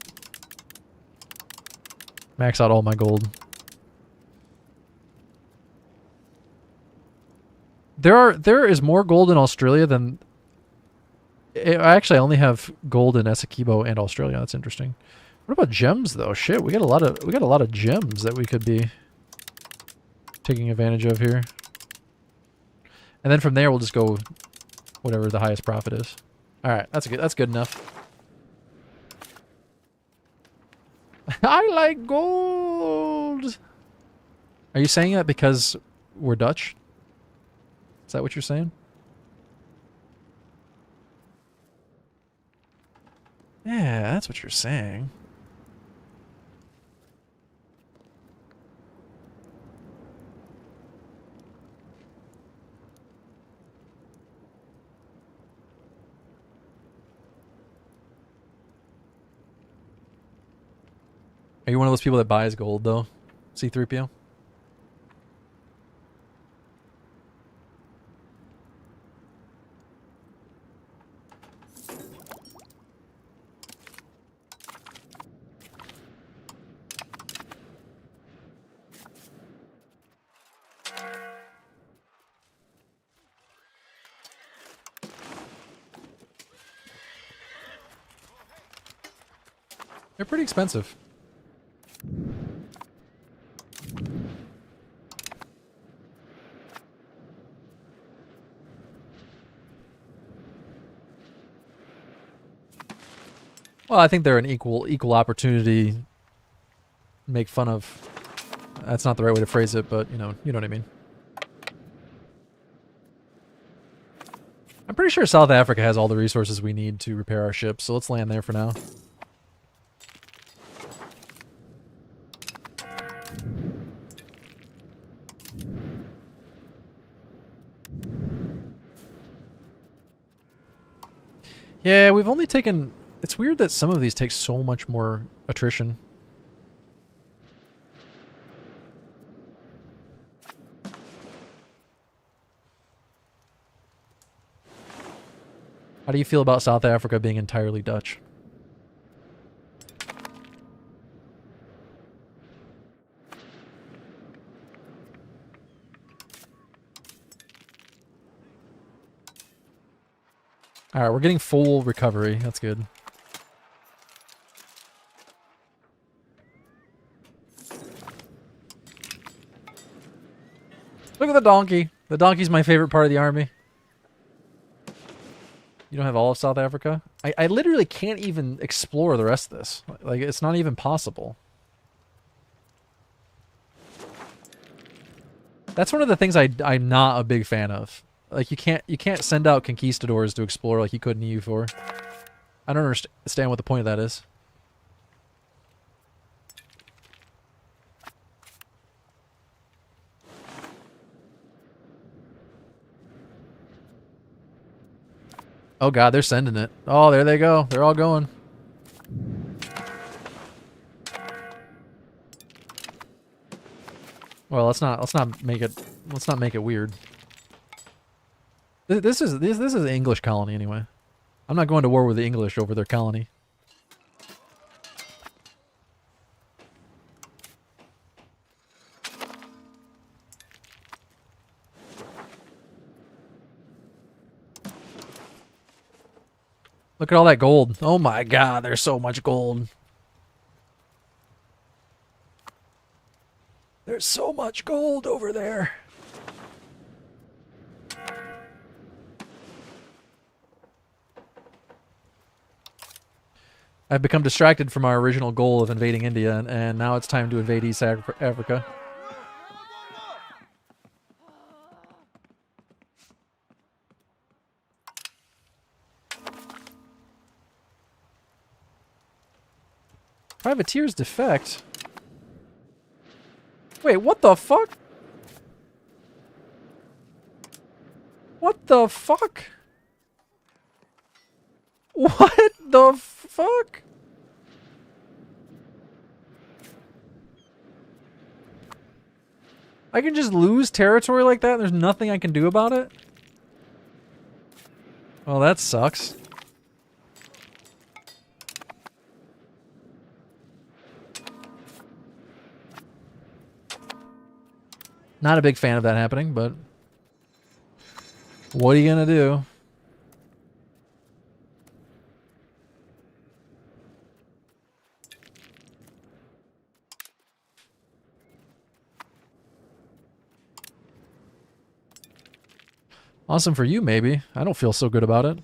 Max out all my gold. There is more gold in Australia than... Actually, I only have gold in Essequibo and Australia. That's interesting. What about gems though? Shit, we got a lot of gems that we could be taking advantage of here. And then from there we'll just go whatever the highest profit is. All right, that's good enough. I like gold. Are you saying that because we're Dutch? Is that what you're saying? Yeah, that's what you're saying. Are you one of those people that buys gold, though? C3PO? They're pretty expensive. Well, I think they're an equal opportunity. Make fun of. That's not the right way to phrase it, but you know what I mean. I'm pretty sure South Africa has all the resources we need to repair our ships, so let's land there for now. Yeah, we've only taken... It's weird that some of these take so much more attrition. How do you feel about South Africa being entirely Dutch? Alright, we're getting full recovery. That's good. Look at the donkey. The donkey's my favorite part of the army. You don't have all of South Africa? I literally can't even explore the rest of this. Like, it's not even possible. That's one of the things I'm not a big fan of. Like, you can't send out conquistadors to explore like you could in EU4. I don't understand what the point of that is. Oh god, they're sending it. Oh, there they go. They're all going. Well, let's not make it weird. This is an English colony anyway. I'm not going to war with the English over their colony. Look at all that gold. Oh my god, there's so much gold. There's so much gold over there. I've become distracted from our original goal of invading India, and now it's time to invade East Africa. Privateers defect? Wait, what the fuck? What the fuck? What the fuck? I can just lose territory like that and there's nothing I can do about it? Well, that sucks. Not a big fan of that happening, but what are you gonna do? Awesome for you, maybe. I don't feel so good about it.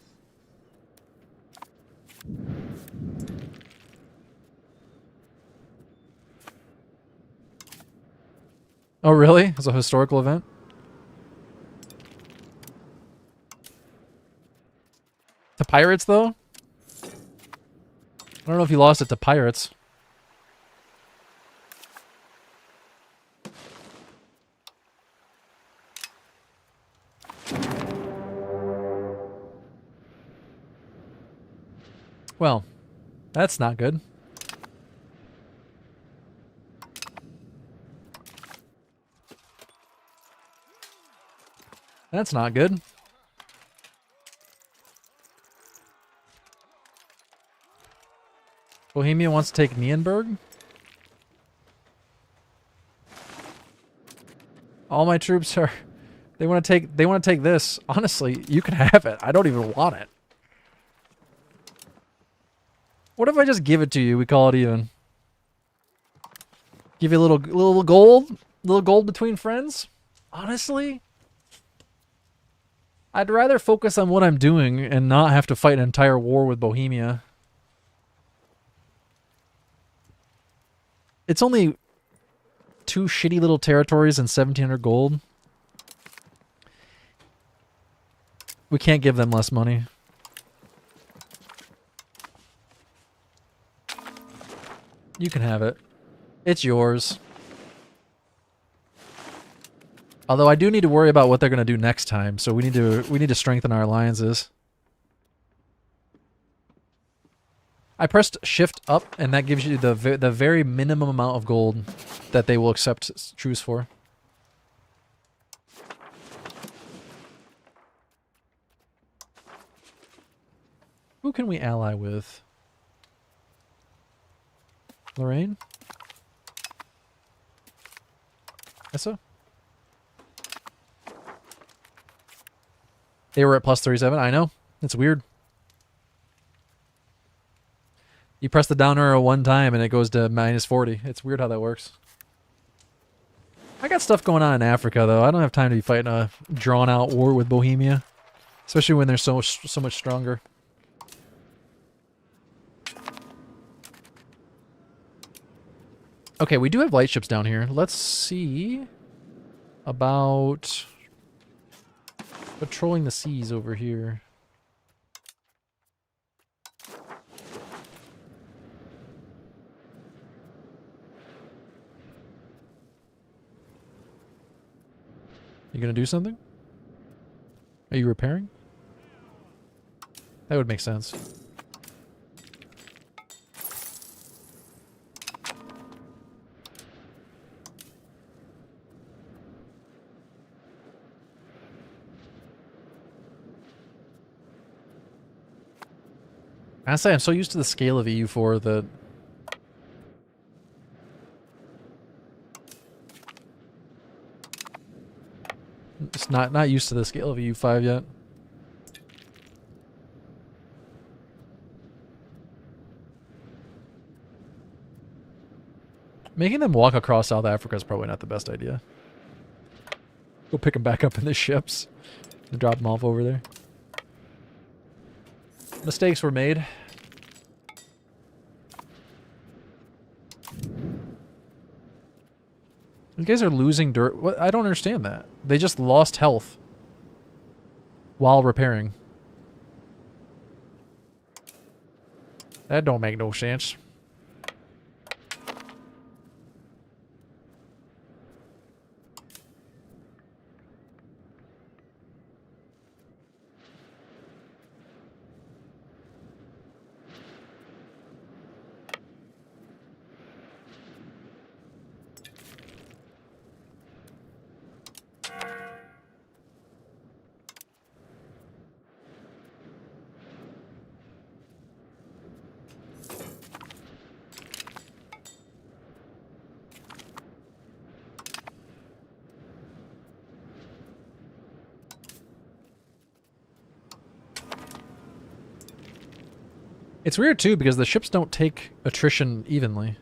Oh, really? It's a historical event? To pirates, though? I don't know if you lost it to pirates. Well, that's not good. That's not good. Bohemia wants to take Nienburg. All my troops are they want to take this. Honestly, you can have it. I don't even want it. What if I just give it to you? We call it even. Give you a little gold between friends? Honestly, I'd rather focus on what I'm doing and not have to fight an entire war with Bohemia. It's only 2 shitty little territories and 1,700 gold. We can't give them less money. You can have it. It's yours. Although I do need to worry about what they're going to do next time, so we need to strengthen our alliances. I pressed shift up, and that gives you the very minimum amount of gold that they will accept truce for. Who can we ally with? Lorraine? Essa? They were at plus 37. I know. It's weird. You press the down arrow one time and it goes to minus 40. It's weird how that works. I got stuff going on in Africa, though. I don't have time to be fighting a drawn-out war with Bohemia. Especially when they're so much stronger. Okay, we do have light ships down here. Let's see about patrolling the seas over here. You gonna do something? Are you repairing? That would make sense. Honestly, I'm so used to the scale of EU4 that... Just not used to the scale of EU5 yet. Making them walk across South Africa is probably not the best idea. Go pick them back up in the ships and drop them off over there. Mistakes were made. You guys are losing dirt. What? I don't understand that. They just lost health while repairing. That don't make no sense. It's weird too because the ships don't take attrition evenly.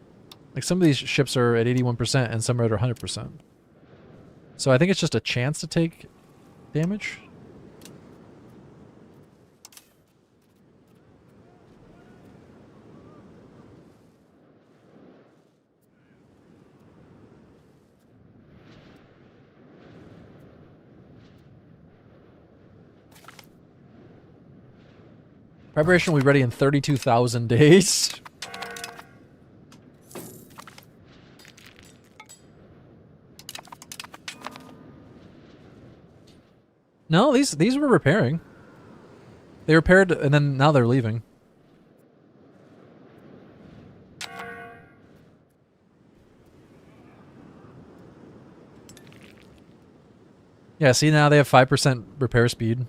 Like some of these ships are at 81% and some are at 100%. So I think it's just a chance to take damage. Preparation will be ready in 32,000 days. No, these were repairing. They repaired and then now they're leaving. Yeah, see now they have 5% repair speed.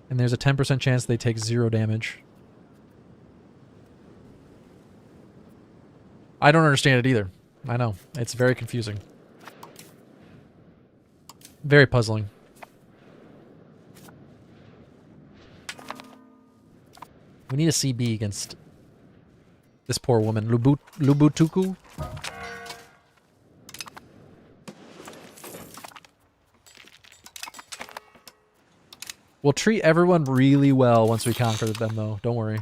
And there's a 10% chance they take 0 damage. I don't understand it either. I know. It's very confusing. Very puzzling. We need a CB against this poor woman. Lubutuku? We'll treat everyone really well once we conquer them, though. Don't worry.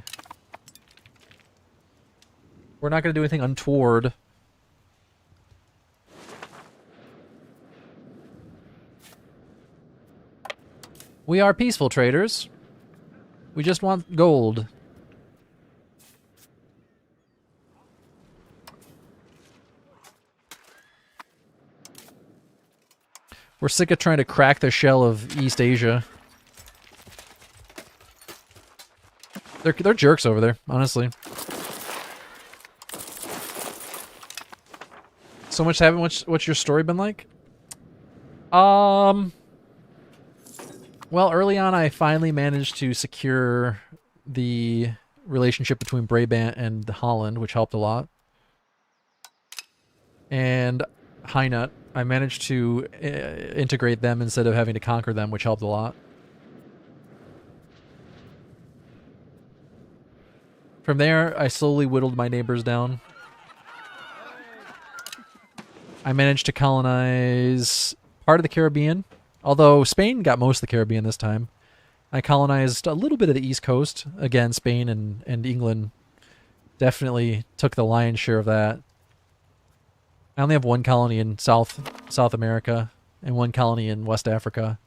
We're not going to do anything untoward. We are peaceful traders. We just want gold. We're sick of trying to crack the shell of East Asia. They're jerks over there, honestly. So much happened. What's your story been like? Well, early on, I finally managed to secure the relationship between Brabant and Holland, which helped a lot. And Hainaut, I managed to integrate them instead of having to conquer them, which helped a lot. From there, I slowly whittled my neighbors down. I managed to colonize part of the Caribbean, although Spain got most of the Caribbean this time. I colonized a little bit of the East Coast. Again, Spain and England definitely took the lion's share of that. I only have one colony in South America and one colony in West Africa.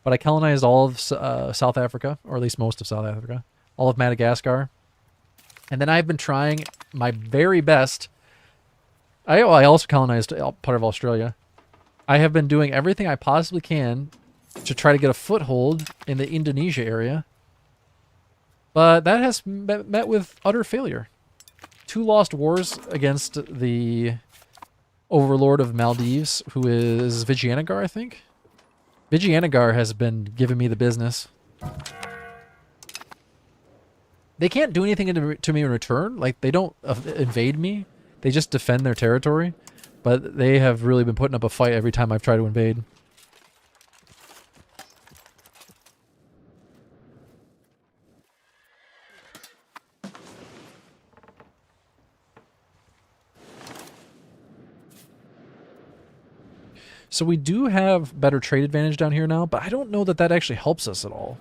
But I colonized all of South Africa, or at least most of South Africa, all of Madagascar. And then I've been trying my very best. I also colonized part of Australia. I have been doing everything I possibly can to try to get a foothold in the Indonesia area. But that has met with utter failure. 2 lost wars against the overlord of Maldives, who is Vijayanagar, I think. Vijayanagar has been giving me the business. They can't do anything to me in return. Like, they don't invade me. They just defend their territory. But they have really been putting up a fight every time I've tried to invade. So we do have better trade advantage down here now, but I don't know that that actually helps us at all.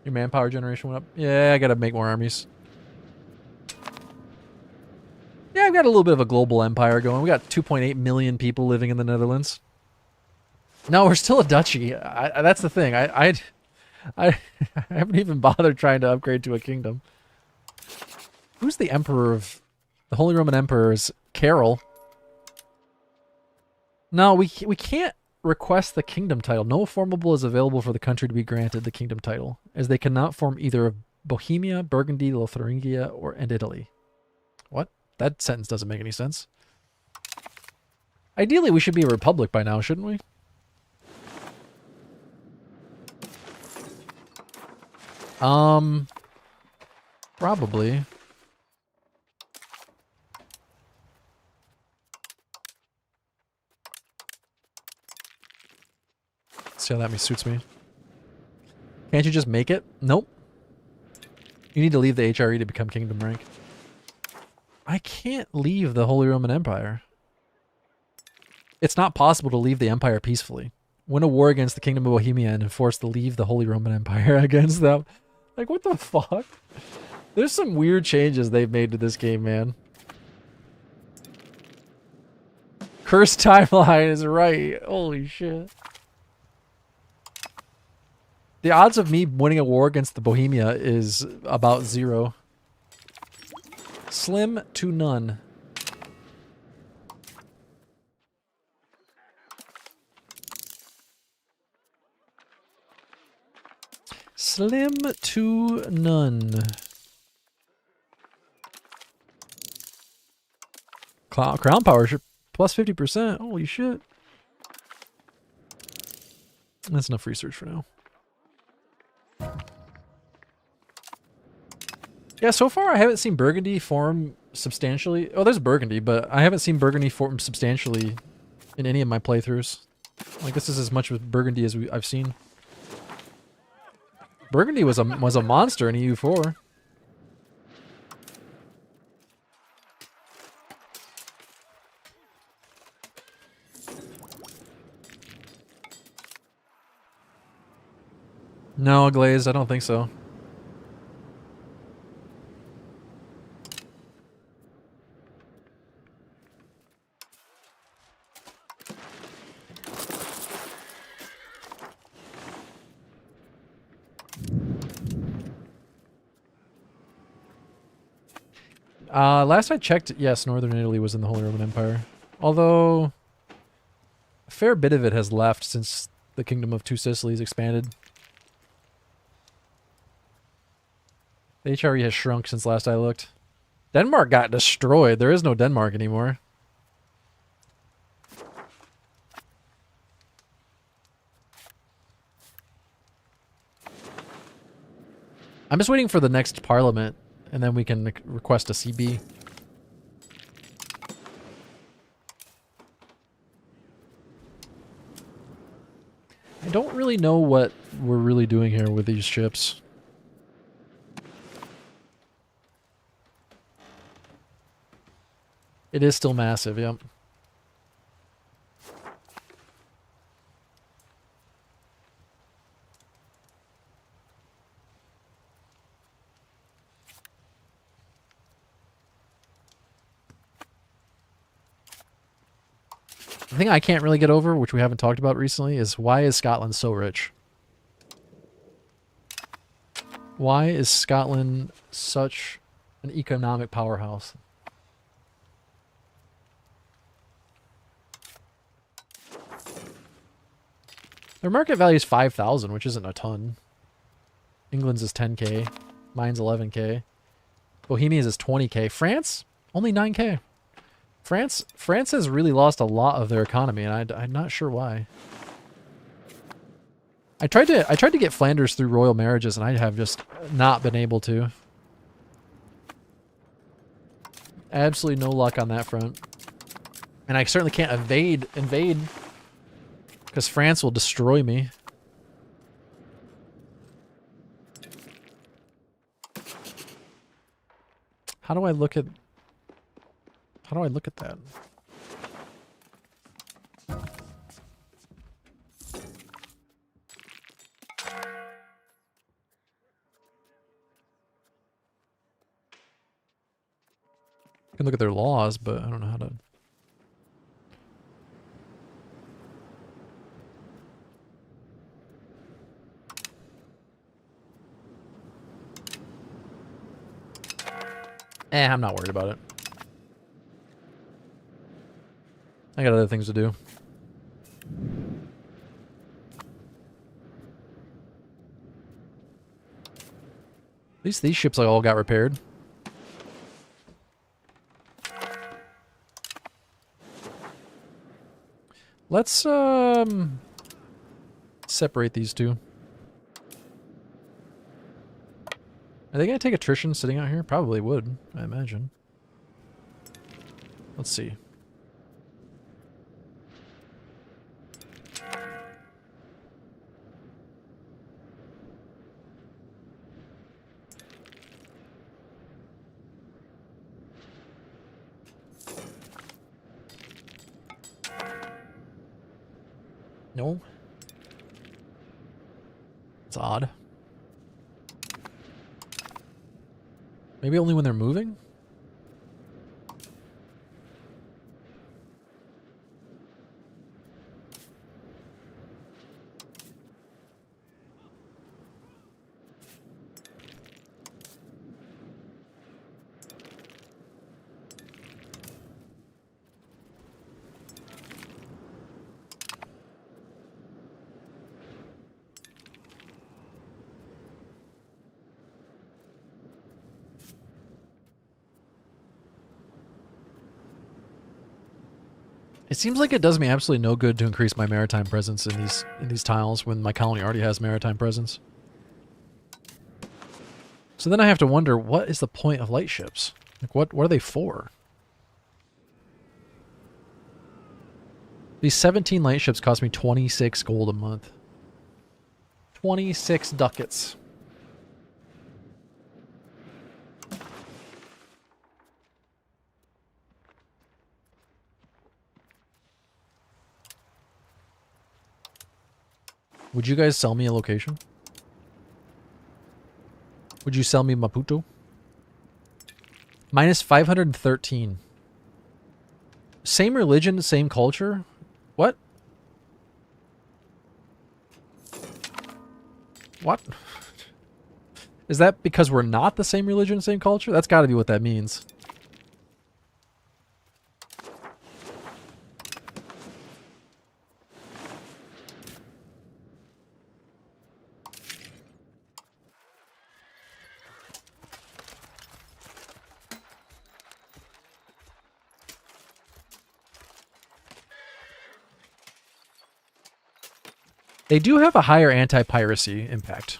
Your manpower generation went up. Yeah, I gotta make more armies. Yeah, I've got a little bit of a global empire going. We got 2.8 million people living in the Netherlands. No, we're still a duchy. That's the thing. I haven't even bothered trying to upgrade to a kingdom. Who's the emperor of... The Holy Roman Emperor is Carol. No, we can't request the kingdom title. No formable is available for the country to be granted the kingdom title, as they cannot form either of Bohemia, Burgundy, Lotharingia, and Italy. What? That sentence doesn't make any sense. Ideally, we should be a republic by now, shouldn't we? Probably. See how that suits me. Can't you just make it? Nope. You need to leave the HRE to become kingdom rank. I can't leave the Holy Roman Empire. It's not possible to leave the empire peacefully. Win a war against the Kingdom of Bohemia and enforce to leave the Holy Roman Empire against them. Like, what the fuck? There's some weird changes they've made to this game, man. Cursed timeline is right. Holy shit. The odds of me winning a war against the Bohemia is about 0. Slim to none. Slim to none. Crown power plus 50%. Holy shit. That's enough research for now. Yeah, so far I haven't seen Burgundy form substantially. Oh, there's Burgundy, but I haven't seen Burgundy form substantially in any of my playthroughs. Like, this is as much of Burgundy as I've seen. Burgundy was a monster in EU4. No, Glaze, I don't think so. Last I checked, yes, Northern Italy was in the Holy Roman Empire. Although, a fair bit of it has left since the Kingdom of Two Sicilies expanded. The HRE has shrunk since last I looked. Denmark got destroyed. There is no Denmark anymore. I'm just waiting for the next parliament, and then we can request a CB. I don't really know what we're really doing here with these ships. It is still massive, yep. The thing I can't really get over, which we haven't talked about recently, is why is Scotland so rich? Why is Scotland such an economic powerhouse? Their market value is 5,000, which isn't a ton. England's is 10k. Mine's 11k. Bohemia's is 20k. France? Only 9k. France has really lost a lot of their economy, and I'm not sure why. I tried to get Flanders through royal marriages, and I have just not been able to. Absolutely no luck on that front. And I certainly can't invade, because France will destroy me. How do I look at that? I can look at their laws, but I don't know how to. I'm not worried about it. I got other things to do. At least these ships all got repaired. Let's separate these two. Are they gonna take attrition sitting out here? Probably would, I imagine. Let's see. No. It's odd. Maybe only when they're moving? It seems like it does me absolutely no good to increase my maritime presence in these tiles when my colony already has maritime presence. So then I have to wonder, what is the point of light ships? Like, what are they for? These 17 light ships cost me 26 gold a month. 26 ducats. Would you guys sell me a location? Would you sell me Maputo? Minus 513. Same religion, same culture? What? What? Is that because we're not the same religion, same culture? That's got to be what that means. They do have a higher anti-piracy impact.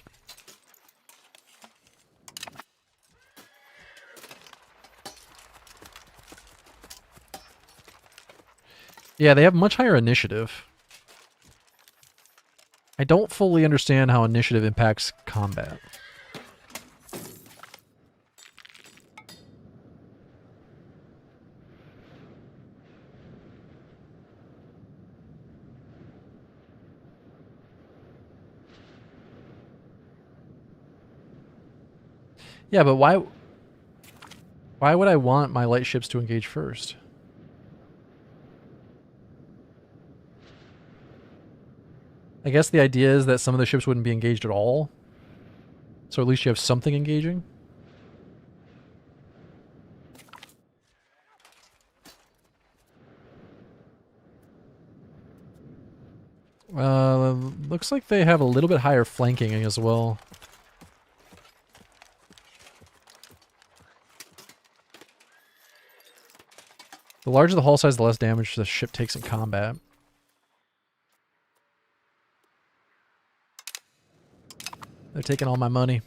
Yeah, they have much higher initiative. I don't fully understand how initiative impacts combat. Yeah, but why would I want my light ships to engage first? I guess the idea is that some of the ships wouldn't be engaged at all. So at least you have something engaging. Looks like they have a little bit higher flanking as well. The larger the hull size, the less damage the ship takes in combat. They're taking all my money.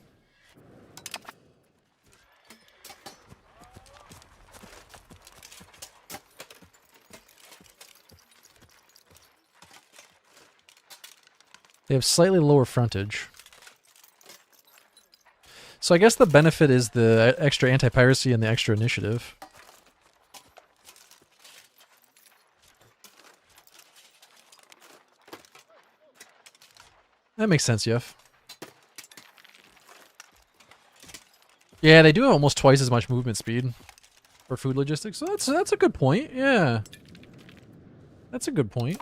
They have slightly lower frontage. So I guess the benefit is the extra anti-piracy and the extra initiative. That makes sense, Yef. Yeah, they do have almost twice as much movement speed for food logistics. So that's a good point. Yeah. That's a good point.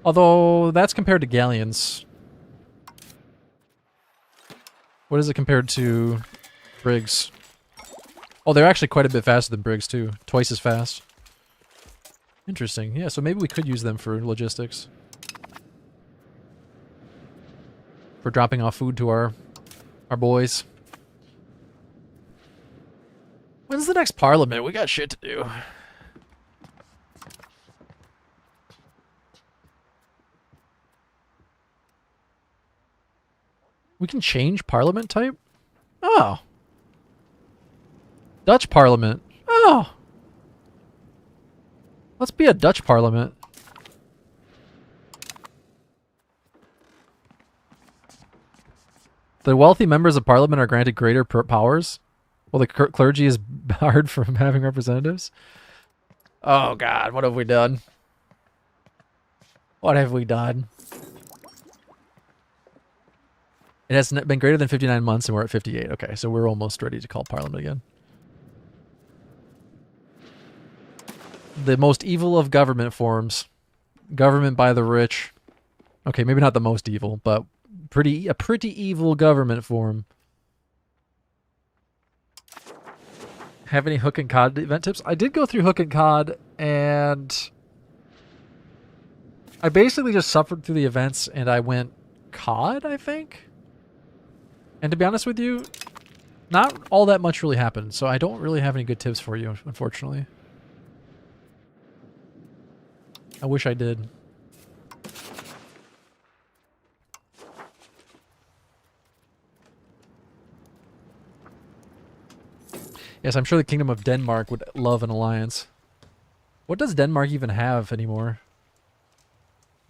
Although that's compared to galleons. What is it compared to brigs? Oh, they're actually quite a bit faster than brigs too. Twice as fast. Interesting. Yeah, so maybe we could use them for logistics. For dropping off food to our boys. When's the next parliament? We got shit to do. We can change parliament type? Oh. Dutch parliament. Oh. Let's be a Dutch parliament. The wealthy members of parliament are granted greater powers, while the clergy is barred from having representatives. Oh God, what have we done? What have we done? It has been greater than 59 months and we're at 58. Okay, so we're almost ready to call parliament again. The most evil of government forms. Government by the rich. Okay, maybe not the most evil, but a pretty evil government form. Have any hook and cod event tips? I did go through hook and cod, and I basically just suffered through the events, and I went cod, I think? And to be honest with you, not all that much really happened, so I don't really have any good tips for you, unfortunately. I wish I did. Yes, I'm sure the Kingdom of Denmark would love an alliance. What does Denmark even have anymore?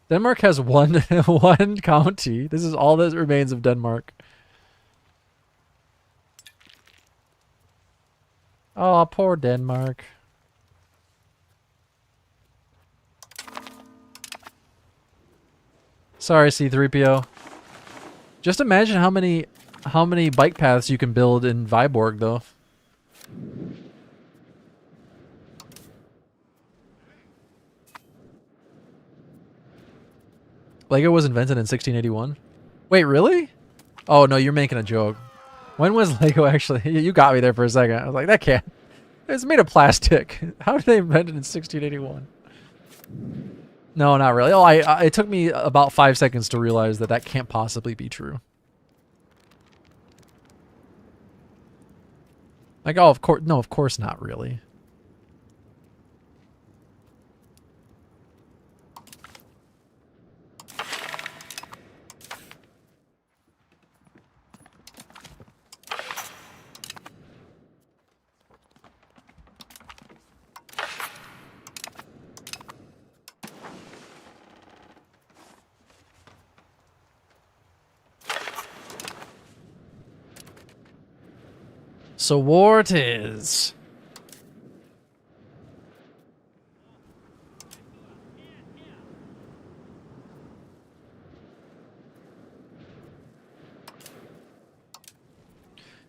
Denmark has one county. This is all that remains of Denmark. Oh, poor Denmark. Sorry, C-3PO. Just imagine how many bike paths you can build in Viborg, though. Lego was invented in 1681. Wait, really? Oh no, you're making a joke. When was Lego actually? You got me there for a second. I was like, that can't. It's made of plastic. How did they invent it in 1681? No, not really. Oh, it took me about 5 seconds to realize that that can't possibly be true. Like, oh, of course, no, of course not really. So war it is.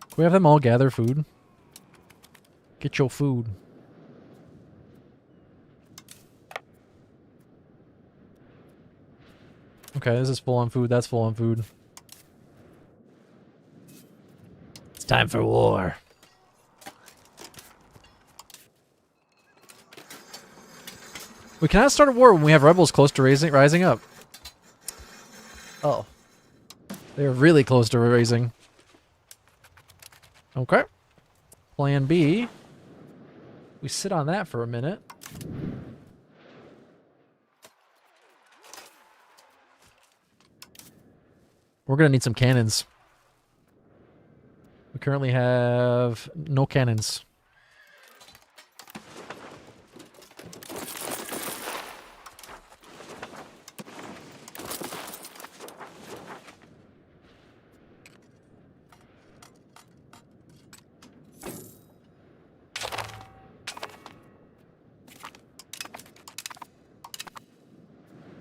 Can we have them all gather food? Get your food. Okay, this is full on food. That's full on food. It's time for war. We cannot start a war when we have rebels close to rising up. Oh. They're really close to raising. Okay. Plan B. We sit on that for a minute. We're gonna need some cannons. We currently have no cannons.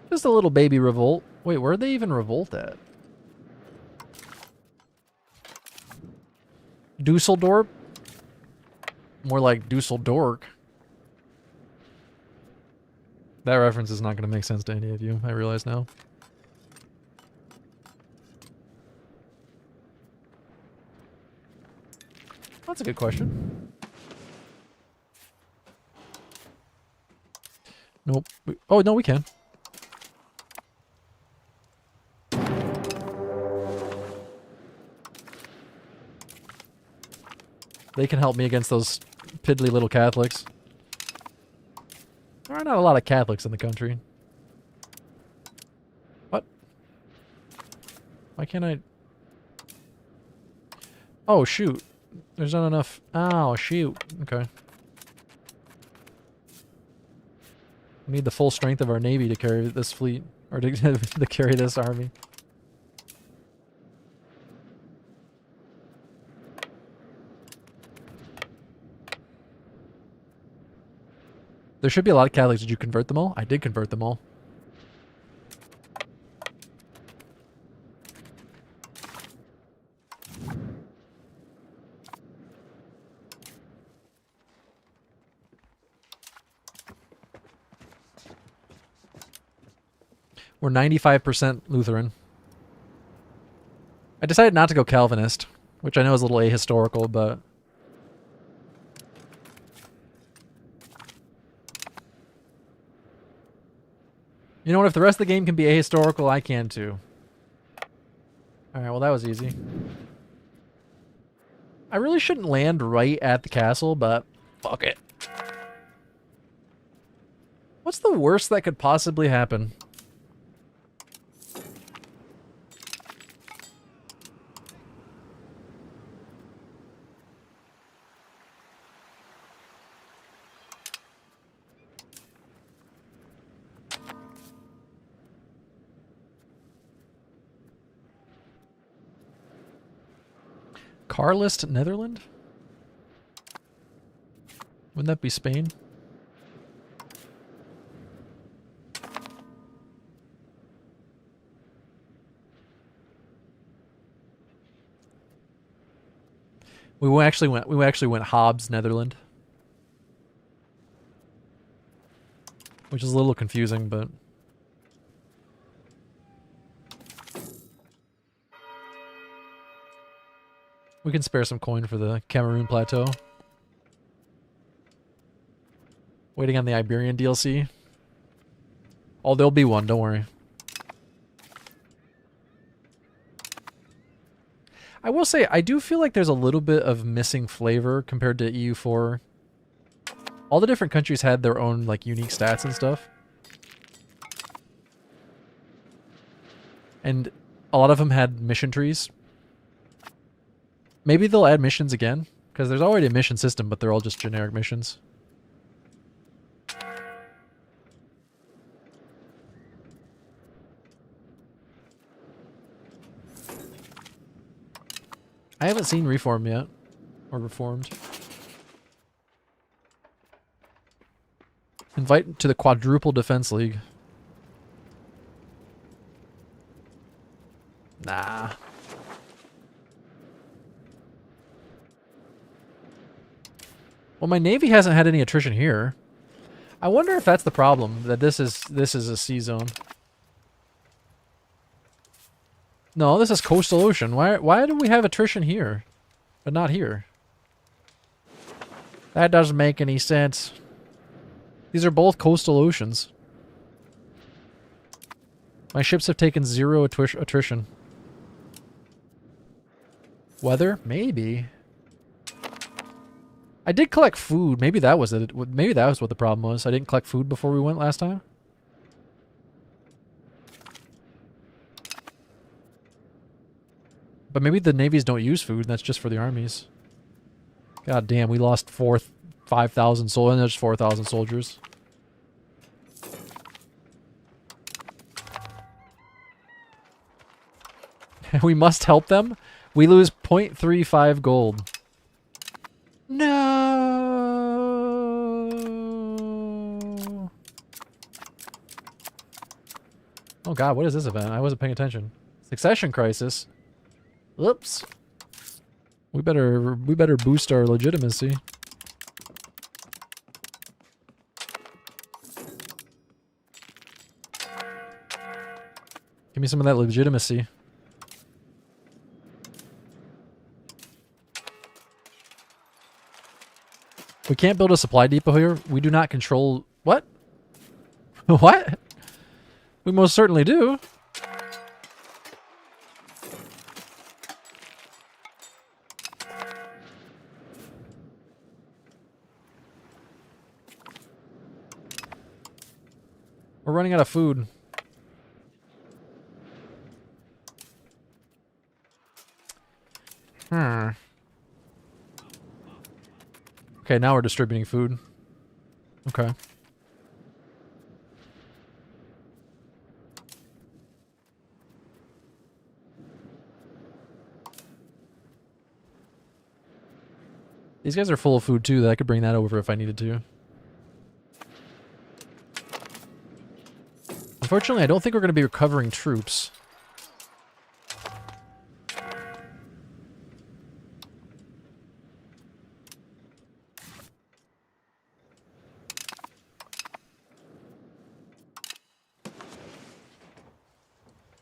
Just a little baby revolt. Wait, where'd they even revolt at? Dusseldorf? More like Dusseldorf. That reference is not going to make sense to any of you, I realize now. That's a good question. Nope. Oh, no, we can. They can help me against those piddly little Catholics. There are not a lot of Catholics in the country. What? Why can't I... Oh, shoot. There's not enough... Oh, shoot. Okay. We need the full strength of our navy to carry this fleet. Or to carry this army. There should be a lot of Catholics. Did you convert them all? I did convert them all. We're 95% Lutheran. I decided not to go Calvinist, which I know is a little ahistorical, but... You know what? If the rest of the game can be ahistorical, I can too. Alright, well that was easy. I really shouldn't land right at the castle, but fuck it. What's the worst that could possibly happen? Carlist, Netherlands? Wouldn't that be Spain? We actually went Hobbs, Netherlands. Which is a little confusing, but we can spare some coin for the Cameroon Plateau. Waiting on the Iberian DLC. Oh, there'll be one, don't worry. I will say, I do feel like there's a little bit of missing flavor compared to EU4. All the different countries had their own, like, unique stats and stuff. And a lot of them had mission trees. Maybe they'll add missions again, because there's already a mission system, but they're all just generic missions. I haven't seen Reform yet. Or Reformed. Invite to the Quadruple Defense League. Nah. Well, my Navy hasn't had any attrition here. I wonder if that's the problem, that this is a sea zone. No, this is coastal ocean. Why do we have attrition here, but not here? That doesn't make any sense. These are both coastal oceans. My ships have taken 0 attrition. Weather? Maybe. I did collect food. Maybe that was it. Maybe that was what the problem was. I didn't collect food before we went last time. But maybe the navies don't use food, and that's just for the armies. God damn, we lost 5,000 soldiers, and there's 4,000 soldiers. We must help them. We lose 0.35 gold. No. Oh god, what is this event? I wasn't paying attention. Succession crisis. Whoops. We better boost our legitimacy. Give me some of that legitimacy. We can't build a supply depot here. We do not control... What? What? We most certainly do. We're running out of food. Okay, now we're distributing food. Okay. These guys are full of food too, that I could bring that over if I needed to. Unfortunately, I don't think we're going to be recovering troops.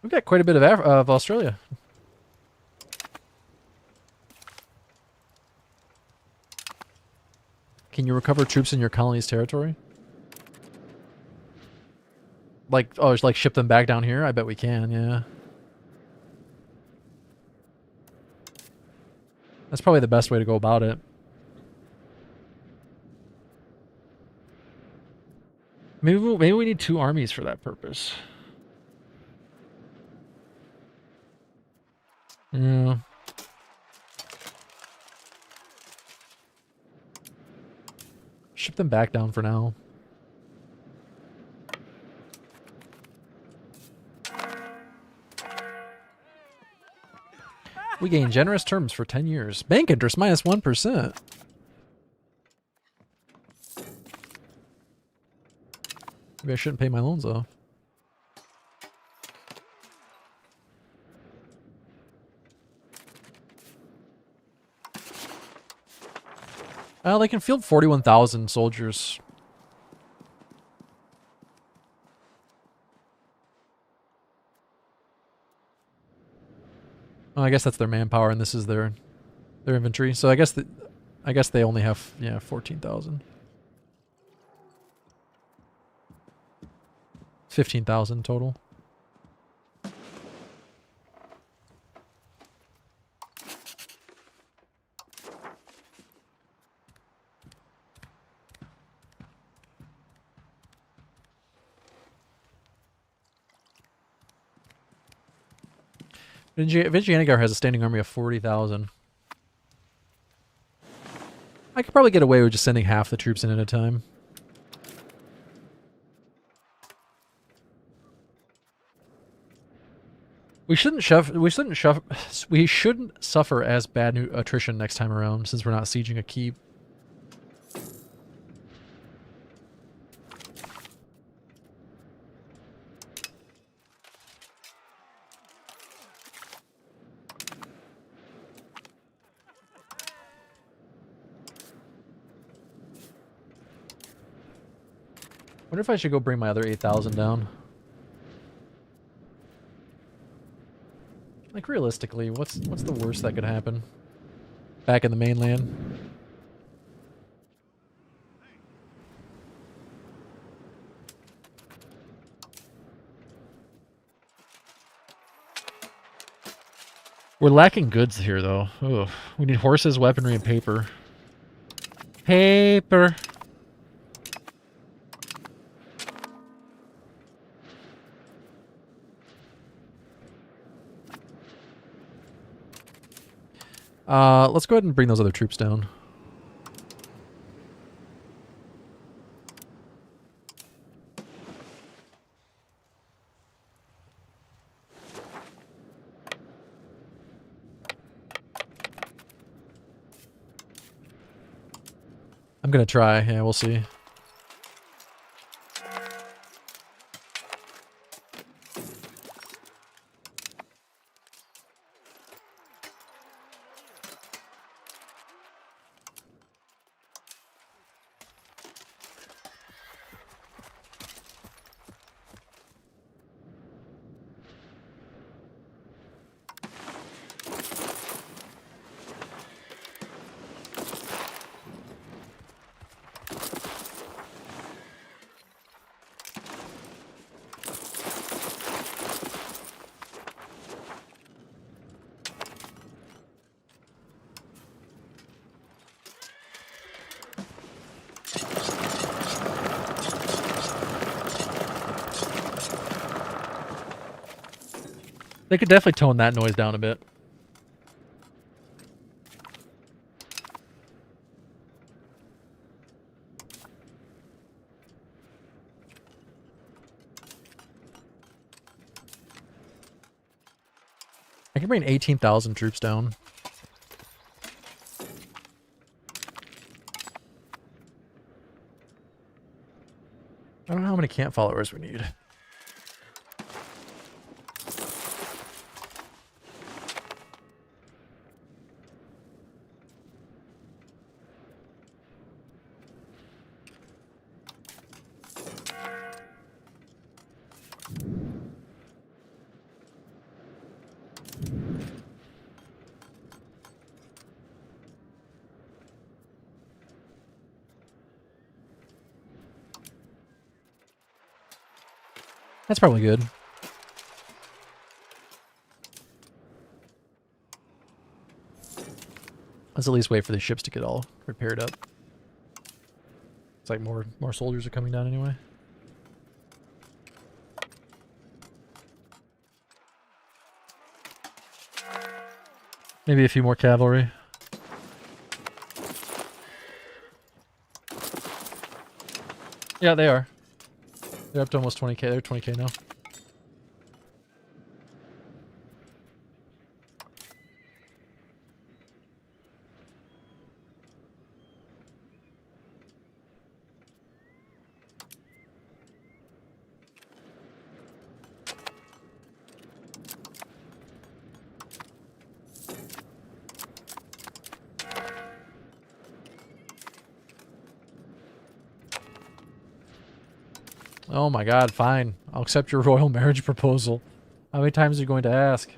We've got quite a bit of Australia. Can you recover troops in your colony's territory? Like, oh, just like ship them back down here? I bet we can, yeah. That's probably the best way to go about it. Maybe we need 2 armies for that purpose. Yeah. Ship them back down for now. We gain generous terms for 10 years. Bank interest minus 1%. Maybe I shouldn't pay my loans off. Well, they can field 41,000 soldiers. Well, I guess that's their manpower, and this is their infantry. So I guess they only have 14,000. 15,000 total. Vijayanagara has a standing army of 40,000. I could probably get away with just sending half the troops in at a time. We shouldn't suffer as bad attrition next time around since we're not sieging a keep. Wonder if I should go bring my other 8,000 down. Like, realistically, what's the worst that could happen? Back in the mainland? We're lacking goods here, though. Ugh. We need horses, weaponry, and paper. Paper! Let's go ahead and bring those other troops down. I'm gonna try. Yeah, we'll see. They could definitely tone that noise down a bit. I can bring 18,000 troops down. I don't know how many camp followers we need. That's probably good. Let's at least wait for the ships to get all repaired up. It's like more soldiers are coming down anyway. Maybe a few more cavalry. Yeah, they are. They're up to almost 20k. They're 20k now. Oh my god, fine. I'll accept your royal marriage proposal. How many times are you going to ask?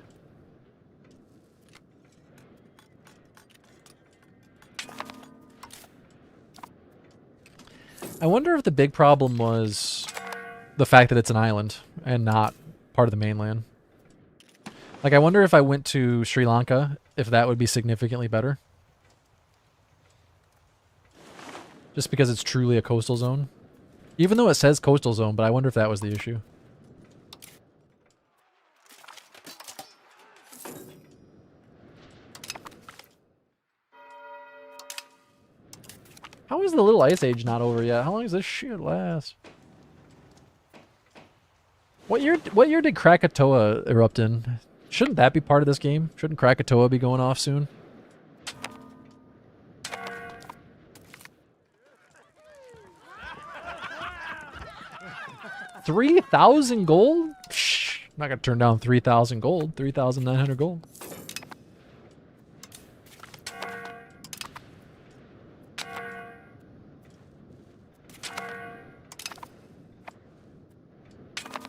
I wonder if the big problem was the fact that it's an island and not part of the mainland. Like, I wonder if I went to Sri Lanka, if that would be significantly better. Just because it's truly a coastal zone. Even though it says coastal zone, but I wonder if that was the issue. How is the Little Ice Age not over yet? How long does this shit last? What year did Krakatoa erupt in? Shouldn't that be part of this game? Shouldn't Krakatoa be going off soon? $3,000 gold? Shh, I'm not gonna turn down 3,000 gold. 3,900 gold.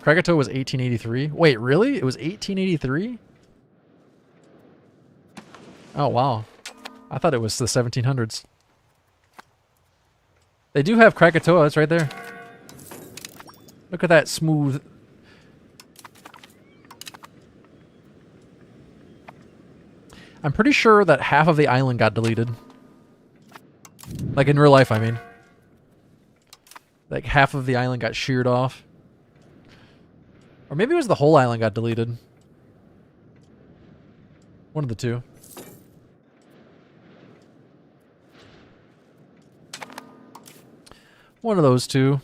Krakatoa was 1883. Wait, really? It was 1883? Oh, wow. I thought it was the 1700s. They do have Krakatoa. It's right there. Look at that smooth. I'm pretty sure that half of the island got deleted. Like in real life, I mean. Like half of the island got sheared off. Or maybe it was the whole island got deleted. One of the two. One of those two.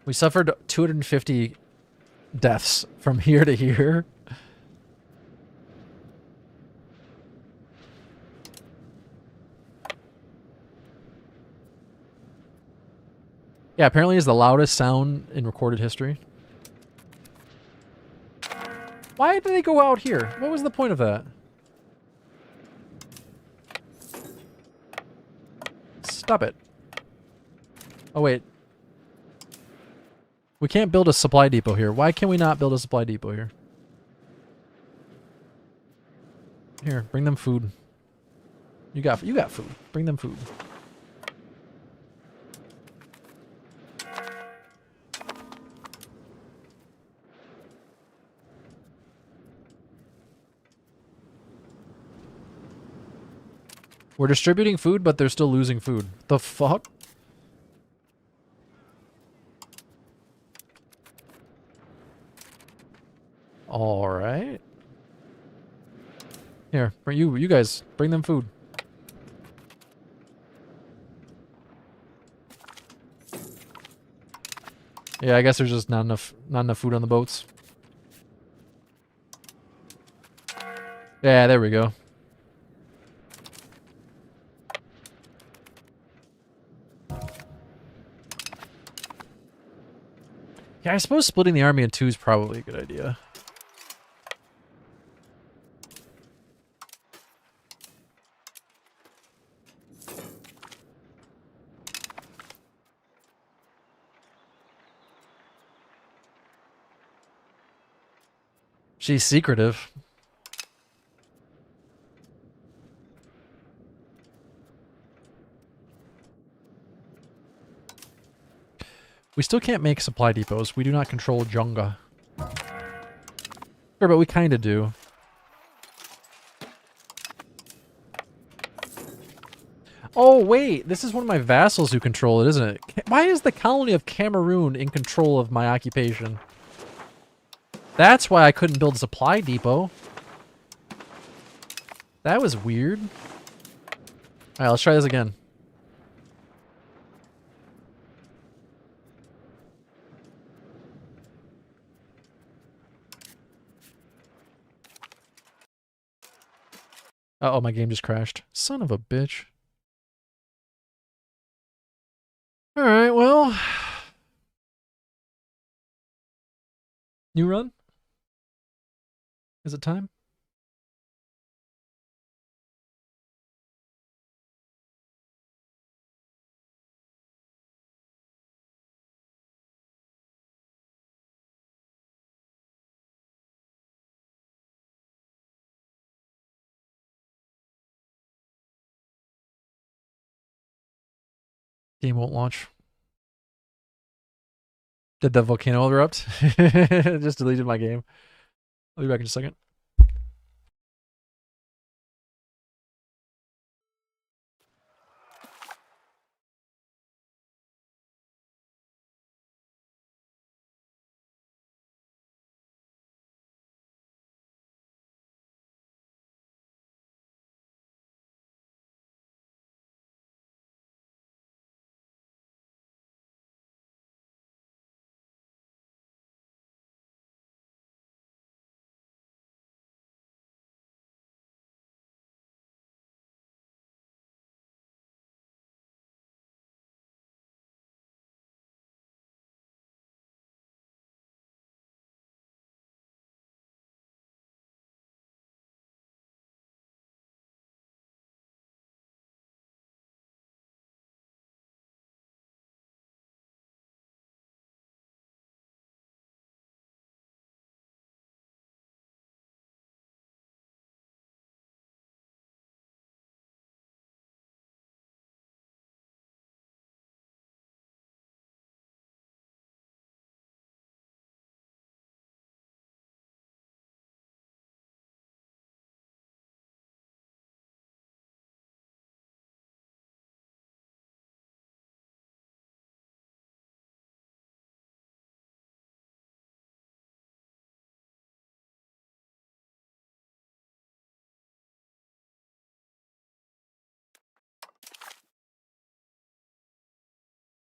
We suffered 250 deaths from here to here. Yeah, apparently it's the loudest sound in recorded history. Why did they go out here? What was the point of that? Stop it. Oh, wait. We can't build a supply depot here. Why can we not build a supply depot here? Here, bring them food. You got food. Bring them food. We're distributing food, but they're still losing food. The fuck? All right. Here, bring you guys, bring them food. Yeah, I guess there's just not enough food on the boats. Yeah, there we go. Yeah, I suppose splitting the army in two is probably a good idea. She's secretive. We still can't make supply depots. We do not control Junga. Sure, but we kind of do. Oh, wait. This is one of my vassals who control it, isn't it? Why is the colony of Cameroon in control of my occupation? That's why I couldn't build a supply depot. That was weird. Alright, let's try this again. Uh oh, my game just crashed. Son of a bitch. Alright, well. New run? Is it time? Game won't launch. Did the volcano erupt? Just deleted my game. I'll be back in a second.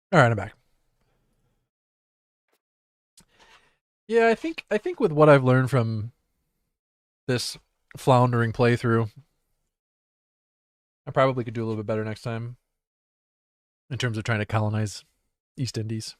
All right, I'm back. Yeah, I think with what I've learned from this floundering playthrough, I probably could do a little bit better next time in terms of trying to colonize East Indies.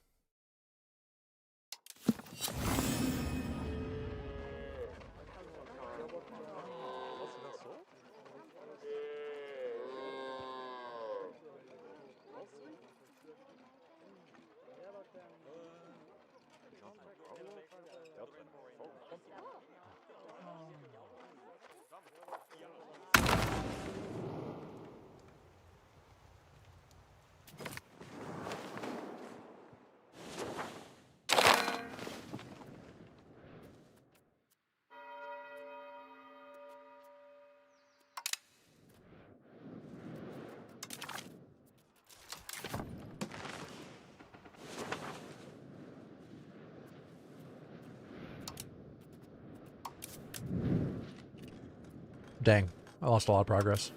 Dang, I lost a lot of progress.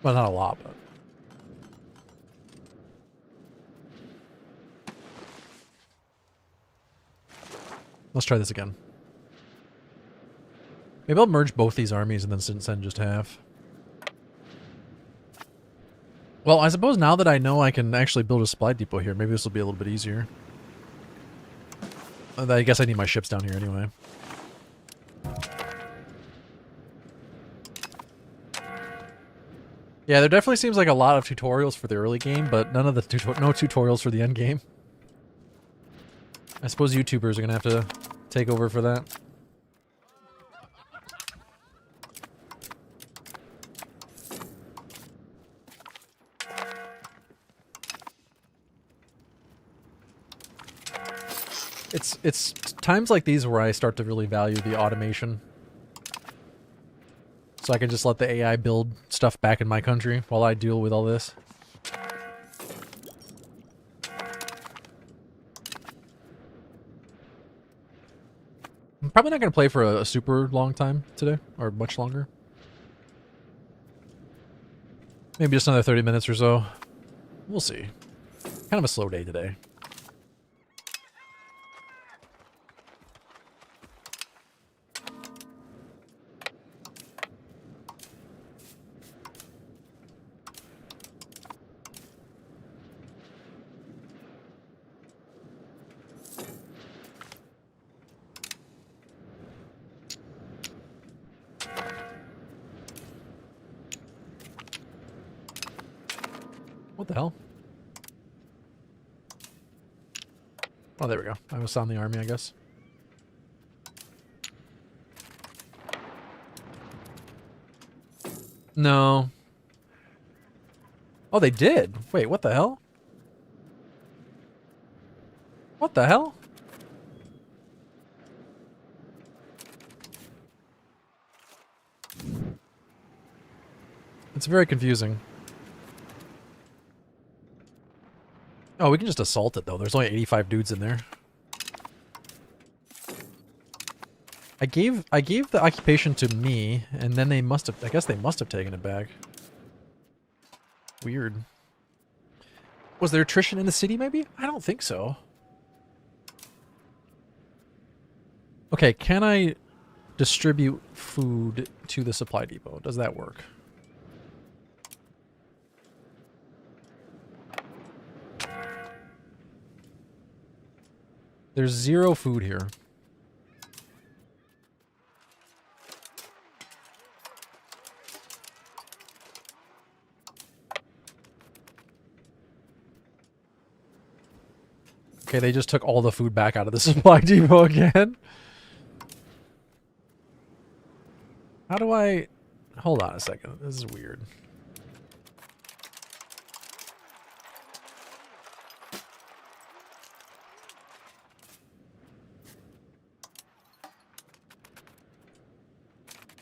Well, not a lot, but... Let's try this again. Maybe I'll merge both these armies and then send just half. Well, I suppose now that I know I can actually build a supply depot here, maybe this will be a little bit easier. I guess I need my ships down here anyway. Yeah, there definitely seems like a lot of tutorials for the early game, but none of the no tutorials for the end game. I suppose YouTubers are gonna have to take over for that. It's times like these where I start to really value the automation. So I can just let the AI build stuff back in my country while I deal with all this. I'm probably not going to play for a super long time today, or much longer. Maybe just another 30 minutes or so. We'll see. Kind of a slow day today. What the hell? Oh, there we go. I was on the army, I guess. No. Oh, they did? Wait, what the hell? What the hell? It's very confusing. Oh, we can just assault it, though. There's only 85 dudes in there. I gave the occupation to me, and then they must have... I guess they must have taken it back. Weird. Was there attrition in the city, maybe? I don't think so. Okay, can I distribute food to the supply depot? Does that work? There's 0 food here. Okay, they just took all the food back out of the supply depot again. How do I... Hold on a second. This is weird.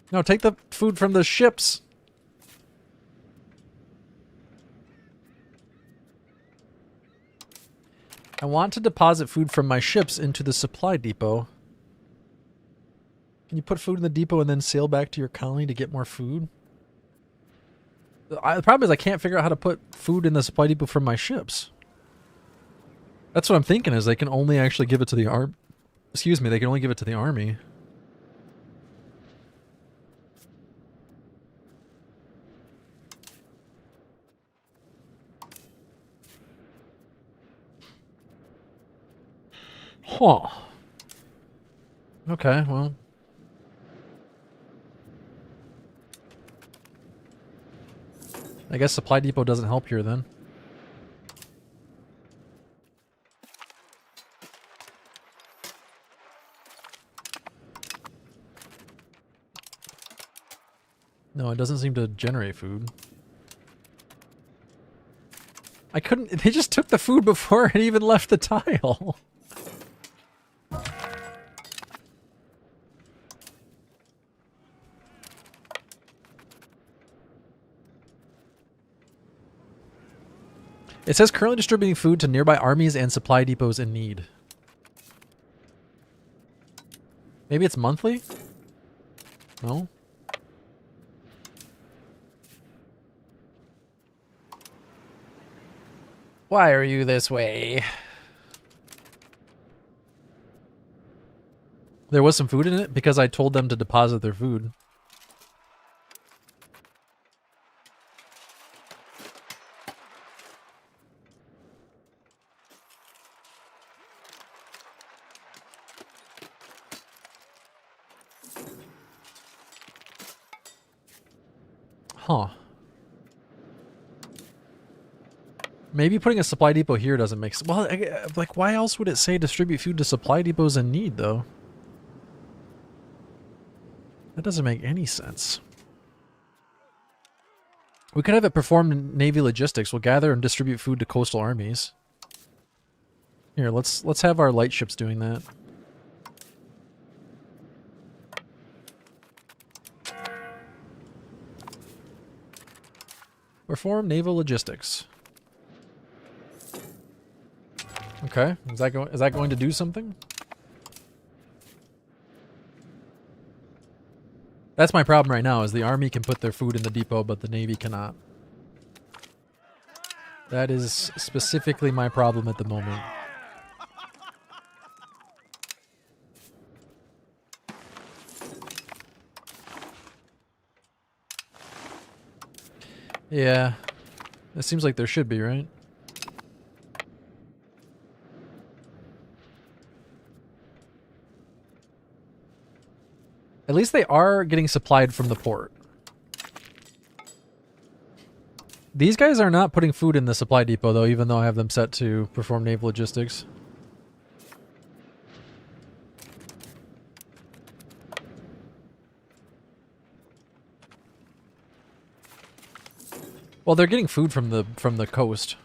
No, take the food from the ships. I want to deposit food from my ships into the supply depot. Can you put food in the depot and then sail back to your colony to get more food? The problem is I can't figure out how to put food in the supply depot from my ships. That's what I'm thinking, is they can only actually give it to the Excuse me, they can only give it to the army. Huh. Okay, well. I guess Supply Depot doesn't help here then. No, it doesn't seem to generate food. I couldn't... They just took the food before it even left the tile. It says currently distributing food to nearby armies and supply depots in need. Maybe it's monthly? No? Why are you this way? There was some food in it because I told them to deposit their food. Huh. Maybe putting a supply depot here doesn't make sense. Well, like, why else would it say distribute food to supply depots in need, though? That doesn't make any sense. We could have it perform Navy logistics. We'll gather and distribute food to coastal armies. Here, let's have our light ships doing that. Perform naval logistics. Okay, is that going to do something? That's my problem right now, is the army can put their food in the depot, but the navy cannot. That is specifically my problem at the moment. Yeah. It seems like there should be, right? At least they are getting supplied from the port. These guys are not putting food in the supply depot, though, even though I have them set to perform naval logistics. Well, they're getting food from the coast,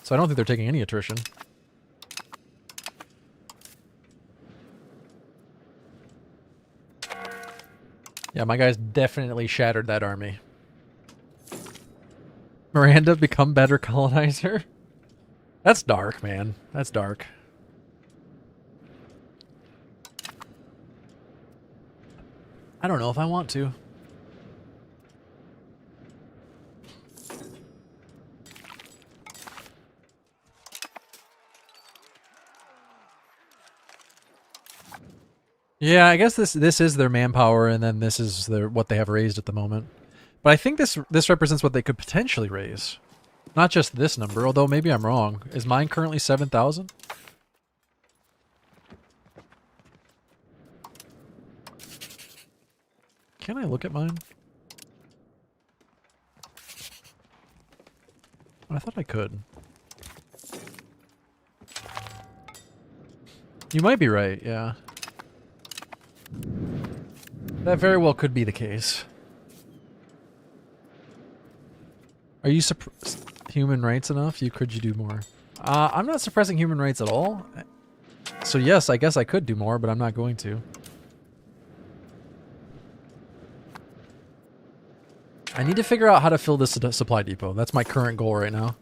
so I don't think they're taking any attrition. Yeah, my guys definitely shattered that army. Miranda, become better colonizer? That's dark, man. That's dark. I don't know if I want to. Yeah, I guess this is their manpower, and then this is what they have raised at the moment. But I think this represents what they could potentially raise. Not just this number, although maybe I'm wrong. Is mine currently 7,000? Can I look at mine? I thought I could. You might be right, yeah. That very well could be the case. Are you human rights enough? Could you do more? I'm not suppressing human rights at all. So yes, I guess I could do more, but I'm not going to. I need to figure out how to fill this supply depot. That's my current goal right now.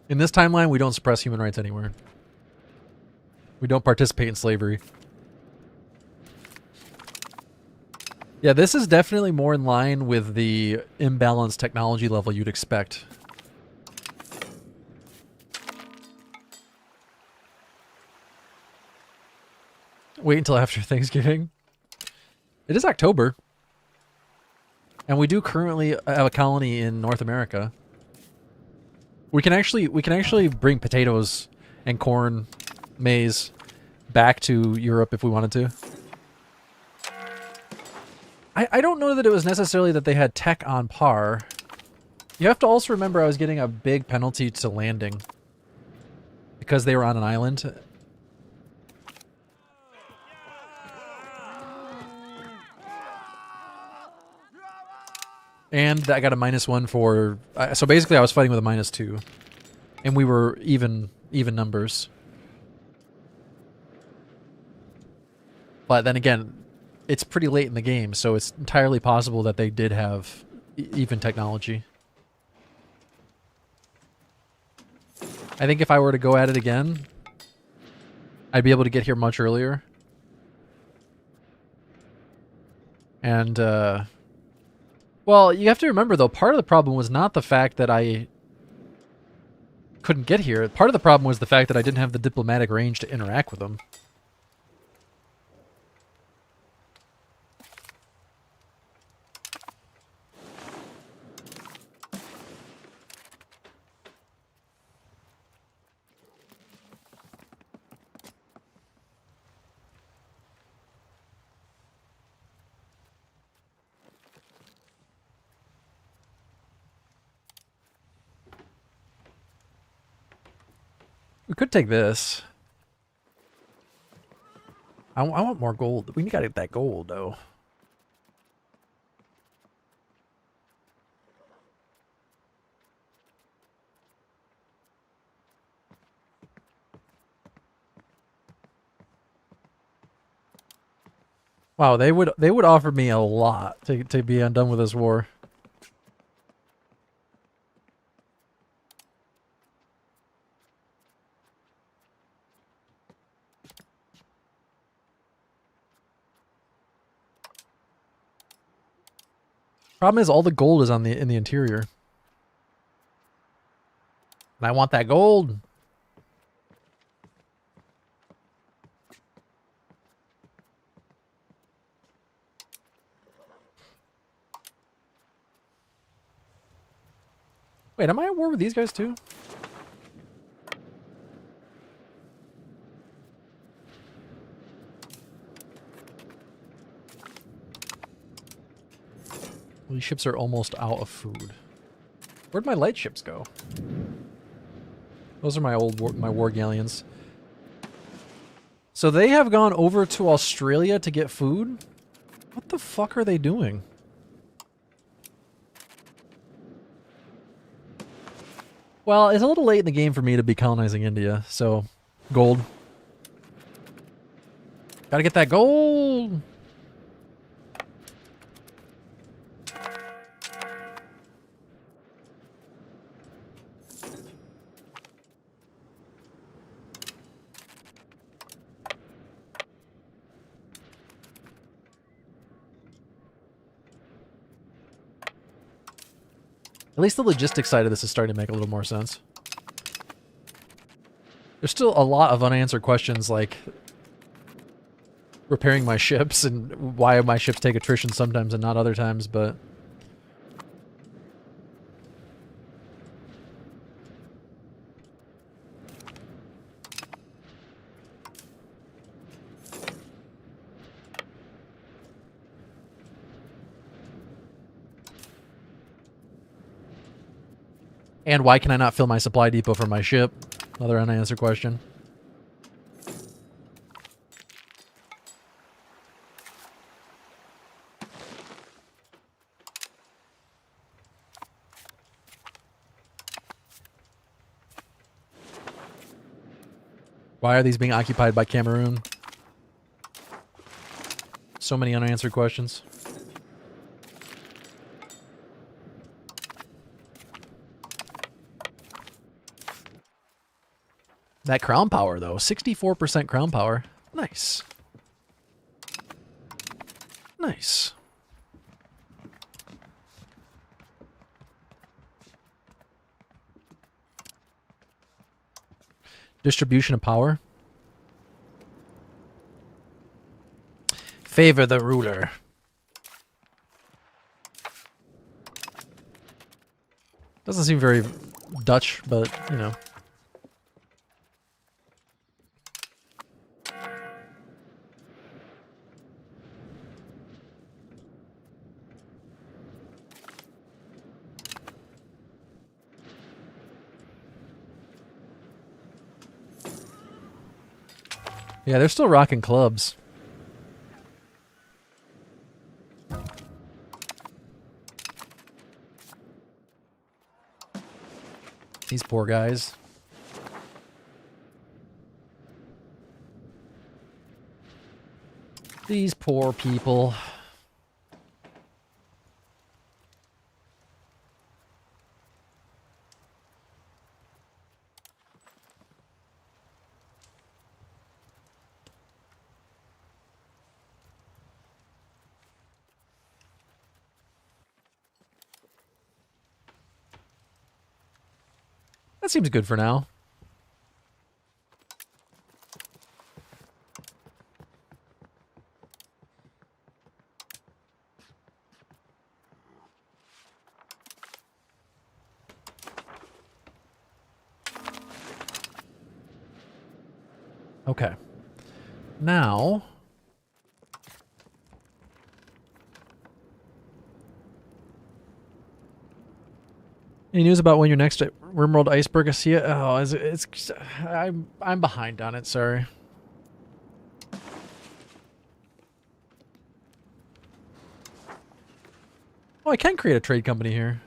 In this timeline, we don't suppress human rights anywhere. We don't participate in slavery. Yeah, this is definitely more in line with the imbalanced technology level you'd expect. Wait until after Thanksgiving. It is October. And we do currently have a colony in North America. We can actually bring potatoes and corn, maize back to Europe if we wanted to. I don't know that it was necessarily that they had tech on par. You have to also remember I was getting a big penalty to landing because they were on an island. And I got a -1 for... so basically I was fighting with a -2. And we were even numbers. But then again, it's pretty late in the game, so it's entirely possible that they did have even technology. I think if I were to go at it again, I'd be able to get here much earlier. And, well, you have to remember, though, part of the problem was not the fact that I couldn't get here. Part of the problem was the fact that I didn't have the diplomatic range to interact with them. We could take this. I want more gold. We gotta get that gold, though. Wow, they would offer me a lot to be undone with this war. Problem is, all the gold is in the interior. And I want that gold. Wait, am I at war with these guys too? Well, these ships are almost out of food. Where'd my light ships go? Those are my war galleons. So they have gone over to Australia to get food? What the fuck are they doing? Well, it's a little late in the game for me to be colonizing India, so gold. Gotta get that gold! At least the logistics side of this is starting to make a little more sense. There's still a lot of unanswered questions like repairing my ships and why my ships take attrition sometimes and not other times, but... And why can I not fill my supply depot for my ship? Another unanswered question. Why are these being occupied by Cameroon? So many unanswered questions. That crown power, though. 64% crown power. Nice. Nice. Distribution of power. Favor the ruler. Doesn't seem very Dutch, but, you know. Yeah, they're still rocking clubs. These poor guys. These poor people. That seems good for now. Okay. Now... Any news about when your next Rimworld Iceberg is here? Oh, it's I'm behind on it, sorry. Oh, I can create a trade company here.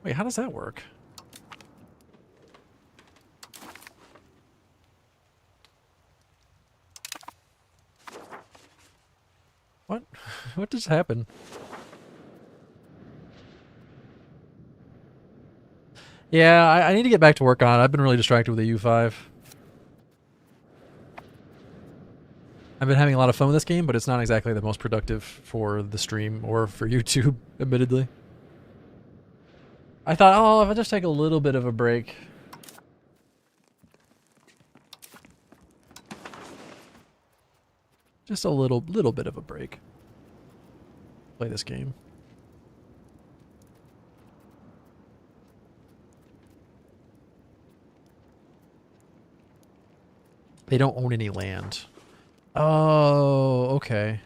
Wait, how does that work? What? What just happened? Yeah, I need to get back to work on it. I've been really distracted with the U5. I've been having a lot of fun with this game, but it's not exactly the most productive for the stream or for YouTube, admittedly. I thought, oh, if I just take a little bit of a break. Just a little bit of a break. Play this game. They don't own any land. Oh, okay.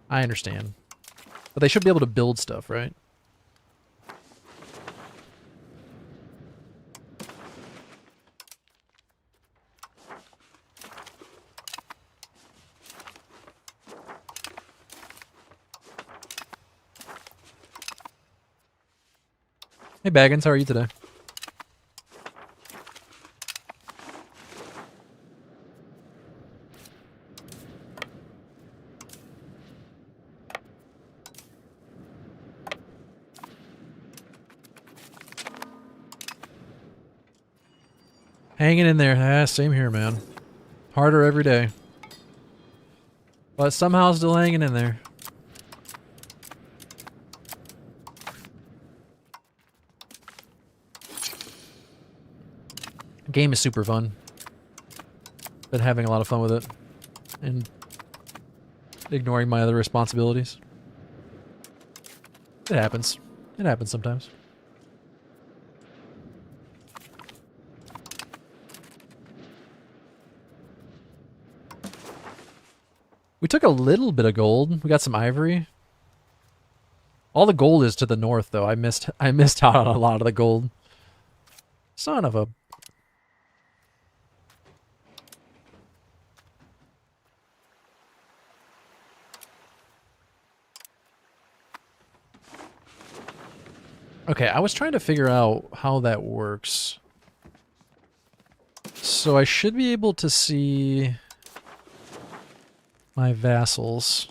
I understand. But they should be able to build stuff, right? Hey Baggins, how are you today? Hanging in there. Ah, same here, man. Harder every day. But somehow still hanging in there. The game is super fun. Been having a lot of fun with it. And ignoring my other responsibilities. It happens. It happens sometimes. We took a little bit of gold. We got some ivory. All the gold is to the north, though. I missed out on a lot of the gold. Son of a... Okay, I was trying to figure out how that works. So I should be able to see my vassals.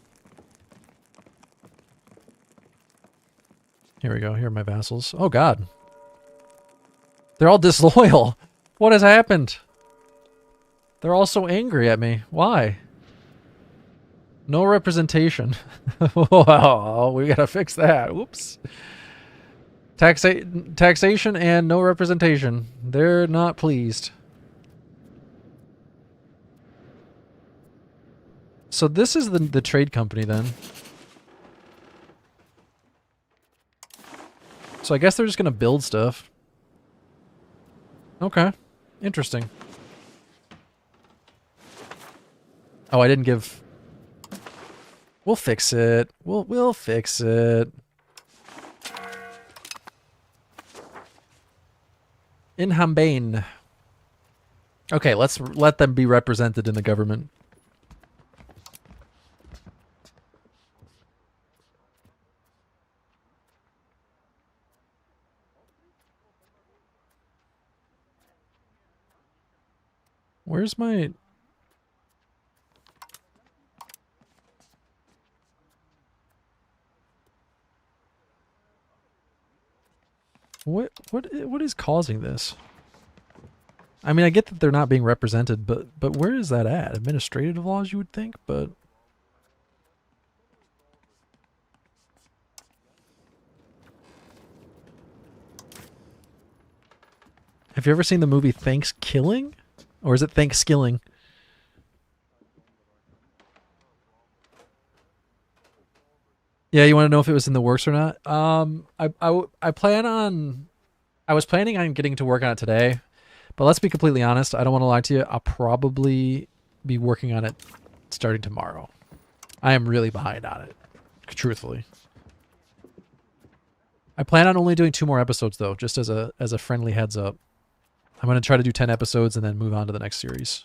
Here we go. Here are my vassals. Oh, God. They're all disloyal. What has happened? They're all so angry at me. Why? No representation. Wow, we gotta fix that. Oops. Taxation and no representation. They're not pleased. So this is the trade company then. So I guess they're just gonna build stuff. Okay. Interesting. Oh, I didn't give... We'll fix it. We'll fix it. In Hambane. Okay, let's let them be represented in the government. Where's my... What is causing this? I mean, I get that they're not being represented, but where is that at? Administrative laws, you would think, but... Have you ever seen the movie Thanksgiving? Or is it Thanksgiving? Yeah, you want to know if it was in the works or not? I plan on... I was planning on getting to work on it today, but let's be completely honest. I don't want to lie to you. I'll probably be working on it starting tomorrow. I am really behind on it, truthfully. I plan on only doing 2 more episodes, though, just as a friendly heads up. I'm going to try to do 10 episodes and then move on to the next series.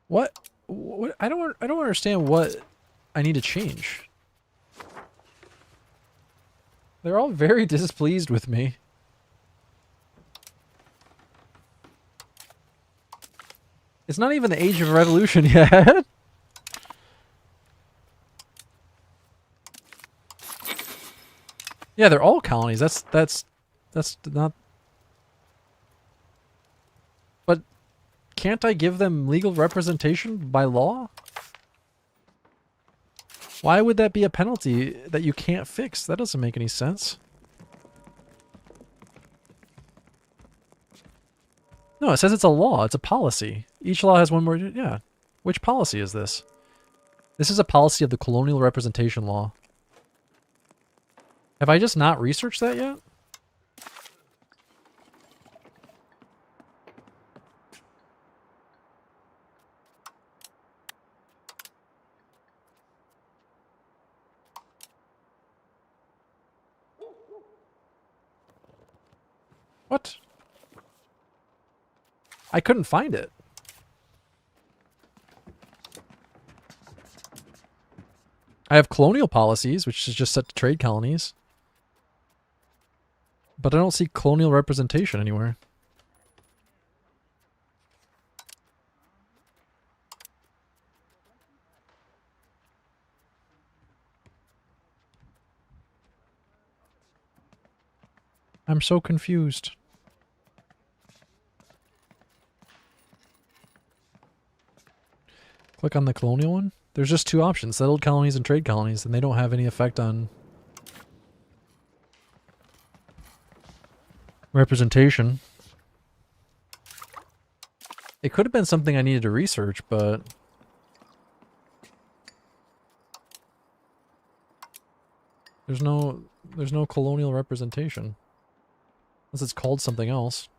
What? I don't understand what I need to change. They're all very displeased with me. It's not even the age of revolution yet. Yeah, they're all colonies. That's not... But can't I give them legal representation by law? Why would that be a penalty that you can't fix? That doesn't make any sense. No, it says it's a law. It's a policy. Each law has one more... Yeah. Which policy is this? This is a policy of the colonial representation law. Have I just not researched that yet? What? I couldn't find it. I have colonial policies, which is just set to trade colonies. But I don't see colonial representation anywhere. I'm so confused. Click on the colonial one. There's just 2 options, settled colonies and trade colonies, and they don't have any effect on representation. It could have been something I needed to research, but... There's no colonial representation. Unless it's called something else.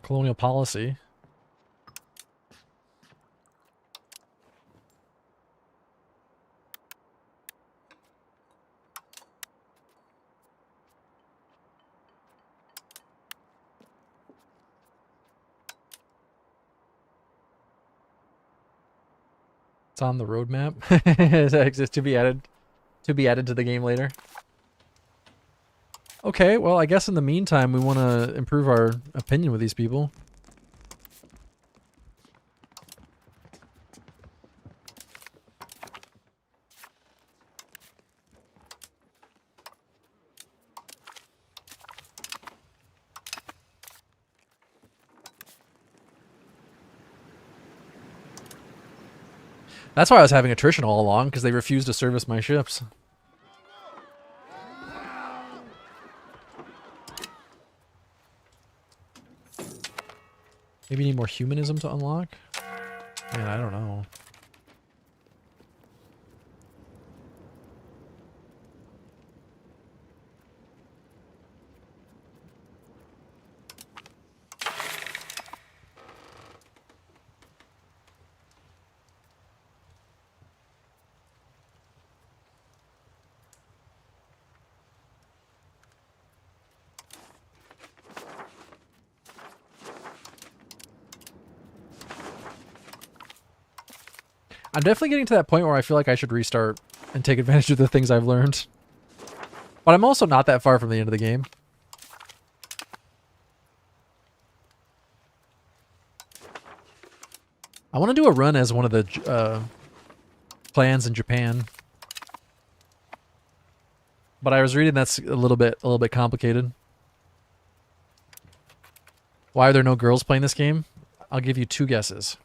Colonial policy. It's on the roadmap. It exists to be added to the game later. Okay, well, I guess in the meantime, we want to improve our opinion with these people. That's why I was having attrition all along, because they refused to service my ships. Maybe you need more humanism to unlock? Man, I don't know. I'm definitely getting to that point where I feel like I should restart and take advantage of the things I've learned. But I'm also not that far from the end of the game. I want to do a run as one of the clans in Japan. But I was reading that's a little bit complicated. Why are there no girls playing this game? I'll give you 2 guesses.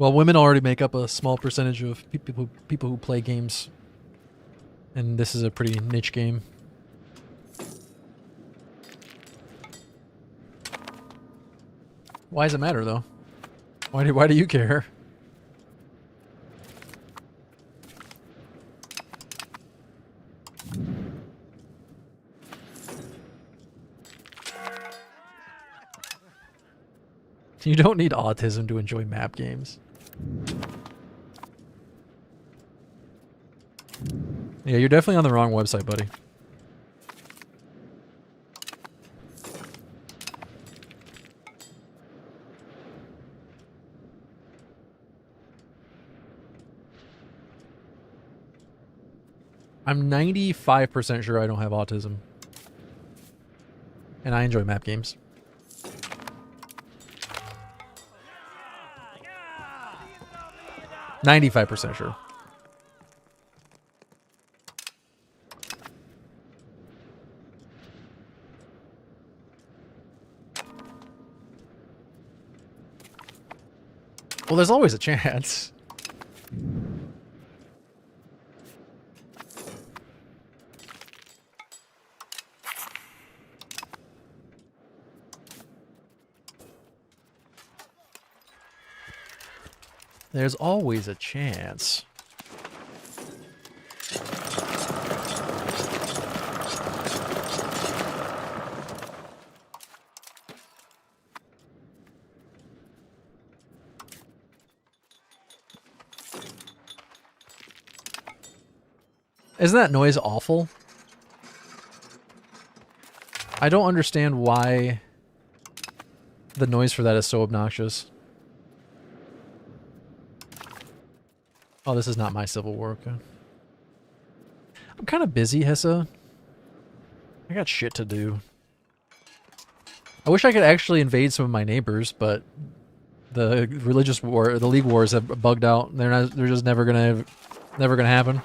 Well, women already make up a small percentage of people who play games. And this is a pretty niche game. Why does it matter, though? Why do you care? You don't need autism to enjoy map games. Yeah, you're definitely on the wrong website, buddy. I'm 95% sure I don't have autism. And I enjoy map games. %95 sure. Well, there's always a chance. There's always a chance. Isn't that noise awful? I don't understand why the noise for that is so obnoxious. Oh, this is not my Civil War. Okay. I'm kind of busy, Hessa. I got shit to do. I wish I could actually invade some of my neighbors, but the religious war, the League wars have bugged out. They're just never gonna happen.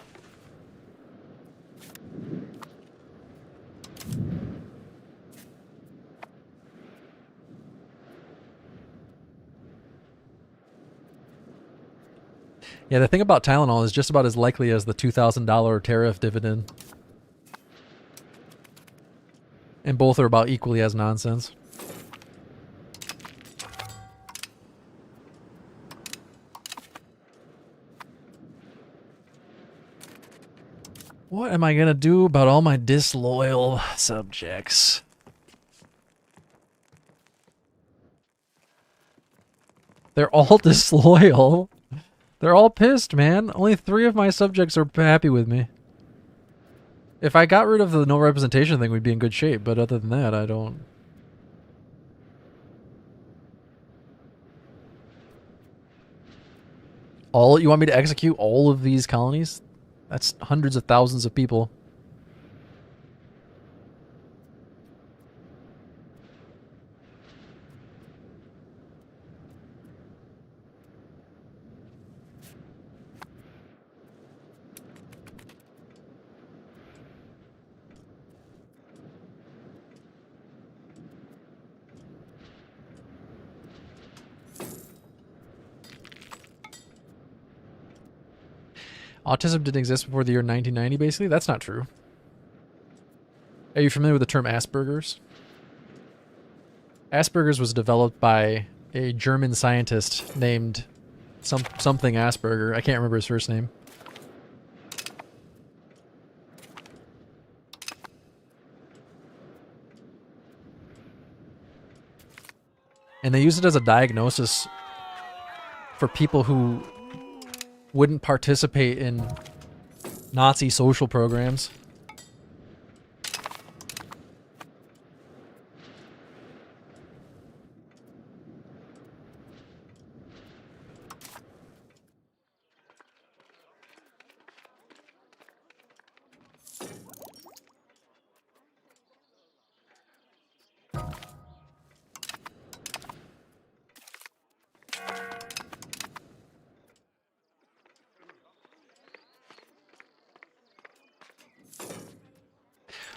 Yeah, the thing about Tylenol is just about as likely as the $2,000 tariff dividend. And both are about equally as nonsense. What am I gonna do about all my disloyal subjects? They're all disloyal. They're all pissed, man. Only 3 of my subjects are happy with me. If I got rid of the no representation thing, we'd be in good shape. But other than that, I don't. You want me to execute all of these colonies? That's hundreds of thousands of people. Autism didn't exist before the year 1990, basically? That's not true. Are you familiar with the term Asperger's? Asperger's was developed by a German scientist named something Asperger. I can't remember his first name. And they use it as a diagnosis for people who wouldn't participate in Nazi social programs.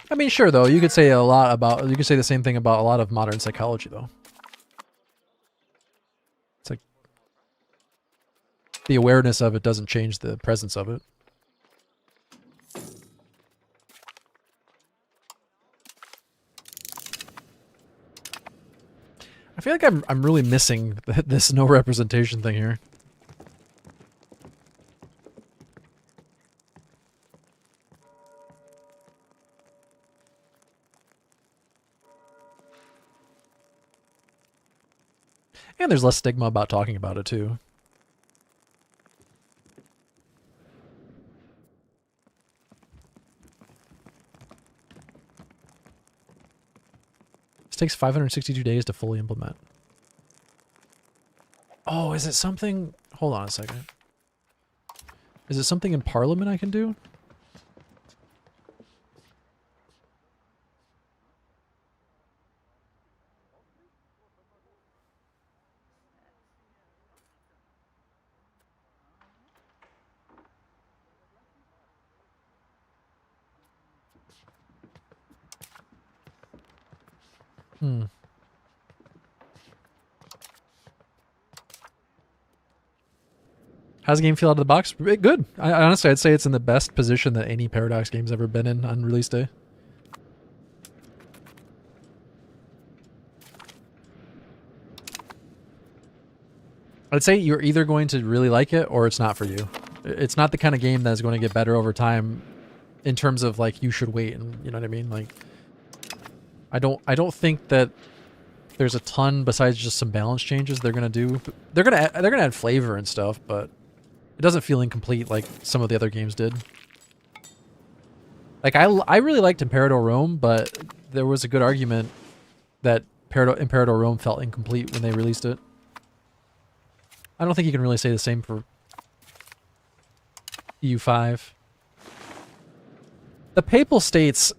I mean, sure, though. You could say you could say the same thing about a lot of modern psychology, though. It's like the awareness of it doesn't change the presence of it. I feel like I'm really missing this no representation thing here. And there's less stigma about talking about it, too. This takes 562 days to fully implement. Oh, is it something... Hold on a second. Is it something in Parliament I can do? How's the game feel out of the box? Good. Honestly, I'd say it's in the best position that any Paradox game's ever been in on release day. I'd say you're either going to really like it or it's not for you. It's not the kind of game that is going to get better over time in terms of like you should wait, and you know what I mean? Like I don't think that there's a ton besides just some balance changes they're going to do. They're going to add flavor and stuff, but it doesn't feel incomplete like some of the other games did. Like I really liked Imperador Rome, but there was a good argument that Imperador Rome felt incomplete when they released it. I don't think you can really say the same for EU5. The Papal States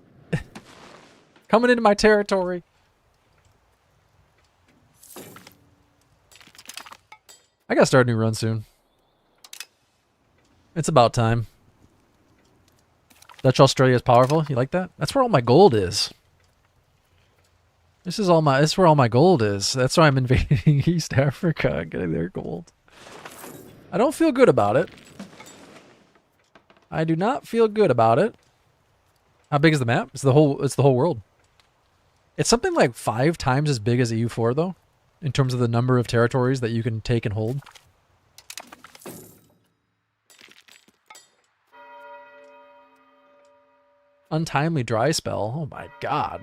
coming into my territory. I gotta start a new run soon. It's about time. Dutch Australia is powerful. You like that? That's where all my gold is. This is where all my gold is. That's why I'm invading East Africa, getting their gold. I don't feel good about it. I do not feel good about it. How big is the map? It's the whole world. It's something like 5 times as big as EU4 though, in terms of the number of territories that you can take and hold. Untimely dry spell. Oh my god.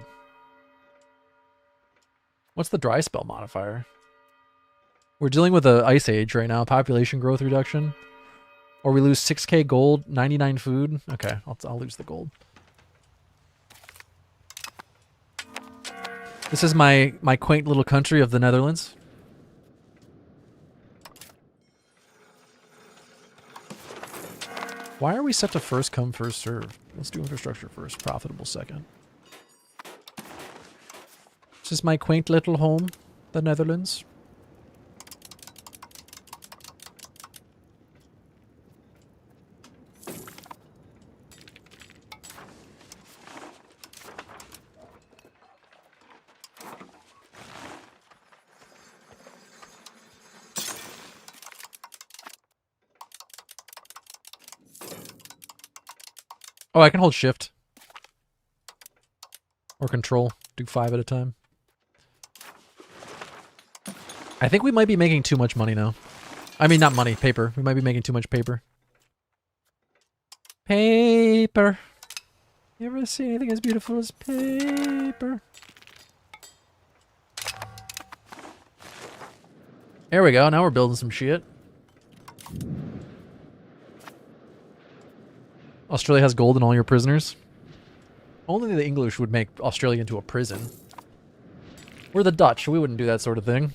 What's the dry spell modifier? We're dealing with a ice age right now, population growth reduction. Or we lose 6k gold, 99 food. Okay, I'll lose the gold. This is my quaint little country of the Netherlands. Why are we set to first come, first serve? Let's do infrastructure first, profitable second. This is my quaint little home, the Netherlands. Oh, I can hold shift. Or control. Do 5 at a time. I think we might be making too much money now. I mean, not money, paper. We might be making too much paper. Paper. You ever see anything as beautiful as paper? There we go. Now we're building some shit. Australia has gold in all your prisoners. Only the English would make Australia into a prison. We're the Dutch. We wouldn't do that sort of thing.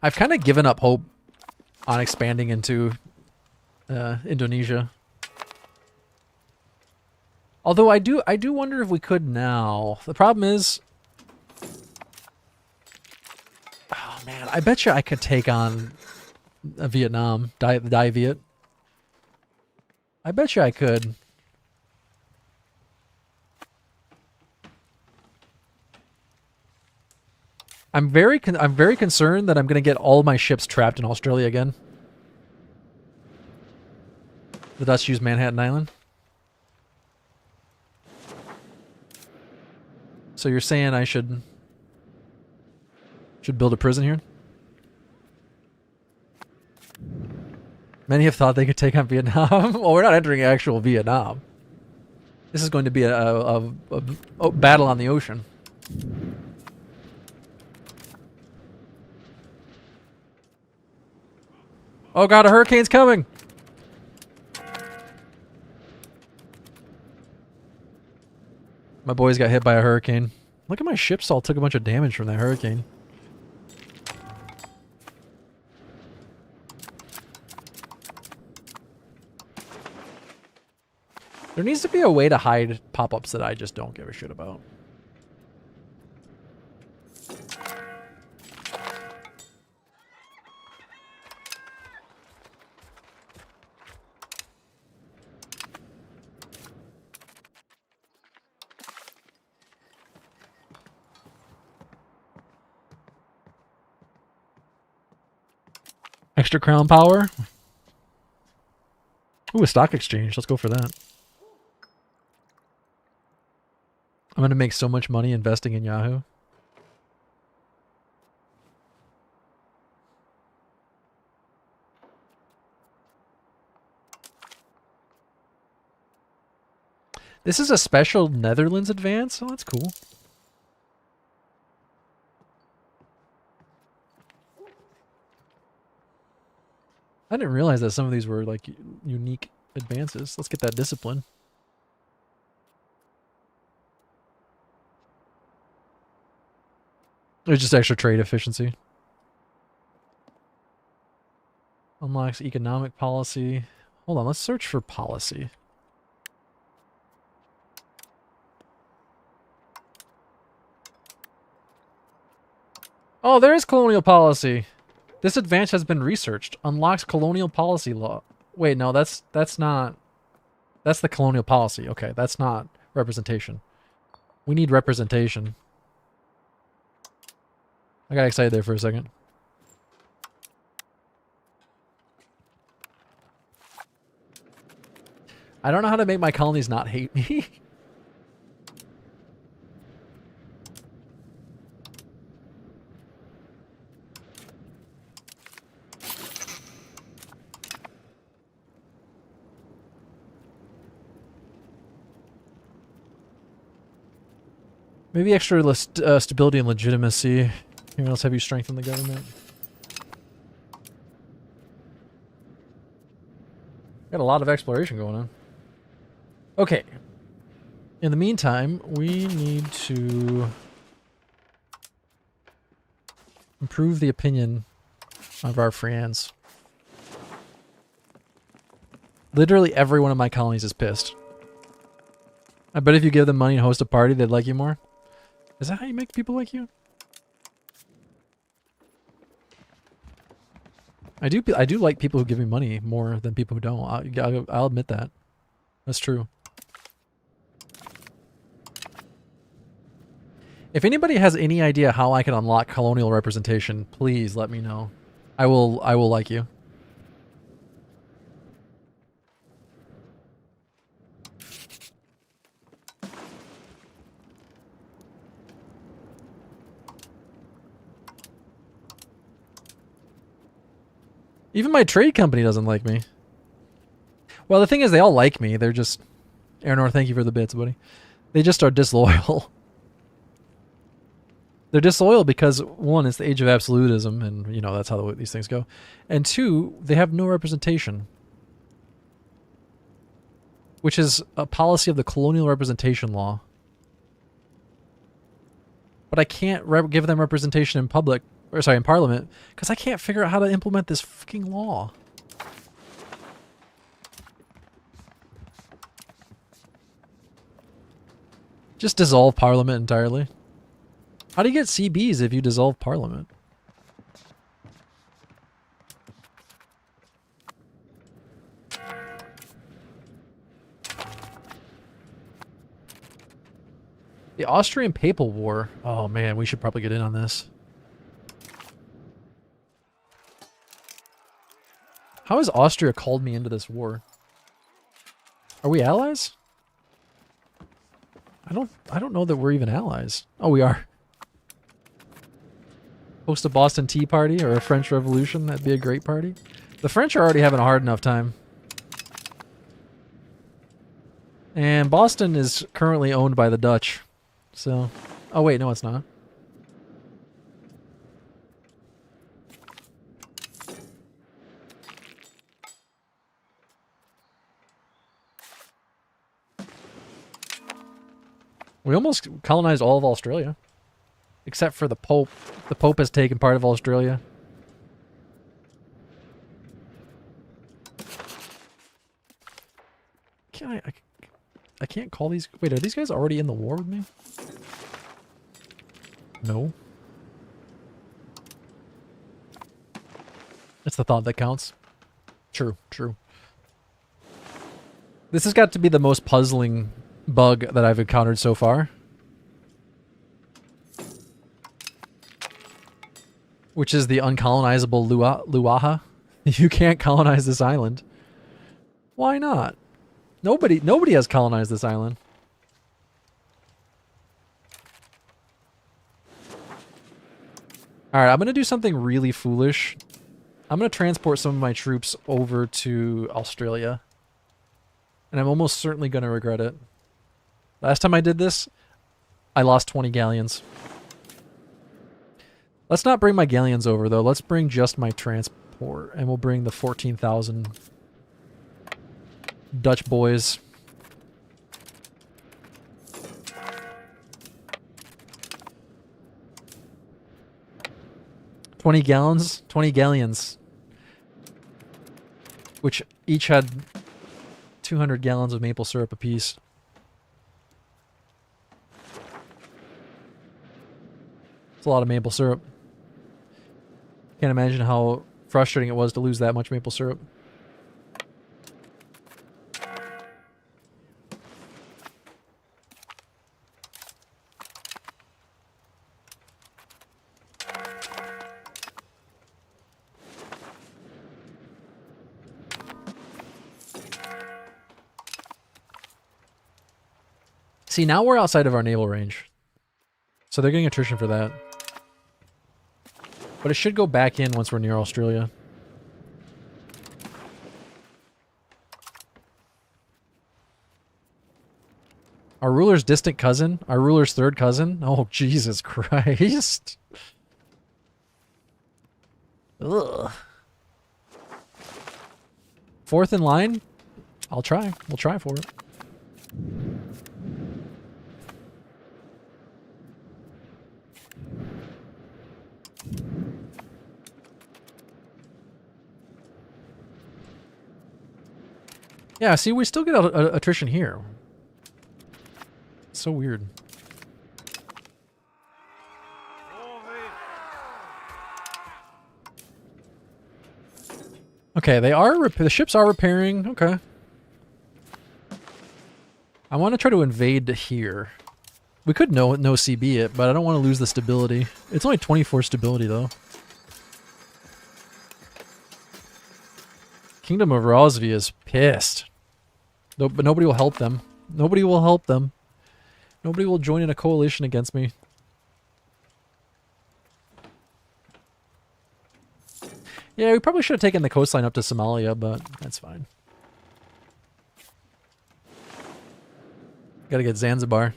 I've kind of given up hope on expanding into Indonesia. Although I do wonder if we could now. The problem is, oh man, I bet you I could take on Vietnam, Dai Viet. I bet you I could. I'm very concerned that I'm going to get all my ships trapped in Australia again. The Dutch use Manhattan Island. So you're saying I should build a prison here? Many have thought they could take on Vietnam. Well, we're not entering actual Vietnam. This is going to be a battle on the ocean. Oh god, a hurricane's coming! My boys got hit by a hurricane. Look at my ships all took a bunch of damage from that hurricane. There needs to be a way to hide pop-ups that I just don't give a shit about. Extra crown power. Ooh, a stock exchange. Let's go for that. I'm going to make so much money investing in Yahoo. This is a special Netherlands advance? Oh, that's cool. I didn't realize that some of these were like unique advances. Let's get that discipline. There's just extra trade efficiency. Unlocks economic policy. Hold on, let's search for policy. Oh, there is colonial policy. This advance has been researched. Unlocks colonial policy law. Wait, no, that's not... That's the colonial policy. Okay, that's not representation. We need representation. I got excited there for a second. I don't know how to make my colonies not hate me. Maybe extra stability and legitimacy. Anyone else have you strengthen the government? Got a lot of exploration going on. Okay. In the meantime, we need to improve the opinion of our friends. Literally every one of my colonies is pissed. I bet if you give them money and host a party, they'd like you more. Is that how you make people like you? I do like people who give me money more than people who don't. I'll admit that. That's true. If anybody has any idea how I can unlock colonial representation, please let me know. I will like you. Even my trade company doesn't like me. Well, the thing is, they all like me. They're just... Aranor, thank you for the bits, buddy. They just are disloyal. They're disloyal because, one, it's the age of absolutism, and, you know, that's how these things go. And two, they have no representation. Which is a policy of the colonial representation law. But I can't give them representation in public... Or, sorry, in Parliament, because I can't figure out how to implement this fucking law. Just dissolve Parliament entirely. How do you get CBs if you dissolve Parliament? The Austrian Papal War. Oh man, we should probably get in on this. How has Austria called me into this war? Are we allies? I don't know that we're even allies. Oh, we are. Host a Boston Tea Party or a French Revolution. That'd be a great party. The French are already having a hard enough time. And Boston is currently owned by the Dutch. So... Oh wait, no it's not. We almost colonized all of Australia. Except for the Pope. The Pope has taken part of Australia. I can't call these... Wait, are these guys already in the war with me? No. It's the thought that counts. True, true. This has got to be the most puzzling bug that I've encountered so far. Which is the uncolonizable Luaha. You can't colonize this island. Why not? Nobody has colonized this island. Alright, I'm going to do something really foolish. I'm going to transport some of my troops over to Australia. And I'm almost certainly going to regret it. Last time I did this, I lost 20 galleons. Let's not bring my galleons over, though. Let's bring just my transport. And we'll bring the 14,000 Dutch boys. $20 gallons? 20 galleons. Which each had 200 gallons of maple syrup apiece. It's a lot of maple syrup. Can't imagine how frustrating it was to lose that much maple syrup. See, now we're outside of our naval range. So they're getting attrition for that. But it should go back in once we're near Australia. Our ruler's distant cousin? Our ruler's third cousin? Oh, Jesus Christ. Ugh. Fourth in line? I'll try. We'll try for it. Yeah, see, we still get attrition here. So weird. Okay, the ships are repairing. Okay. I want to try to invade here. We could no CB it, but I don't want to lose the stability. It's only 24 stability though. Kingdom of Rosvi is pissed. No, but nobody will help them. Nobody will help them. Nobody will join in a coalition against me. Yeah, we probably should have taken the coastline up to Somalia, but that's fine. Gotta get Zanzibar.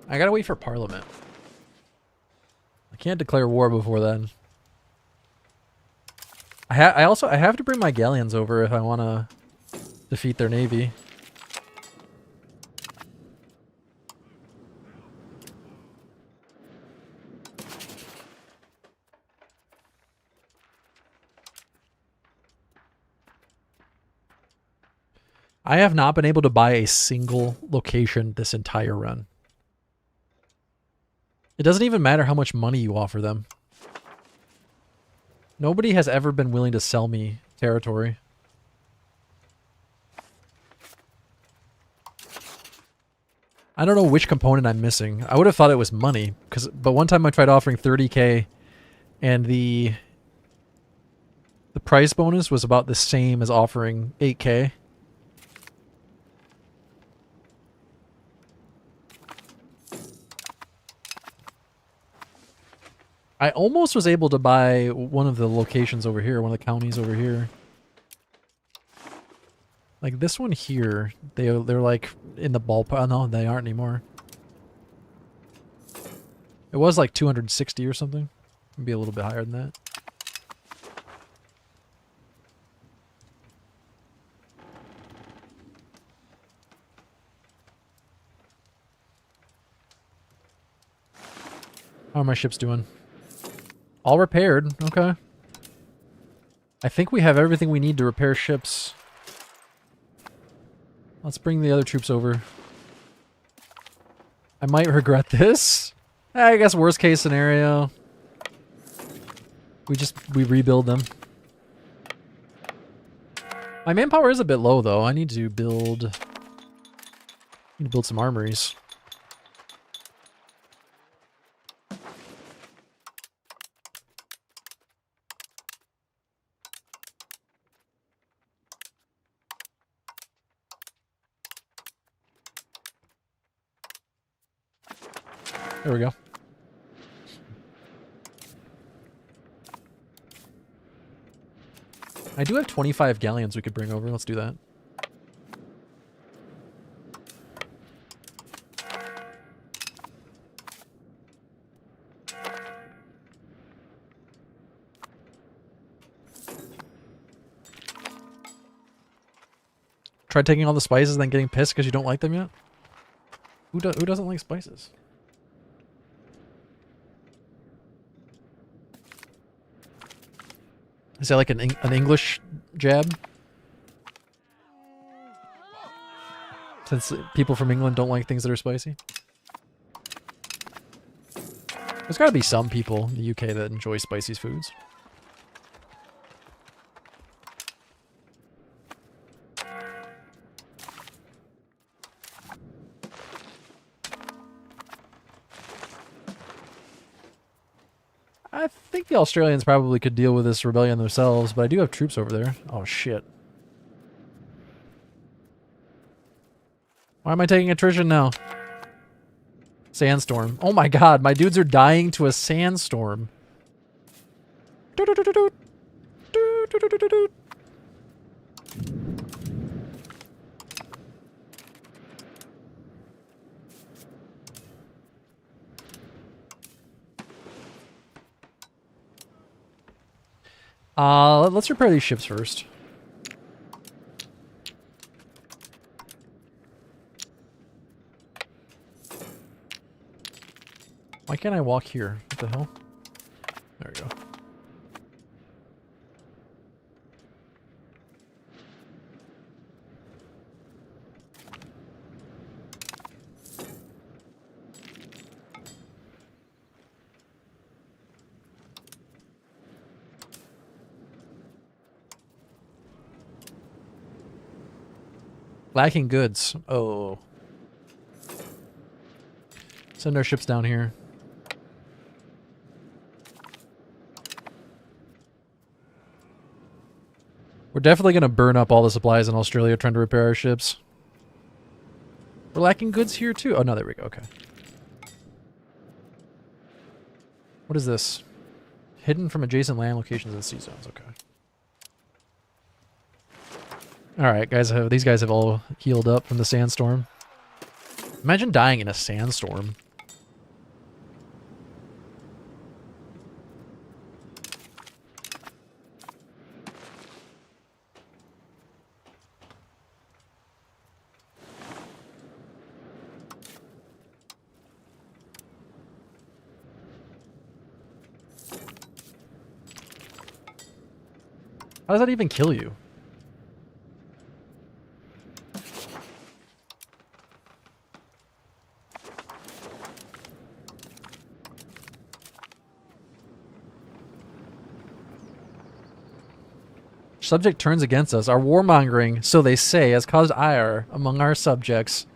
I gotta wait for Parliament. I can't declare war before then. I have to bring my galleons over if I want to defeat their navy. I have not been able to buy a single location this entire run. It doesn't even matter how much money you offer them. Nobody has ever been willing to sell me territory. I don't know which component I'm missing. I would have thought it was money, but one time I tried offering 30k and the price bonus was about the same as offering 8k. I almost was able to buy one of the locations over here, one of the counties over here. Like this one here, they're like in the ballpark. Oh, no, they aren't anymore. It was like 260 or something. Maybe a little bit higher than that. How are my ships doing? All repaired. Okay. I think we have everything we need to repair ships. Let's bring the other troops over. I might regret this. I guess worst case scenario. We rebuild them. My manpower is a bit low though. I need to build some armories. There we go. I do have 25 galleons we could bring over. Let's do that. Try taking all the spices and then getting pissed because you don't like them yet? Who doesn't like spices? Is that like an English jab? Since people from England don't like things that are spicy? There's gotta be some people in the UK that enjoy spicy foods. I think the Australians probably could deal with this rebellion themselves, but I do have troops over there. Oh, shit. Why am I taking attrition now? Sandstorm. Oh my god, my dudes are dying to a sandstorm. Let's repair these ships first. Why can't I walk here? What the hell? There we go. Lacking goods. Oh. Send our ships down here. We're definitely going to burn up all the supplies in Australia trying to repair our ships. We're lacking goods here too. Oh, no, there we go. Okay. What is this? Hidden from adjacent land locations and sea zones. Okay. Alright, guys. These guys have all healed up from the sandstorm. Imagine dying in a sandstorm. How does that even kill you? Subject turns against us. Our warmongering, so they say, has caused ire among our subjects.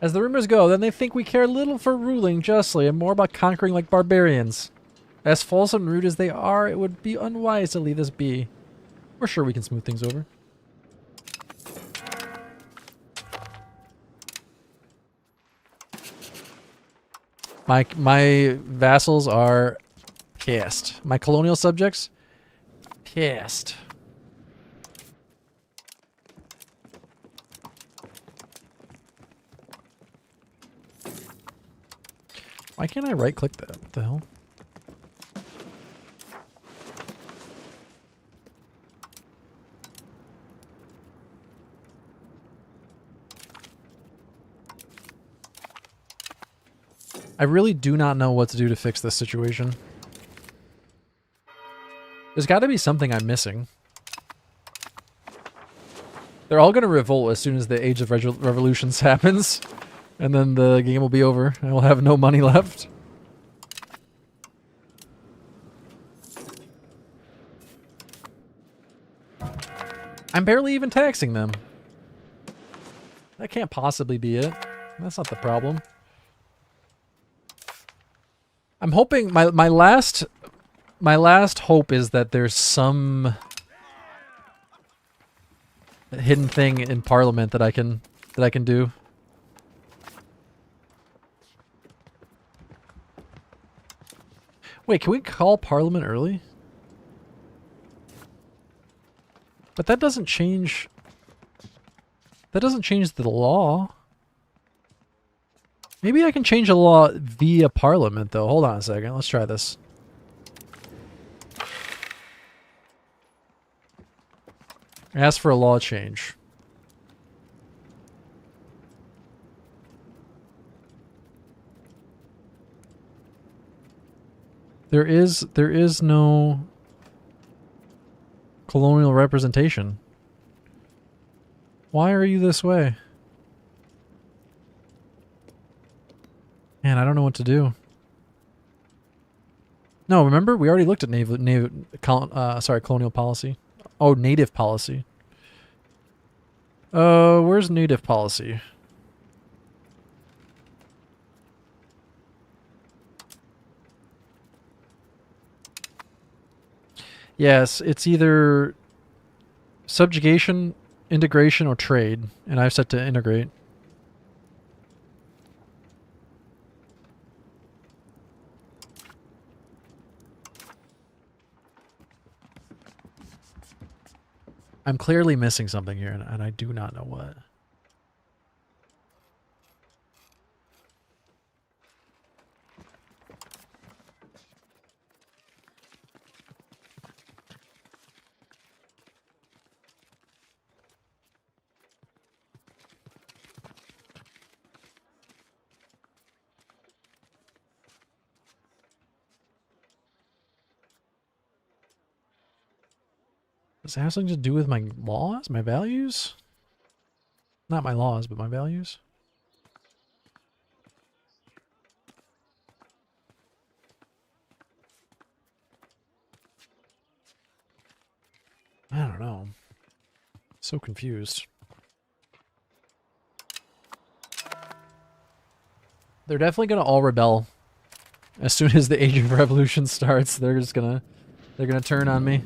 As the rumors go, then they think we care little for ruling justly and more about conquering like barbarians. As false and rude as they are, it would be unwise to leave this be. We're sure we can smooth things over. My vassals are pissed. My colonial subjects, pissed. Why can't I right-click that? What the hell? I really do not know what to do to fix this situation. There's got to be something I'm missing. They're all going to revolt as soon as the Age of Revolutions happens. And then the game will be over. I will have no money left. I'm barely even taxing them. That can't possibly be it. That's not the problem. I'm hoping my last hope is that there's some hidden thing in Parliament that I can do. Wait, can we call Parliament early? But that doesn't change. That doesn't change the law. Maybe I can change the law via Parliament, though. Hold on a second. Let's try this. Ask for a law change. There is no colonial representation. Why are you this way? Man, I don't know what to do. No, remember? We already looked at colonial policy. Oh, native policy. Where's native policy? Yes, it's either subjugation, integration, or trade. And I've set to integrate. I'm clearly missing something here, and I do not know what. Does it have something to do with my laws? My values? Not my laws, but my values? I don't know. So confused. They're definitely gonna all rebel. As soon as the Age of Revolution starts, they're gonna turn on me.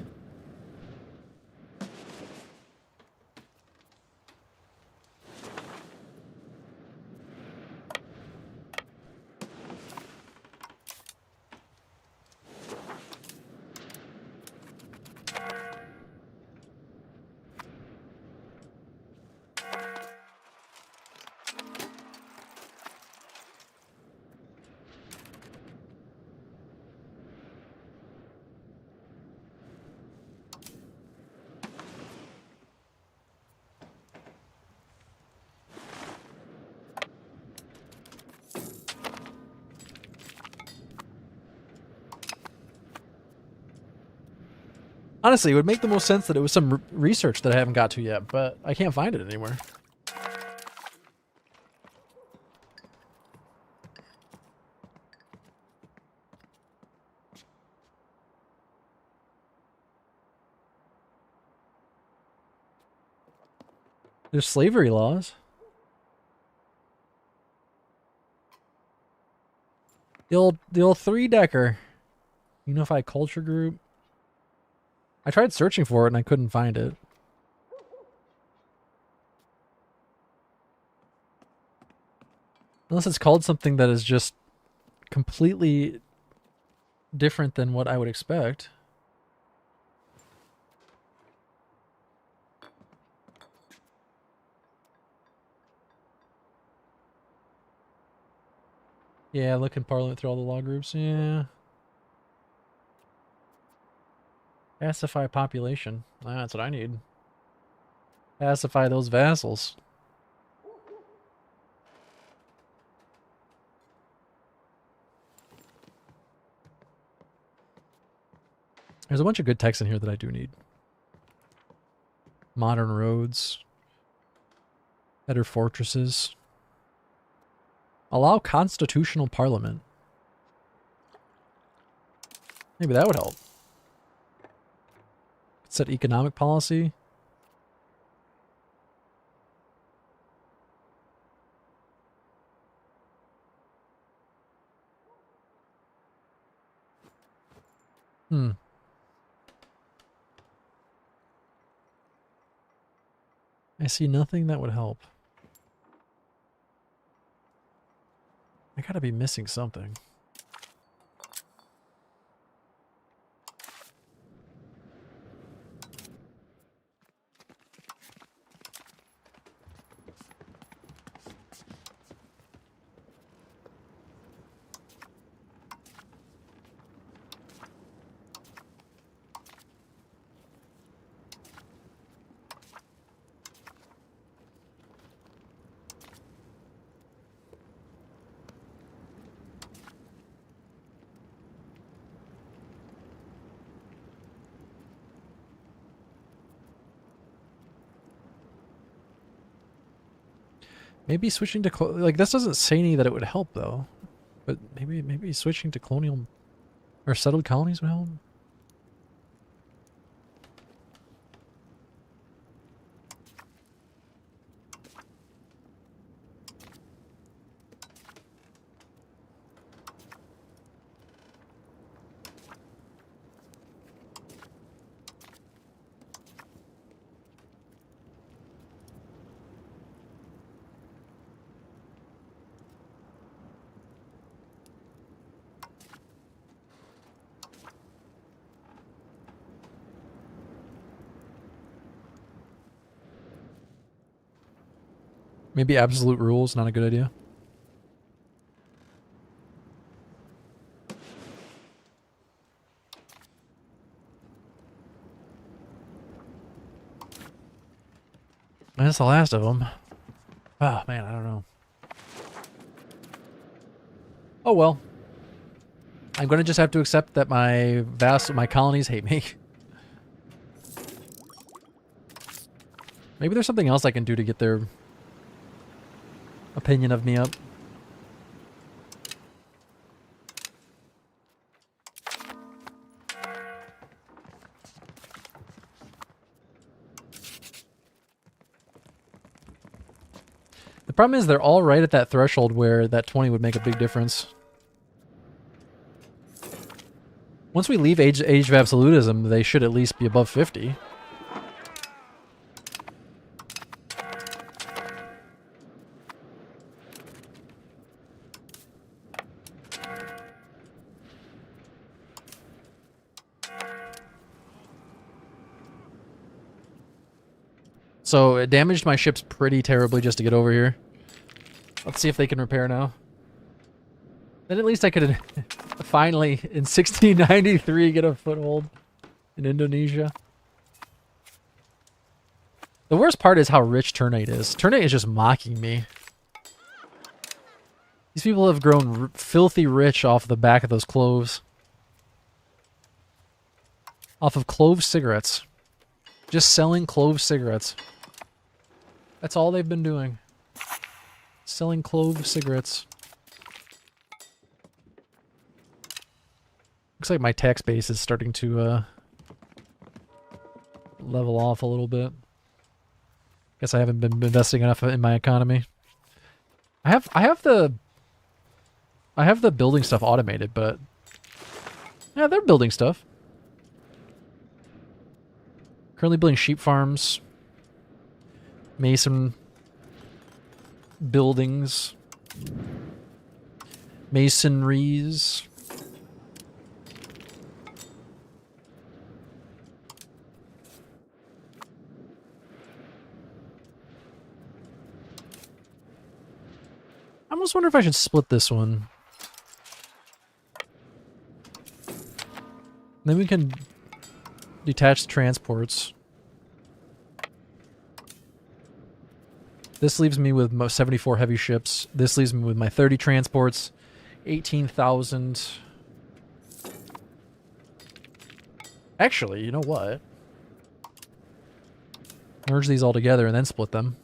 Honestly, it would make the most sense that it was some research that I haven't got to yet, but I can't find it anywhere. There's slavery laws. The old three-decker. Unified culture group. I tried searching for it and I couldn't find it. Unless it's called something that is just completely different than what I would expect. Yeah, look in Parliament through all the law groups. Yeah. Pacify population. That's what I need. Pacify those vassals. There's a bunch of good text in here that I do need. Modern roads. Better fortresses. Allow constitutional parliament. Maybe that would help. Set economic policy. I see nothing that would help. I gotta be missing something. Maybe switching to like this doesn't say any that it would help though, but maybe switching to colonial or settled colonies would help. Maybe absolute rule is not a good idea. And that's the last of them. Oh, man, I don't know. Oh, well. I'm going to just have to accept that my colonies hate me. Maybe there's something else I can do to get their opinion of me up. The problem is they're all right at that threshold where that 20 would make a big difference. Once we leave age of absolutism, they should at least be above 50. So it damaged my ships pretty terribly just to get over here. Let's see if they can repair now. Then at least I could finally, in 1693, get a foothold in Indonesia. The worst part is how rich Ternate is. Ternate is just mocking me. These people have grown filthy rich off the back of those cloves. Off of clove cigarettes. Just selling clove cigarettes. That's all they've been doing. Selling clove cigarettes. Looks like my tax base is starting to level off a little bit. Guess I haven't been investing enough in my economy. I have the building stuff automated, but yeah, they're building stuff. Currently building sheep farms, mason buildings, masonries. I almost wonder if I should split this one. Then we can detach the transports. This leaves me with 74 heavy ships. This leaves me with my 30 transports, 18,000. Actually, you know what? Merge these all together and then split them.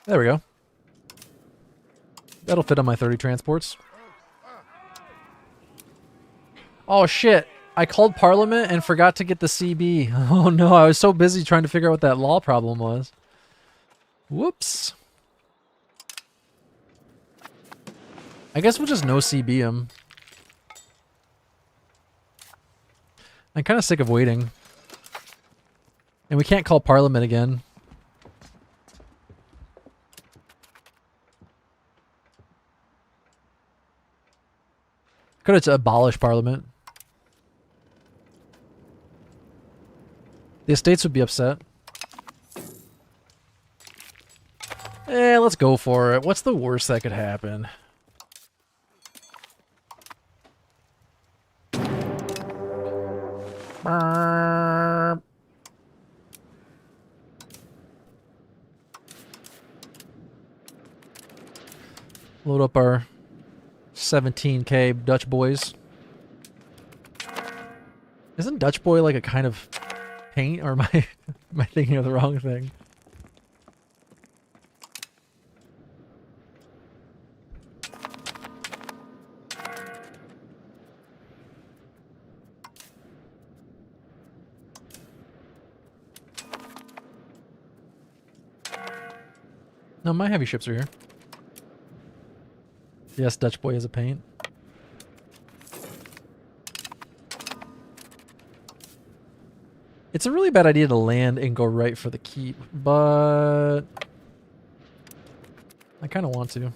There we go. That'll fit on my 30 transports. Oh shit, I called Parliament and forgot to get the CB. Oh no, I was so busy trying to figure out what that law problem was. Whoops. I guess we'll just no CB him. I'm kind of sick of waiting. And we can't call Parliament again. Could have abolished Parliament. The estates would be upset. Let's go for it. What's the worst that could happen? Load up our 17K Dutch boys. Isn't Dutch boy like a kind of paint, or am I thinking of the wrong thing? No, my heavy ships are here. Yes, Dutch boy is a paint. It's a really bad idea to land and go right for the keep, but I kind of want to.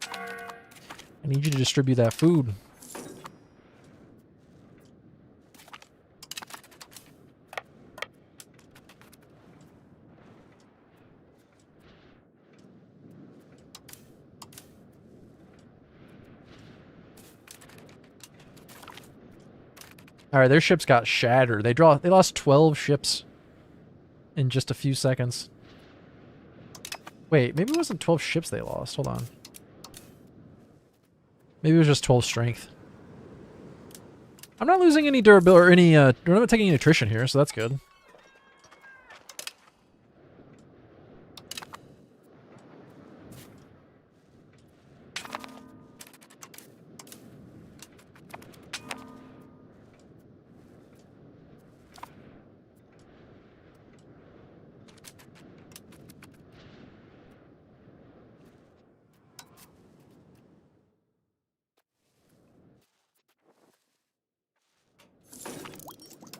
I need you to distribute that food. All right, their ships got shattered. They lost 12 ships in just a few seconds. Wait, maybe it wasn't 12 ships they lost. Hold on. Maybe it was just 12 strength. I'm not losing any durability or any we're not taking any attrition here, so that's good.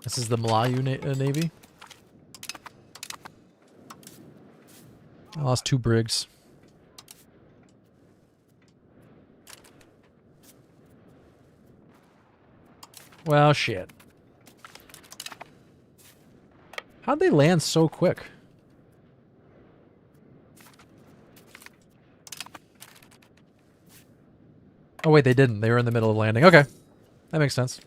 This is the Malayu Navy. I lost 2 brigs. Well, shit. How'd they land so quick? Oh wait, they didn't. They were in the middle of landing. Okay. That makes sense.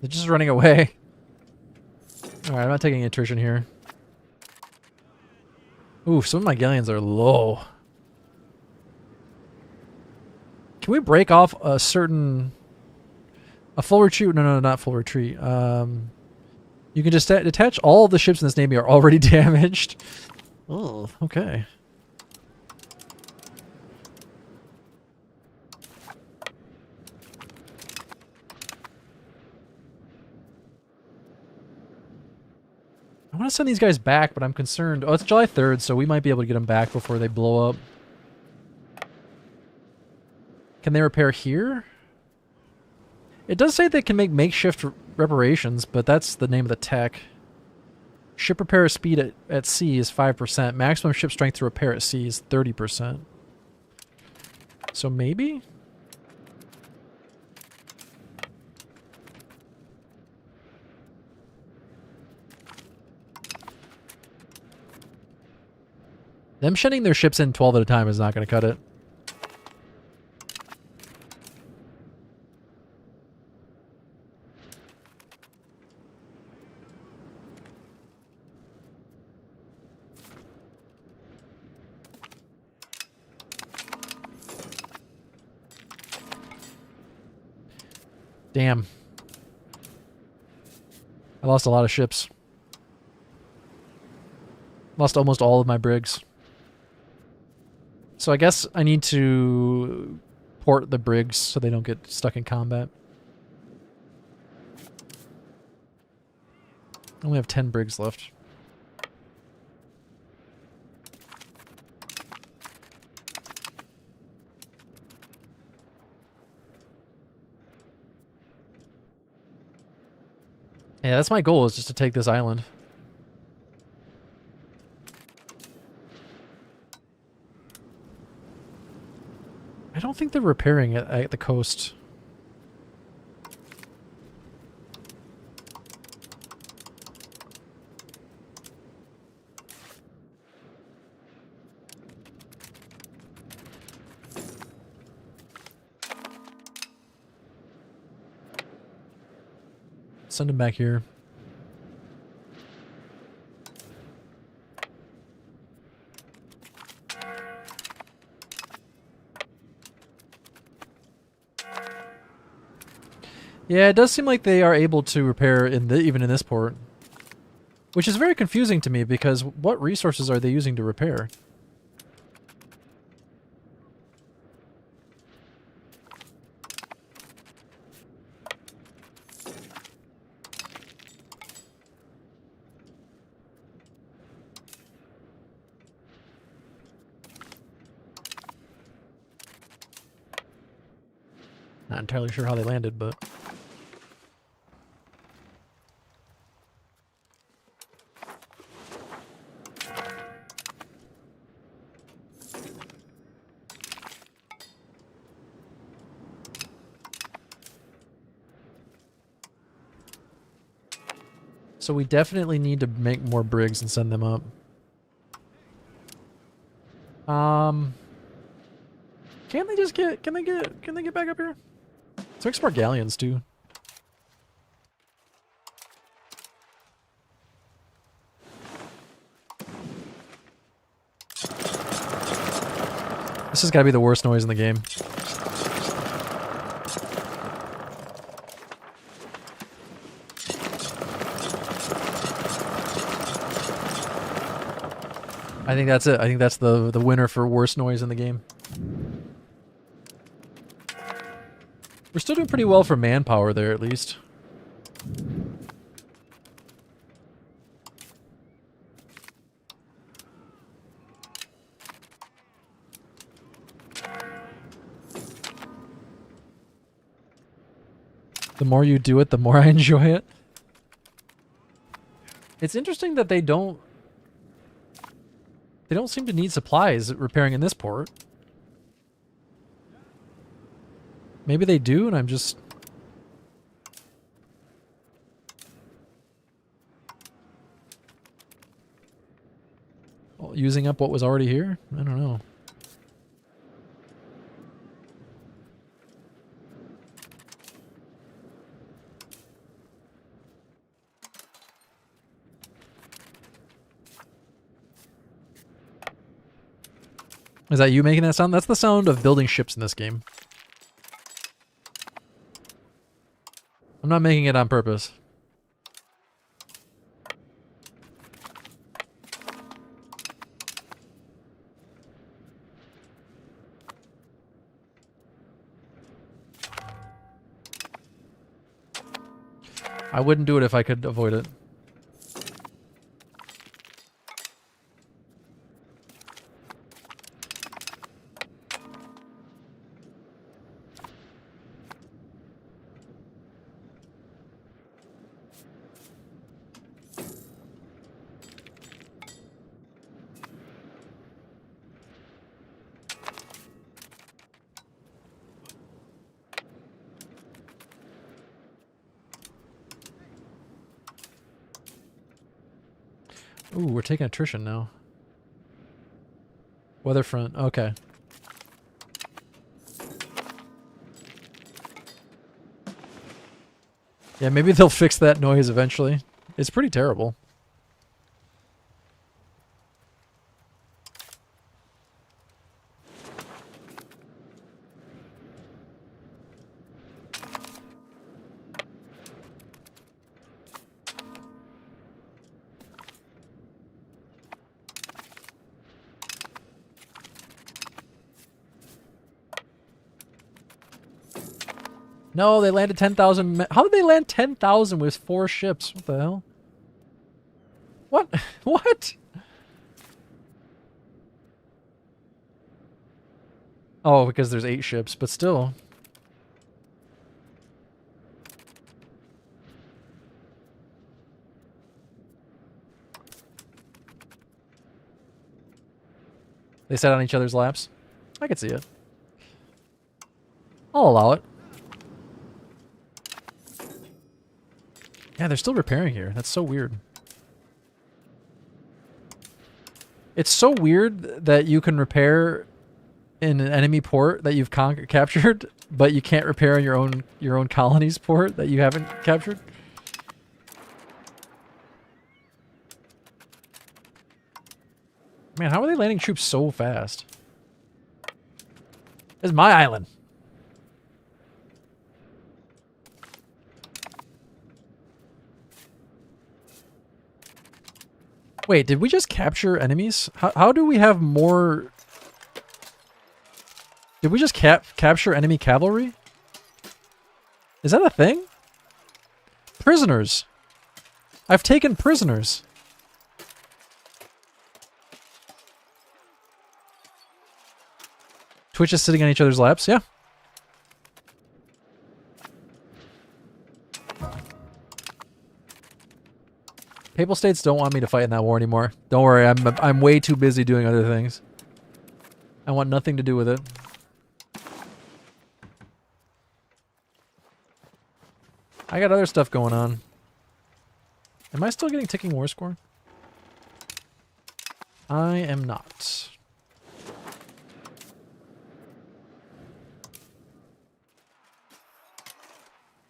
They're just running away. Alright, I'm not taking attrition here. Ooh, some of my galleons are low. Can we break off a certain... A full retreat? No, not full retreat. You can just detach all of the ships in this navy are already damaged. Oh, okay. I want to send these guys back, but I'm concerned. Oh, it's July 3rd, so we might be able to get them back before they blow up. Can they repair here? It does say they can make makeshift reparations, but that's the name of the tech. Ship repair speed at sea is 5%. Maximum ship strength to repair at sea is 30%. So maybe? Them sending their ships in 12 at a time is not going to cut it. Damn. I lost a lot of ships. Lost almost all of my brigs. So I guess I need to port the brigs so they don't get stuck in combat. I only have 10 brigs left. Yeah, that's my goal, is just to take this island. I don't think they're repairing it at the coast. Send him back here. Yeah, it does seem like they are able to repair even in this port. Which is very confusing to me because what resources are they using to repair? Not entirely sure how they landed, but... So we definitely need to make more brigs and send them up. Can they get back up here? Let's export galleons too. This has got to be the worst noise in the game. I think that's it. I think that's the winner for worst noise in the game. We're still doing pretty well for manpower there, at least. The more you do it, the more I enjoy it. It's interesting that they don't seem to need supplies repairing in this port. Maybe they do, and I'm just... using up what was already here? I don't know. Is that you making that sound? That's the sound of building ships in this game. I'm not making it on purpose. I wouldn't do it if I could avoid it. Ooh, we're taking attrition now. Weatherfront, okay. Yeah, maybe they'll fix that noise eventually. It's pretty terrible. No, they landed 10,000. How did they land 10,000 with 4 ships? What the hell? What? What? Oh, because there's 8 ships, but still. They sat on each other's laps. I could see it. I'll allow it. Yeah, they're still repairing here. That's so weird. It's so weird that you can repair in an enemy port that you've captured, but you can't repair in your own colony's port that you haven't captured. Man, how are they landing troops so fast? This is my island. Wait, did we just capture enemies? How do we have more... Did we just capture enemy cavalry? Is that a thing? Prisoners. I've taken prisoners. Twitch is sitting on each other's laps, yeah. Papal states don't want me to fight in that war anymore. Don't worry, I'm way too busy doing other things. I want nothing to do with it. I got other stuff going on. Am I still getting ticking war score? I am not.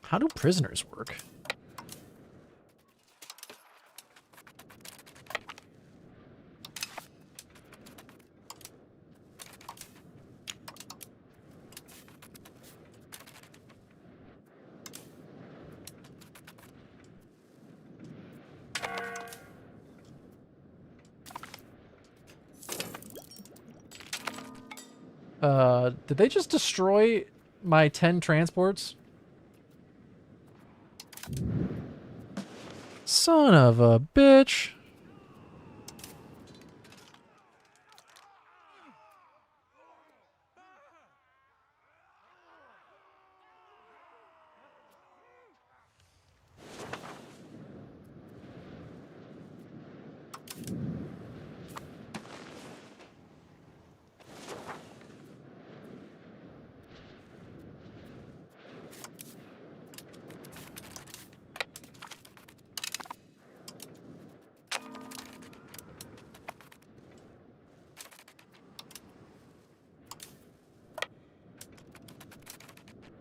How do prisoners work? Did they just destroy my 10 transports? Son of a bitch.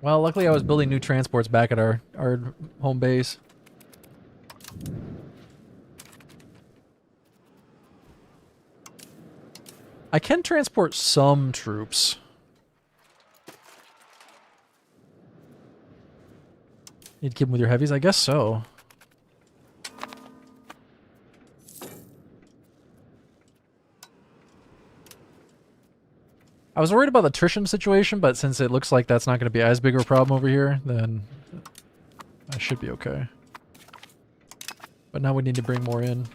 Well, luckily I was building new transports back at our home base. I can transport some troops. Need to keep them with your heavies? I guess so. I was worried about the attrition situation, but since it looks like that's not going to be as big of a problem over here, then I should be okay. But now we need to bring more in.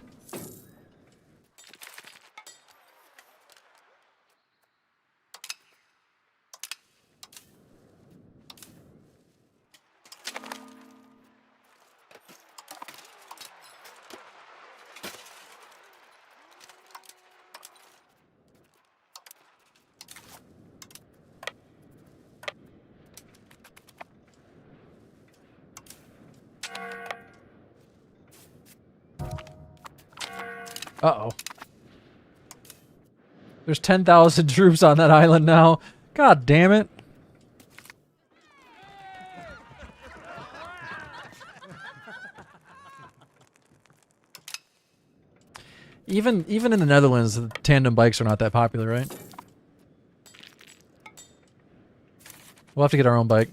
Uh-oh. There's 10,000 troops on that island now. God damn it. Even in the Netherlands, the tandem bikes are not that popular, right? We'll have to get our own bike.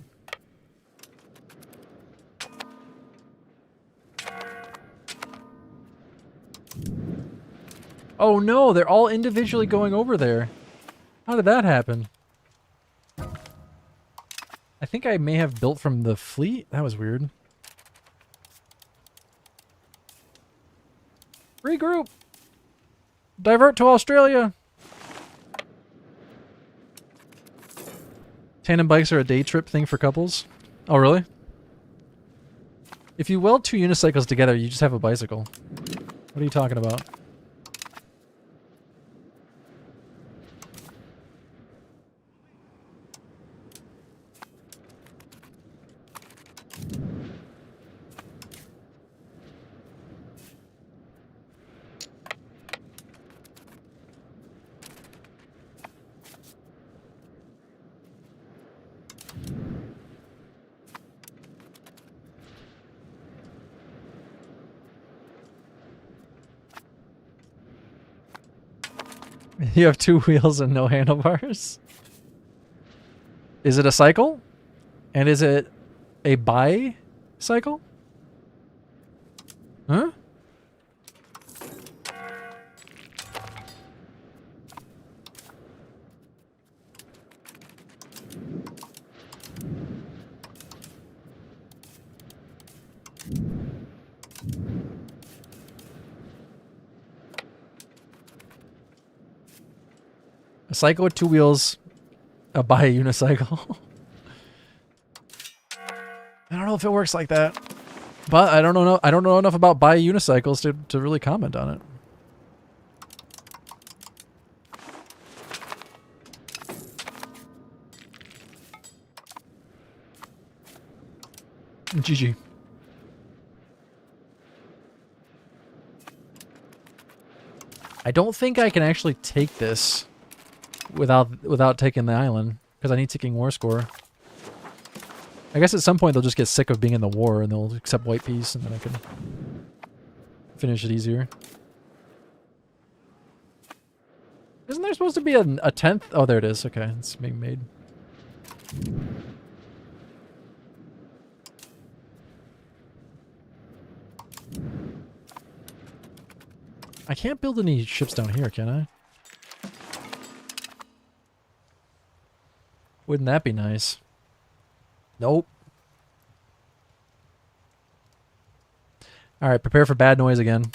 Oh no, they're all individually going over there. How did that happen? I think I may have built from the fleet. That was weird. Regroup! Divert to Australia! Tandem bikes are a day trip thing for couples. Oh, really? If you weld two unicycles together, you just have a bicycle. What are you talking about? You have two wheels and no handlebars? Is it a cycle? And is it a bicycle? Huh? A cycle with 2 wheels. Buy a unicycle. I don't know if it works like that. But I don't know enough about buy unicycles to really comment on it. GG. I don't think I can actually take this without taking the island, because I need ticking war score. I guess at some point they'll just get sick of being in the war and they'll accept white peace, and then I can finish it easier. Isn't there supposed to be a 10th? Oh, there it is. Okay, it's being made. I can't build any ships down here, can I? Wouldn't that be nice? Nope. Alright, prepare for bad noise again.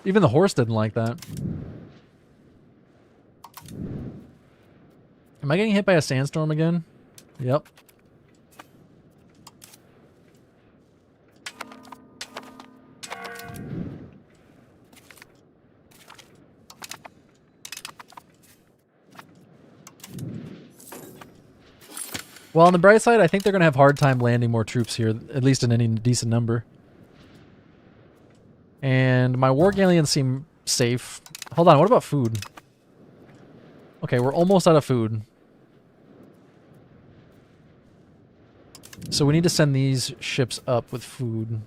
Even the horse didn't like that. Am I getting hit by a sandstorm again? Yep. Well, on the bright side, I think they're going to have a hard time landing more troops here, at least in any decent number. And my war galleons seem safe. Hold on, what about food? Okay, we're almost out of food. So we need to send these ships up with food.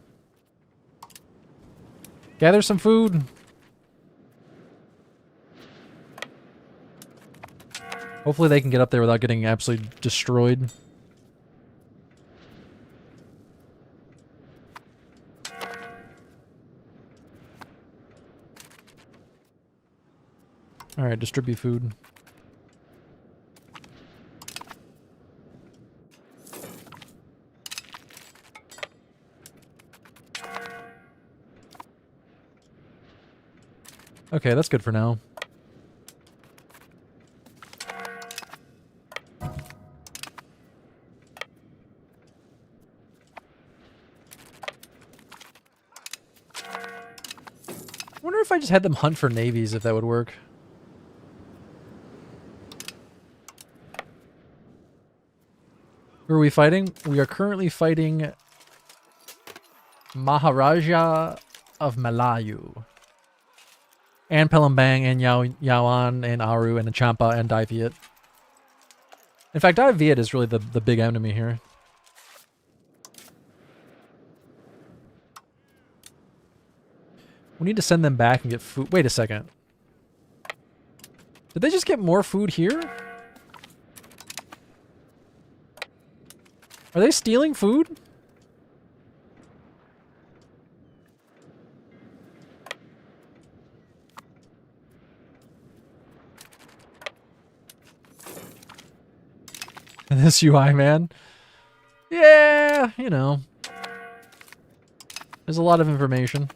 Gather some food. Hopefully they can get up there without getting absolutely destroyed. Alright, distribute food. Okay, that's good for now. I wonder if I just had them hunt for navies, if that would work. Who are we fighting? We are currently fighting Maharaja of Malayu. And Pelambang, and Yawan, and Aru, and Achampa, and Dai Viet. In fact, Dai Viet is really the big enemy here. We need to send them back and get food. Wait a second. Did they just get more food here? Are they stealing food? This UI, man. Yeah, you know. There's a lot of information.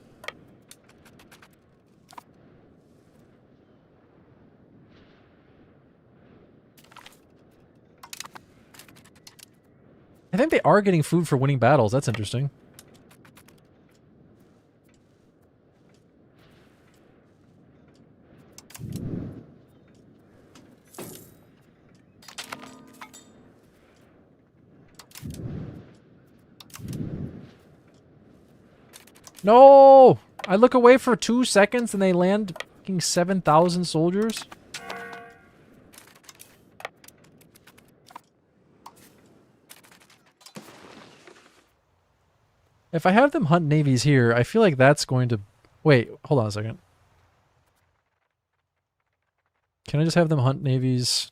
I think they are getting food for winning battles. That's interesting. No! I look away for 2 seconds and they land fucking 7,000 soldiers? If I have them hunt navies here, I feel like that's going to... Wait, hold on a second. Can I just have them hunt navies?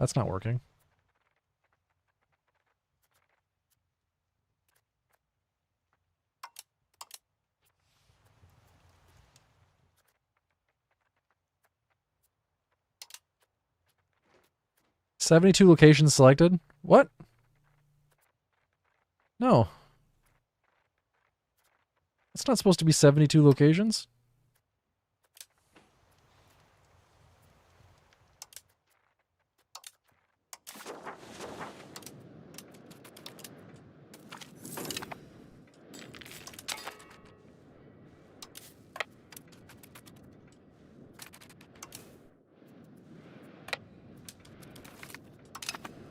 That's not working. "72 locations selected." What? No. It's not supposed to be 72 locations.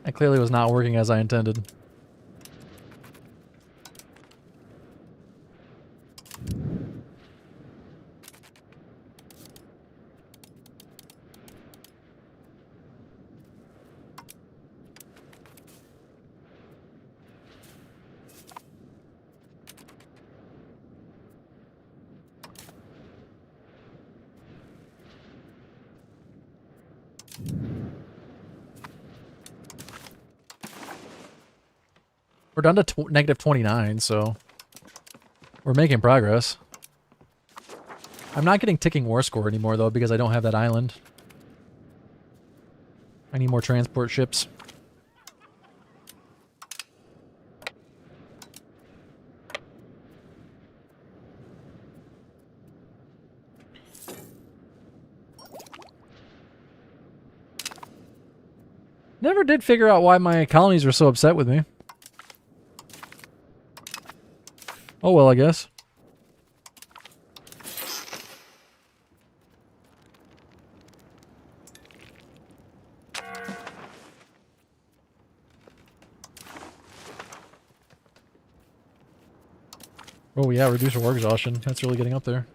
It clearly was not working as I intended. We're down to -29, so we're making progress. I'm not getting ticking war score anymore, though, because I don't have that island. I need more transport ships. Never did figure out why my colonies were so upset with me. Oh well, I guess. Oh yeah, reduce war exhaustion. That's really getting up there.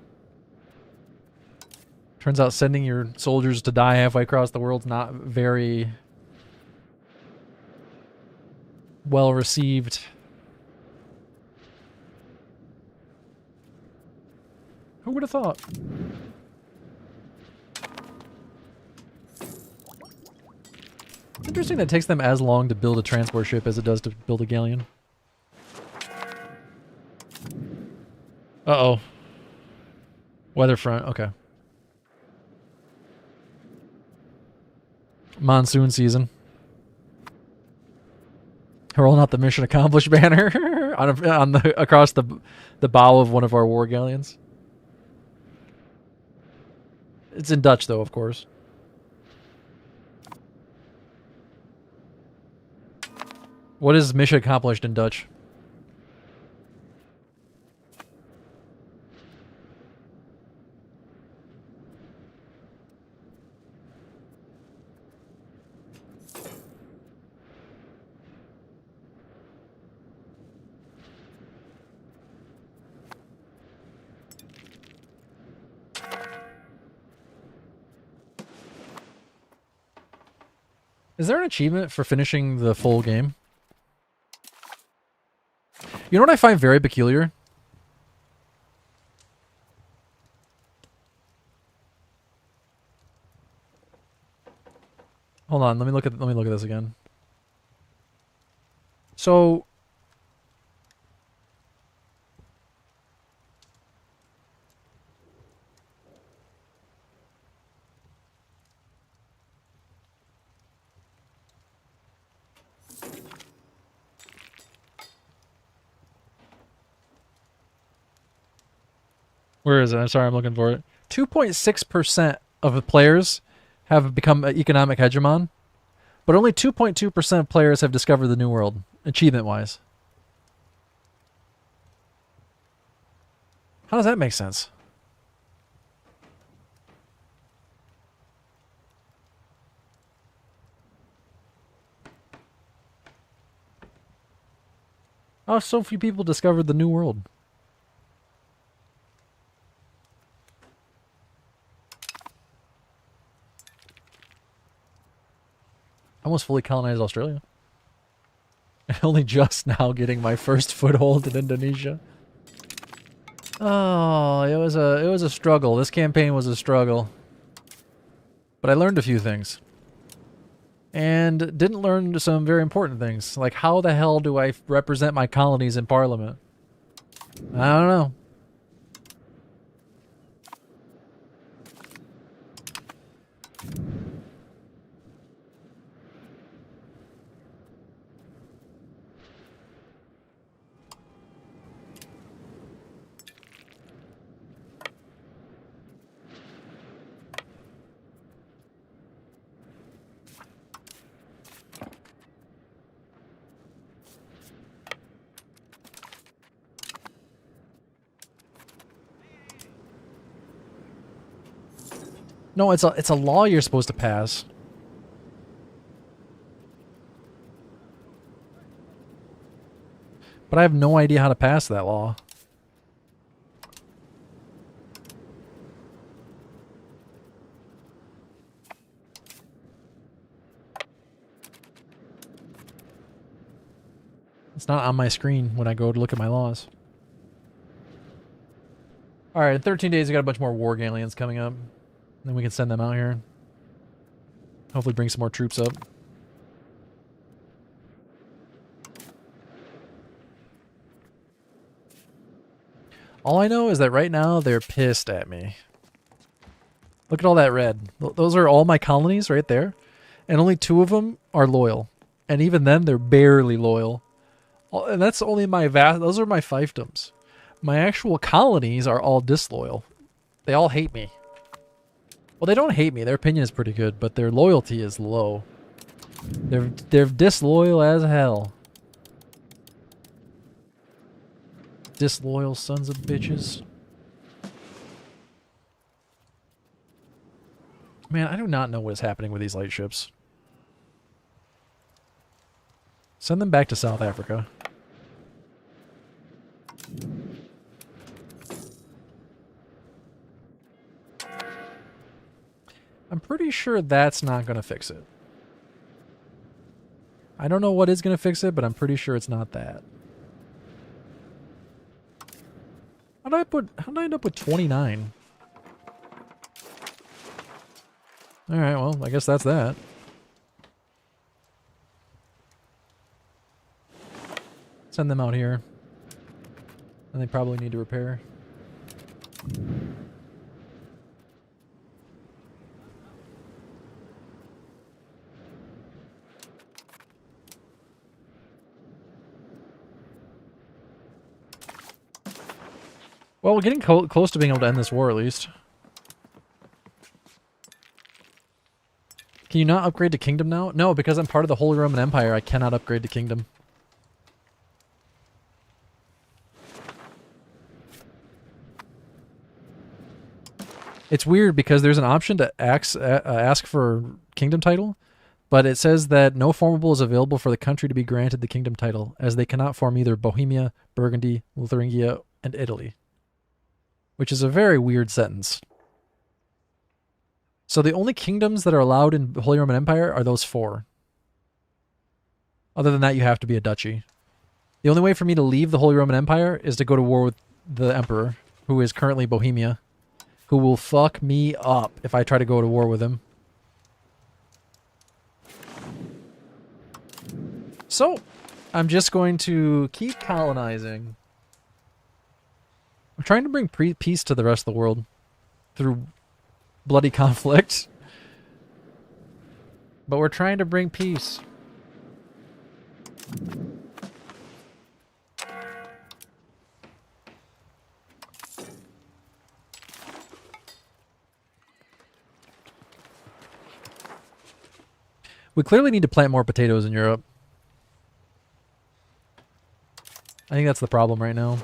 Turns out sending your soldiers to die halfway across the world's not very well received. Who would have thought? It's interesting that it takes them as long to build a transport ship as it does to build a galleon. Uh-oh. Weather front, okay. Monsoon season. Rolling out the mission accomplished banner on the across the bow of one of our war galleons. It's in Dutch, though, of course. What is mission accomplished in Dutch? Is there an achievement for finishing the full game? You know what I find very peculiar? Hold on, let me look at this again. So where is it? I'm sorry, I'm looking for it. 2.6% of the players have become an economic hegemon, but only 2.2% of players have discovered the New World, achievement-wise. How does that make sense? How so few people discovered the New World? I almost fully colonized Australia. Only just now getting my first foothold in Indonesia. Oh, it was a struggle. This campaign was a struggle. But I learned a few things. and didn't learn some very important things. Like, how the hell do I represent my colonies in Parliament? I don't know. No, it's a law you're supposed to pass. But I have no idea how to pass that law. It's not on my screen when I go to look at my laws. Alright, in 13 days we got a bunch more war galleons coming up. Then we can send them out here. Hopefully bring some more troops up. All I know is that right now they're pissed at me. Look at all that red. Those are all my colonies right there. And only 2 of them are loyal. And even then, they're barely loyal. And that's only my those are my fiefdoms. My actual colonies are all disloyal. They all hate me. Well, they don't hate me. Their opinion is pretty good, but their loyalty is low. They're disloyal as hell. Disloyal sons of bitches. Man, I do not know what is happening with these light ships. Send them back to South Africa. I'm pretty sure that's not going to fix it. I don't know what is going to fix it, but I'm pretty sure it's not that. How did I end up with 29? Alright, well, I guess that's that. Send them out here. And they probably need to repair. Well, we're getting close to being able to end this war, at least. Can you not upgrade to kingdom now? No, because I'm part of the Holy Roman Empire, I cannot upgrade to kingdom. It's weird because there's an option to ask for kingdom title, but it says that no formable is available for the country to be granted the kingdom title, as they cannot form either Bohemia, Burgundy, Thuringia, and Italy. Which is a very weird sentence. So the only kingdoms that are allowed in the Holy Roman Empire are those 4. Other than that, you have to be a duchy. The only way for me to leave the Holy Roman Empire is to go to war with the Emperor, who is currently Bohemia, who will fuck me up if I try to go to war with him. So, I'm just going to keep colonizing. I'm trying to bring peace to the rest of the world through bloody conflict. But we're trying to bring peace. We clearly need to plant more potatoes in Europe. I think that's the problem right now.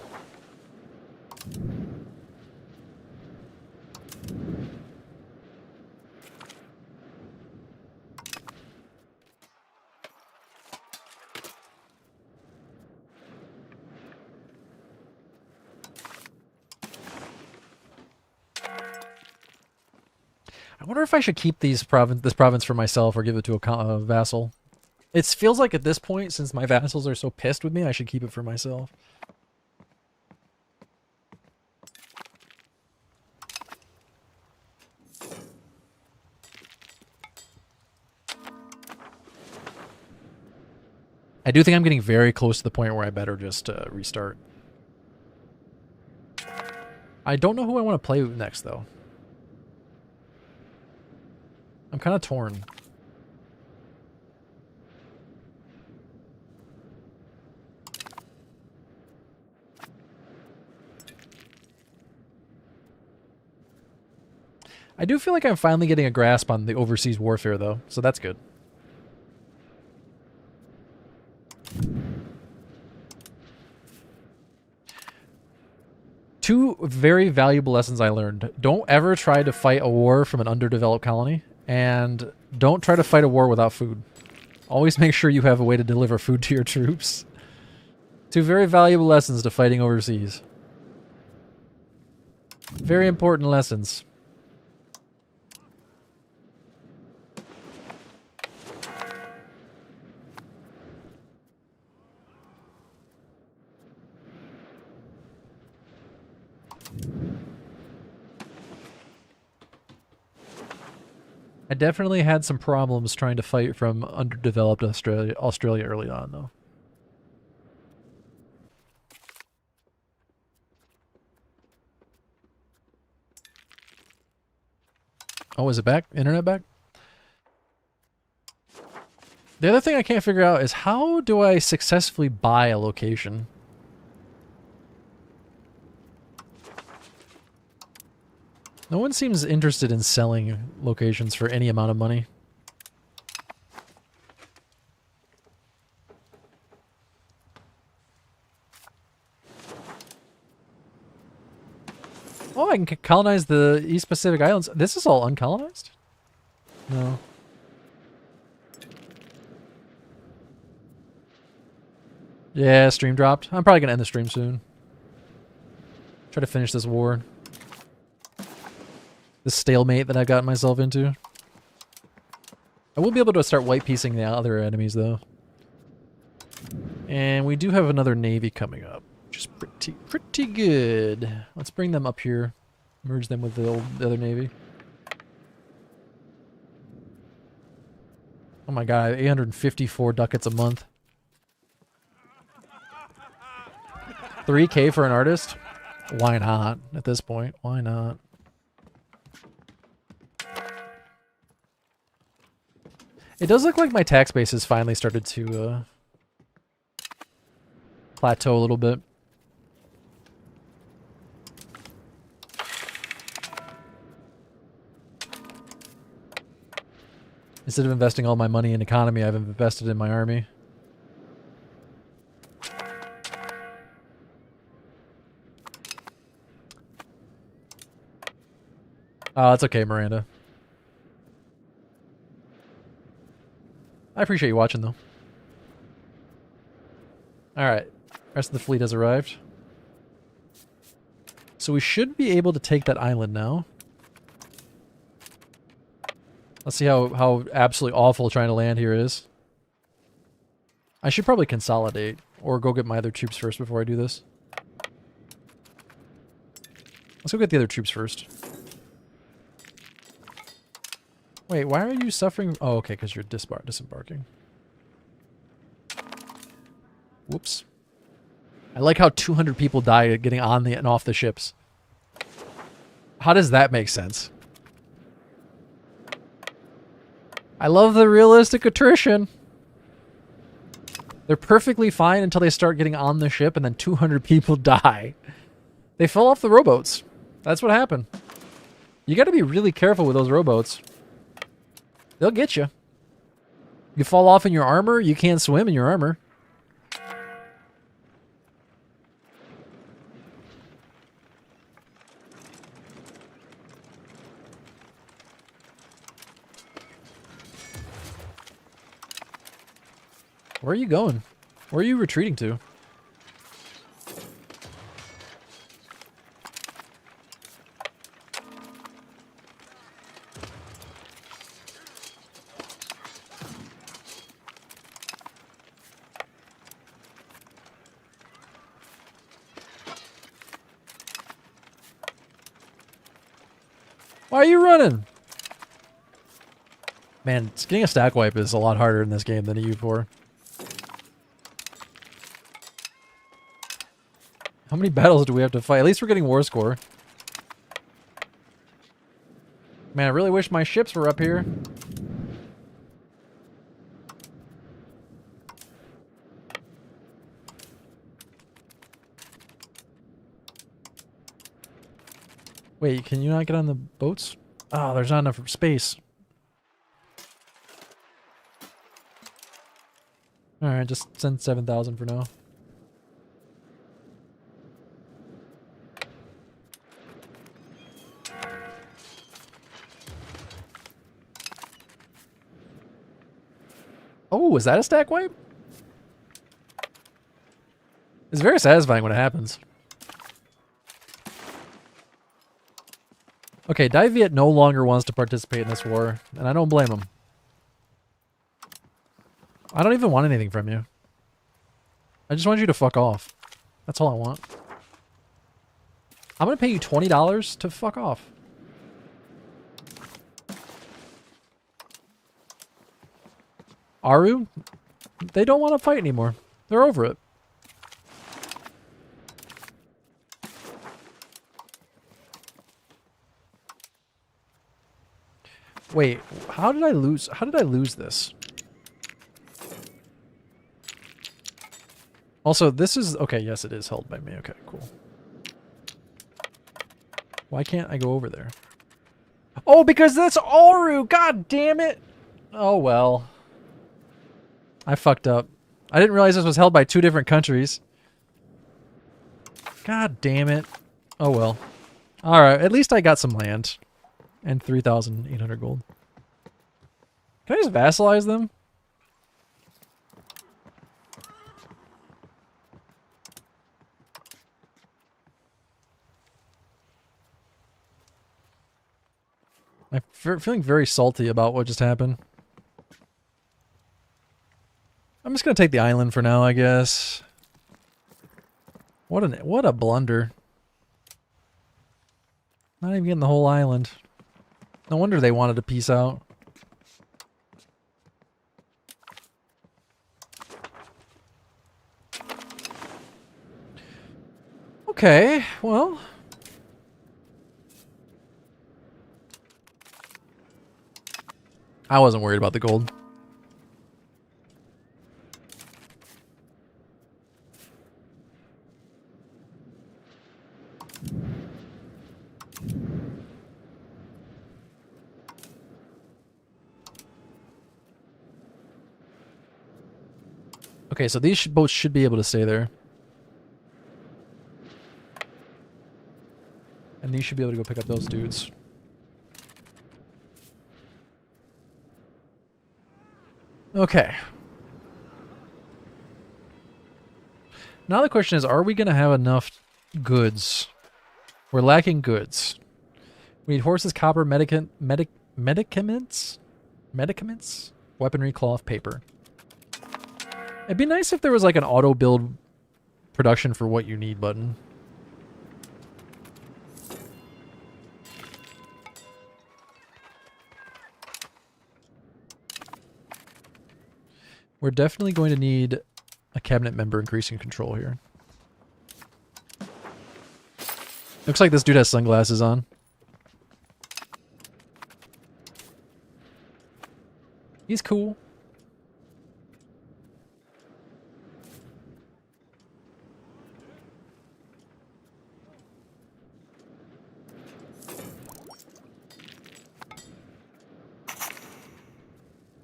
I wonder if I should keep this province for myself or give it to a vassal. It feels like at this point, since my vassals are so pissed with me, I should keep it for myself. I do think I'm getting very close to the point where I better just restart. I don't know who I want to play with next, though. I'm kind of torn. I do feel like I'm finally getting a grasp on the overseas warfare, though, so that's good. Two very valuable lessons I learned. Don't ever try to fight a war from an underdeveloped colony, and don't try to fight a war without food. Always make sure you have a way to deliver food to your troops. Two very valuable lessons to fighting overseas. Very important lessons. I definitely had some problems trying to fight from underdeveloped Australia early on, though. Oh, is it back? Internet back? The other thing I can't figure out is how do I successfully buy a location? No one seems interested in selling locations for any amount of money. Oh, I can colonize the East Pacific Islands. This is all uncolonized? No. Yeah, stream dropped. I'm probably going to end the stream soon. Try to finish this war. This stalemate that I've gotten myself into. I will be able to start white piecing the other enemies, though. And we do have another navy coming up, which is pretty good. Let's bring them up here. Merge them with the other navy. Oh my god, 854 ducats a month. 3K for an artist? Why not at this point? Why not? It does look like my tax base has finally started to plateau a little bit. Instead of investing all my money in economy, I've invested in my army. Oh, it's okay, Miranda. I appreciate you watching, though. Alright. Rest of the fleet has arrived. So we should be able to take that island now. Let's see how absolutely awful trying to land here is. I should probably consolidate, or go get my other troops first before I do this. Let's go get the other troops first. Wait, why are you suffering? Oh, okay, because you're disembarking. Whoops. I like how 200 people died getting on and off the ships. How does that make sense? I love the realistic attrition. They're perfectly fine until they start getting on the ship and then 200 people die. They fell off the rowboats. That's what happened. You got to be really careful with those rowboats. They'll get you. You fall off in your armor, you can't swim in your armor. Where are you going? Where are you retreating to? Why are you running? Man, getting a stack wipe is a lot harder in this game than a U4. How many battles do we have to fight? At least we're getting war score. Man, I really wish my ships were up here. Wait, can you not get on the boats? Oh, there's not enough space. Alright, just send 7,000 for now. Oh, is that a stack wipe? It's very satisfying when it happens. Okay, Viet no longer wants to participate in this war, and I don't blame him. I don't even want anything from you. I just want you to fuck off. That's all I want. I'm gonna pay you $20 to fuck off. Aru? They don't want to fight anymore. They're over it. Wait, how did I lose this? Also, this is okay, yes it is held by me. Okay, cool. Why can't I go over there? Oh, because that's Aru! God damn it! Oh well. I fucked up. I didn't realize this was held by 2 different countries. God damn it. Oh well. Alright, at least I got some land. And 3,800 gold. Can I just vassalize them? I'm feeling very salty about what just happened. I'm just gonna take the island for now, I guess. What a blunder. Not even getting the whole island. No wonder they wanted to peace out. Okay, well. I wasn't worried about the gold. Okay, so these boats should be able to stay there. And these should be able to go pick up those dudes. Okay. Now the question is, are we going to have enough goods? We're lacking goods. We need horses, copper, medicaments? Weaponry, cloth, paper. It'd be nice if there was like an auto build production for what you need button. We're definitely going to need a cabinet member increasing control here. Looks like this dude has sunglasses on. He's cool.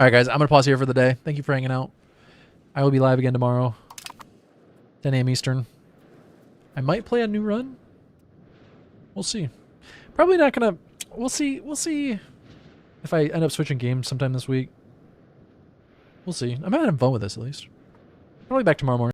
Alright guys, I'm going to pause here for the day. Thank you for hanging out. I will be live again tomorrow. 10 a.m. Eastern. I might play a new run. We'll see. Probably not going to... We'll see if I end up switching games sometime this week. We'll see. I'm having fun with this at least. Probably back tomorrow morning.